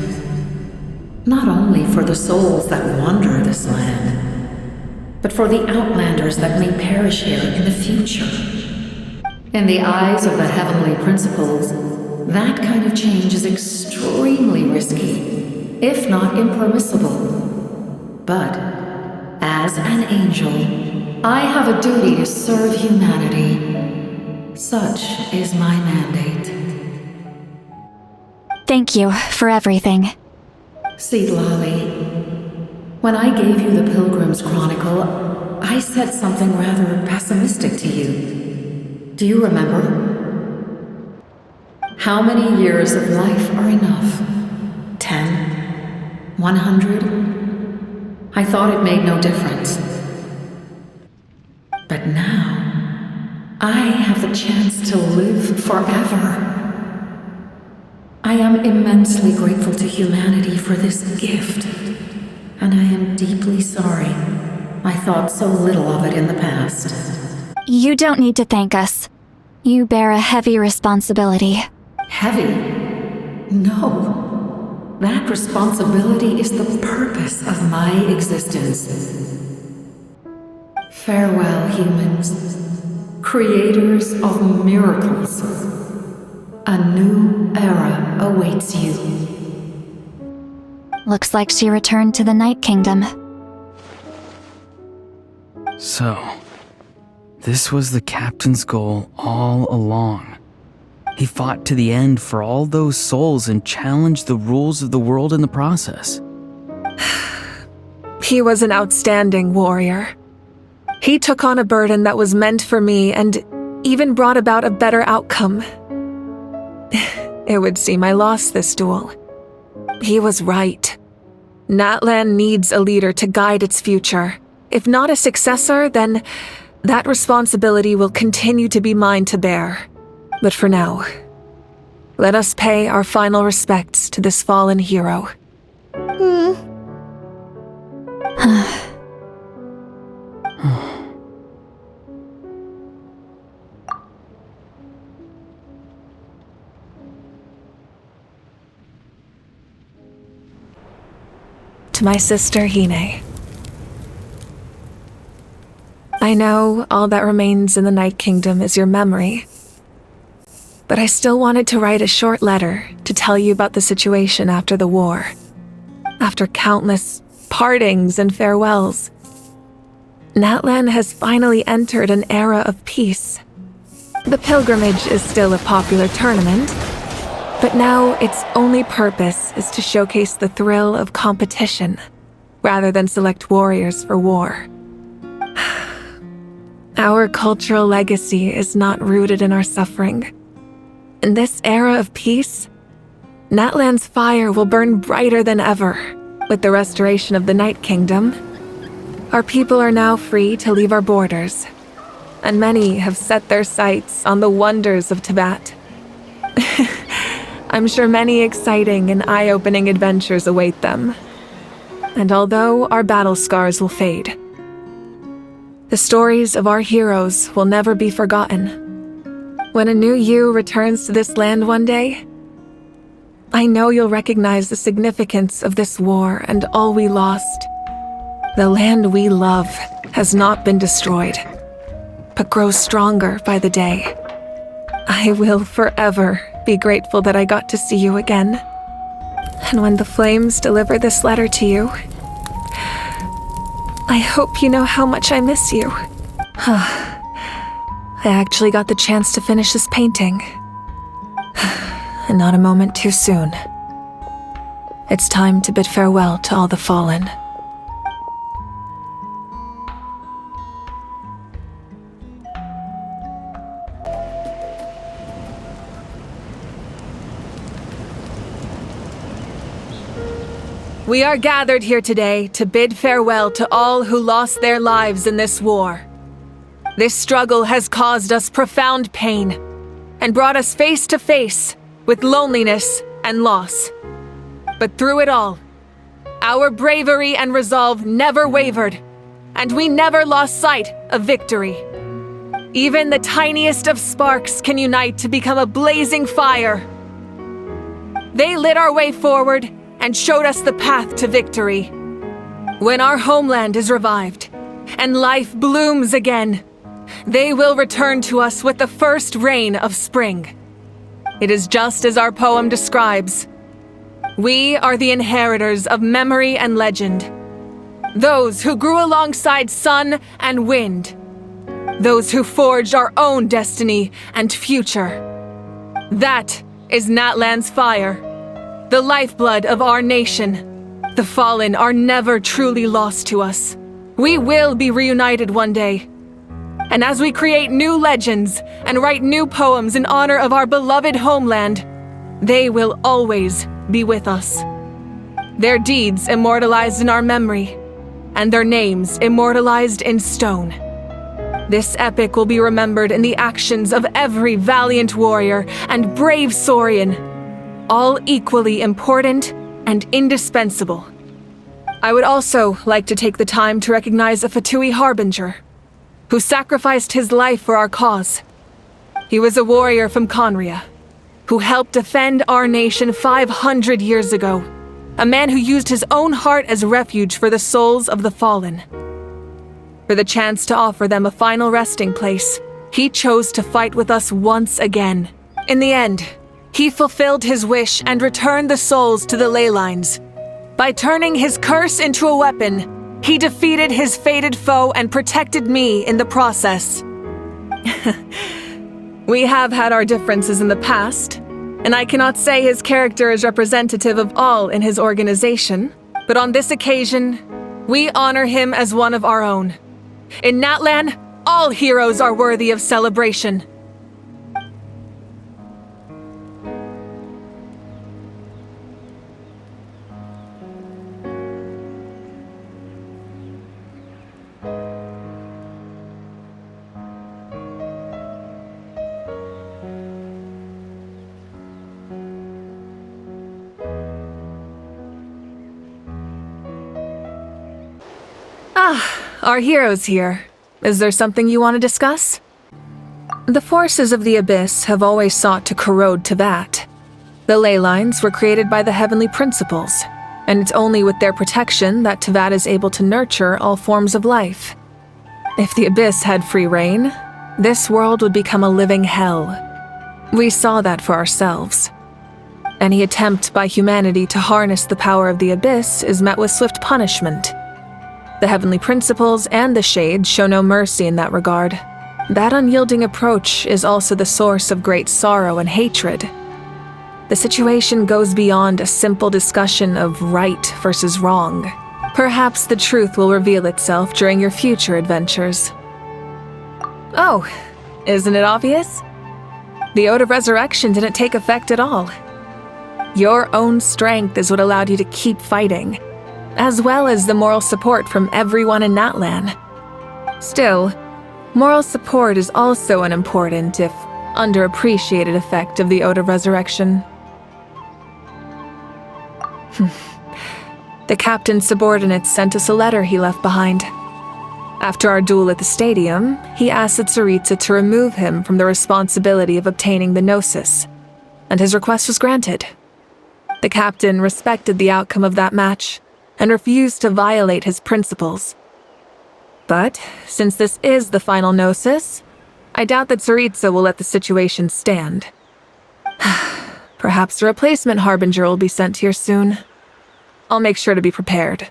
Not only for the souls that wander this land, but for the outlanders that may perish here in the future. In the eyes of the heavenly principles, that kind of change is extremely risky, if not impermissible. But, as an angel, I have a duty to serve humanity. Such is my mandate. Thank you for everything. Seedlolly, when I gave you the Pilgrim's Chronicle, I said something rather pessimistic to you. Do you remember? How many years of life are enough? 10? 100? I thought it made no difference. But now, I have the chance to live forever. I am immensely grateful to humanity for this gift, and I am deeply sorry I thought so little of it in the past. You don't need to thank us. You bear a heavy responsibility. Heavy? No. That responsibility is the purpose of my existence. Farewell, humans, creators of miracles. A new era awaits you. Looks like she returned to the Night Kingdom. So, this was the captain's goal all along. He fought to the end for all those souls and challenged the rules of the world in the process. He was an outstanding warrior. He took on a burden that was meant for me and even brought about a better outcome. It would seem I lost this duel. He was right. Natlan needs a leader to guide its future. If not a successor, then that responsibility will continue to be mine to bear. But for now, let us pay our final respects to this fallen hero. To my sister Hine. I know all that remains in the Night Kingdom is your memory, but I still wanted to write a short letter to tell you about the situation after the war. After countless partings and farewells, Natlan has finally entered an era of peace. The pilgrimage is still a popular tournament, but now its only purpose is to showcase the thrill of competition, rather than select warriors for war. Our cultural legacy is not rooted in our suffering. In this era of peace, Natlan's fire will burn brighter than ever. With the restoration of the Night Kingdom, our people are now free to leave our borders, and many have set their sights on the wonders of Teyvat. I'm sure many exciting and eye-opening adventures await them. And although our battle scars will fade, the stories of our heroes will never be forgotten. When a new you returns to this land one day, I know you'll recognize the significance of this war and all we lost. The land we love has not been destroyed, but grows stronger by the day. I will forever be grateful that I got to see you again. And when the flames deliver this letter to you, I hope you know how much I miss you. I actually got the chance to finish this painting. And not a moment too soon. It's time to bid farewell to all the fallen. We are gathered here today to bid farewell to all who lost their lives in this war. This struggle has caused us profound pain and brought us face to face with loneliness and loss. But through it all, our bravery and resolve never wavered, and we never lost sight of victory. Even the tiniest of sparks can unite to become a blazing fire. They lit our way forward and showed us the path to victory. When our homeland is revived and life blooms again, they will return to us with the first rain of spring. It is just as our poem describes. We are the inheritors of memory and legend. Those who grew alongside sun and wind. Those who forged our own destiny and future. That is Natlan's fire, the lifeblood of our nation. The fallen are never truly lost to us. We will be reunited one day. And as we create new legends and write new poems in honor of our beloved homeland, they will always be with us. Their deeds immortalized in our memory, and their names immortalized in stone. This epic will be remembered in the actions of every valiant warrior and brave Saurian, all equally important and indispensable. I would also like to take the time to recognize a Fatui Harbinger, who sacrificed his life for our cause. He was a warrior from Conria, who helped defend our nation 500 years ago. A man who used his own heart as refuge for the souls of the fallen. For the chance to offer them a final resting place, he chose to fight with us once again. In the end, he fulfilled his wish and returned the souls to the ley lines. By turning his curse into a weapon, he defeated his fated foe and protected me in the process. We have had our differences in the past, and I cannot say his character is representative of all in his organization, but on this occasion, we honor him as one of our own. In Natlan, all heroes are worthy of celebration. Our heroes here. Is there something you want to discuss? The forces of the Abyss have always sought to corrode Teyvat. The ley lines were created by the heavenly principles, and it's only with their protection that Teyvat is able to nurture all forms of life. If the Abyss had free reign, this world would become a living hell. We saw that for ourselves. Any attempt by humanity to harness the power of the Abyss is met with swift punishment. The heavenly principles and the Shades show no mercy in that regard. That unyielding approach is also the source of great sorrow and hatred. The situation goes beyond a simple discussion of right versus wrong. Perhaps the truth will reveal itself during your future adventures. Oh, isn't it obvious? The Ode of Resurrection didn't take effect at all. Your own strength is what allowed you to keep fighting, as well as the moral support from everyone in Natlan. Still, moral support is also an important, if underappreciated, effect of the Ode of Resurrection. The captain's subordinates sent us a letter he left behind. After our duel at the stadium, he asked Tsaritsa to remove him from the responsibility of obtaining the Gnosis, and his request was granted. The captain respected the outcome of that match, and refused to violate his principles. But, since this is the final Gnosis, I doubt that Tsaritsa will let the situation stand. Perhaps a replacement Harbinger will be sent here soon. I'll make sure to be prepared.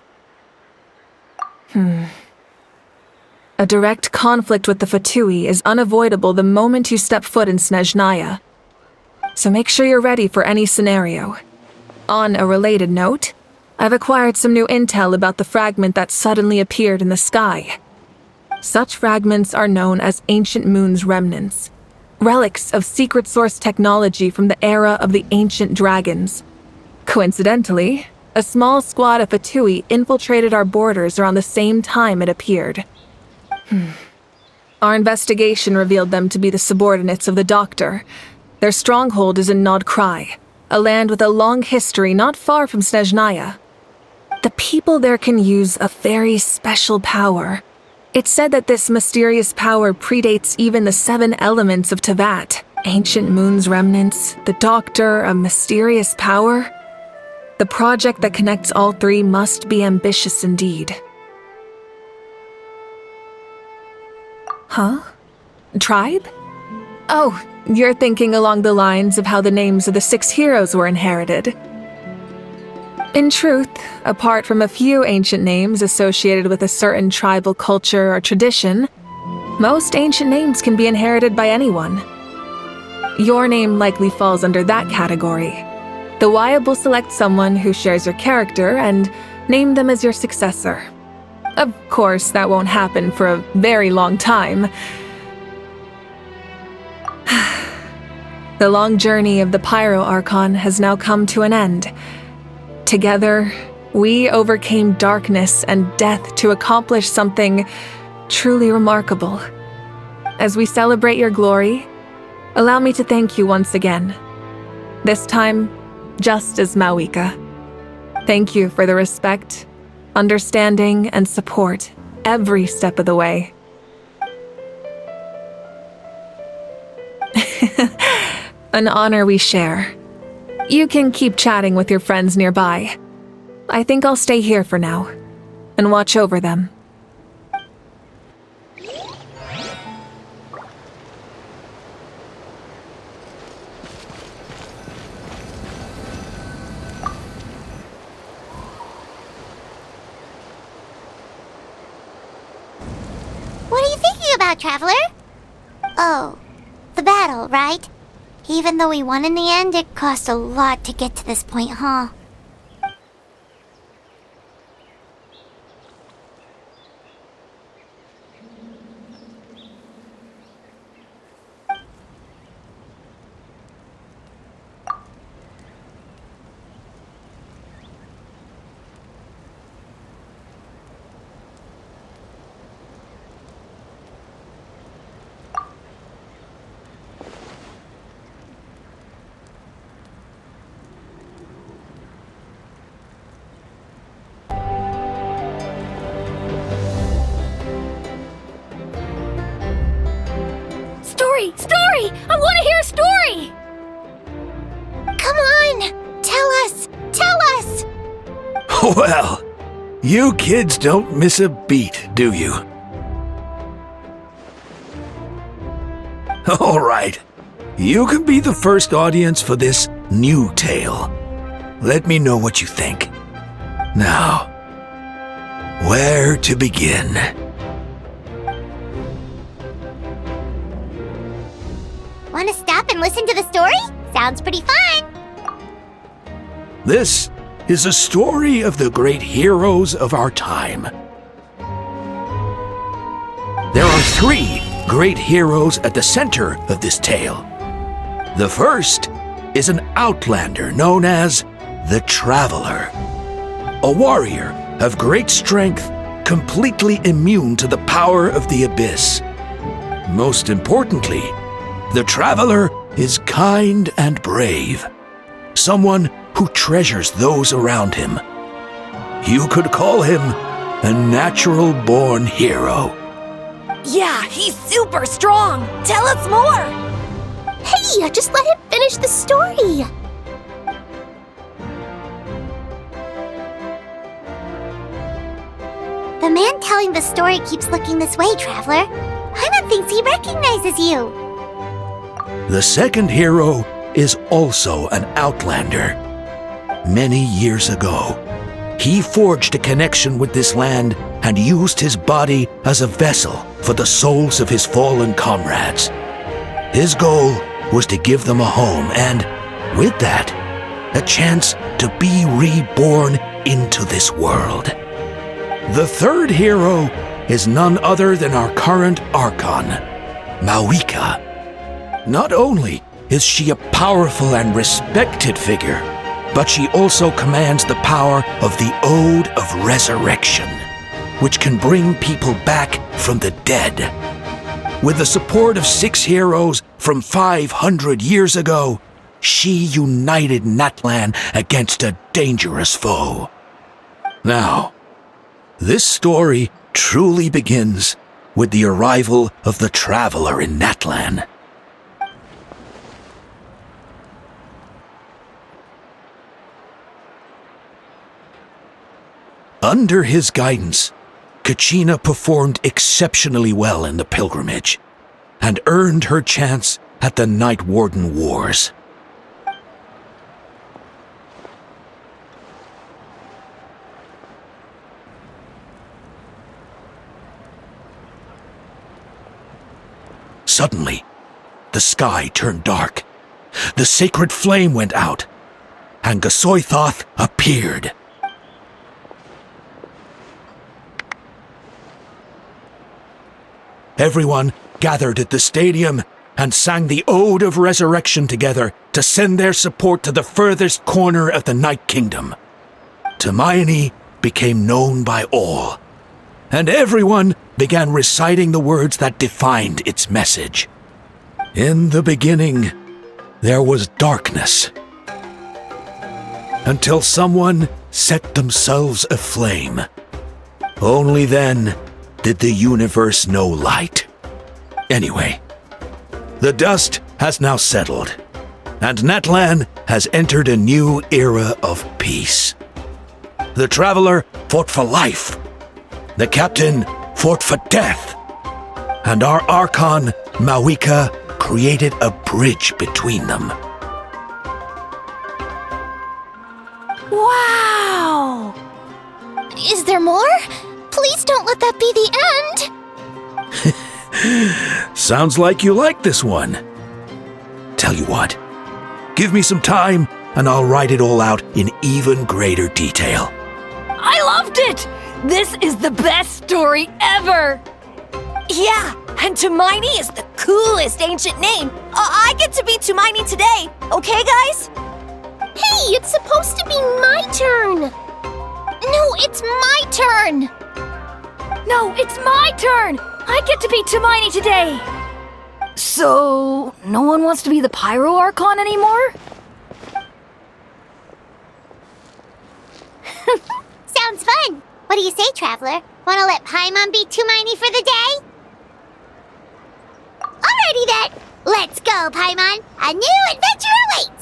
A direct conflict with the Fatui is unavoidable the moment you step foot in Snezhnaya. So make sure you're ready for any scenario. On a related note, I've acquired some new intel about the fragment that suddenly appeared in the sky. Such fragments are known as Ancient Moon's remnants, relics of secret source technology from the era of the ancient dragons. Coincidentally, a small squad of Fatui infiltrated our borders around the same time it appeared. Our investigation revealed them to be the subordinates of the Doctor. Their stronghold is in Nod Krai, a land with a long history not far from Snezhnaya. The people there can use a very special power It's said that this mysterious power predates even the 7 elements of Teyvat. Ancient Moon's remnants, the Doctor, a mysterious power. The project that connects all 3 must be ambitious indeed. Huh? Tribe? Oh, you're thinking along the lines of how the names of the 6 heroes were inherited. In truth, apart from a few ancient names associated with a certain tribal culture or tradition, most ancient names can be inherited by anyone. Your name likely falls under that category. The Wyab will select someone who shares your character and name them as your successor. Of course, that won't happen for a very long time. The long journey of the Pyro Archon has now come to an end. Together, we overcame darkness and death to accomplish something truly remarkable. As we celebrate your glory, allow me to thank you once again. This time, just as Mawika. Thank you for the respect, understanding, and support every step of the way. An honor we share. You can keep chatting with your friends nearby. I think I'll stay here for now and watch over them. What are you thinking about, Traveler? Oh, the battle, right? Even though we won in the end, it cost a lot to get to this point, huh? Story! I want to hear a story! Come on! Tell us! Tell us! Well, you kids don't miss a beat, do you? All right. You can be the first audience for this new tale. Let me know what you think. Now, where to begin? Want to stop and listen to the story? Sounds pretty fun! This is a story of the great heroes of our time. There are 3 great heroes at the center of this tale. The first is an outlander known as the Traveler, a warrior of great strength, completely immune to the power of the Abyss. Most importantly, the Traveler is kind and brave, someone who treasures those around him. You could call him a natural-born hero. Yeah, he's super strong! Tell us more! Hey, just let him finish the story! The man telling the story keeps looking this way, Traveler. Paimon thinks he recognizes you. The second hero is also an outlander. Many years ago, he forged a connection with this land and used his body as a vessel for the souls of his fallen comrades. His goal was to give them a home and, with that, a chance to be reborn into this world. The third hero is none other than our current Archon, Mawika. Not only is she a powerful and respected figure, but she also commands the power of the Ode of Resurrection, which can bring people back from the dead. With the support of 6 heroes from 500 years ago, she united Natlan against a dangerous foe. Now, this story truly begins with the arrival of the Traveler in Natlan. Under his guidance, Kachina performed exceptionally well in the pilgrimage and earned her chance at the Night Warden Wars. Suddenly, the sky turned dark, the sacred flame went out, and Gasoithoth appeared. Everyone gathered at the stadium and sang the Ode of Resurrection together to send their support to the furthest corner of the Night Kingdom. Hermione became known by all, and everyone began reciting the words that defined its message. In the beginning, there was darkness, until someone set themselves aflame. Only then did the universe know light. Anyway, the dust has now settled, and Natlan has entered a new era of peace. The Traveler fought for life, the Captain fought for death, and our Archon, Mawika, created a bridge between them. Wow! Is there more? Please don't let that be the end! Sounds like you like this one. Tell you what, give me some time and I'll write it all out in even greater detail. I loved it! This is the best story ever! Yeah, and Hermione is the coolest ancient name. I get to be Hermione today, okay guys? Hey, it's supposed to be my turn! No, it's my turn! No, it's my turn! I get to be Hermione today! So, no one wants to be the Pyro Archon anymore? Sounds fun! What do you say, Traveler? Wanna let Paimon be Hermione for the day? Alrighty then! Let's go, Paimon! A new adventure awaits!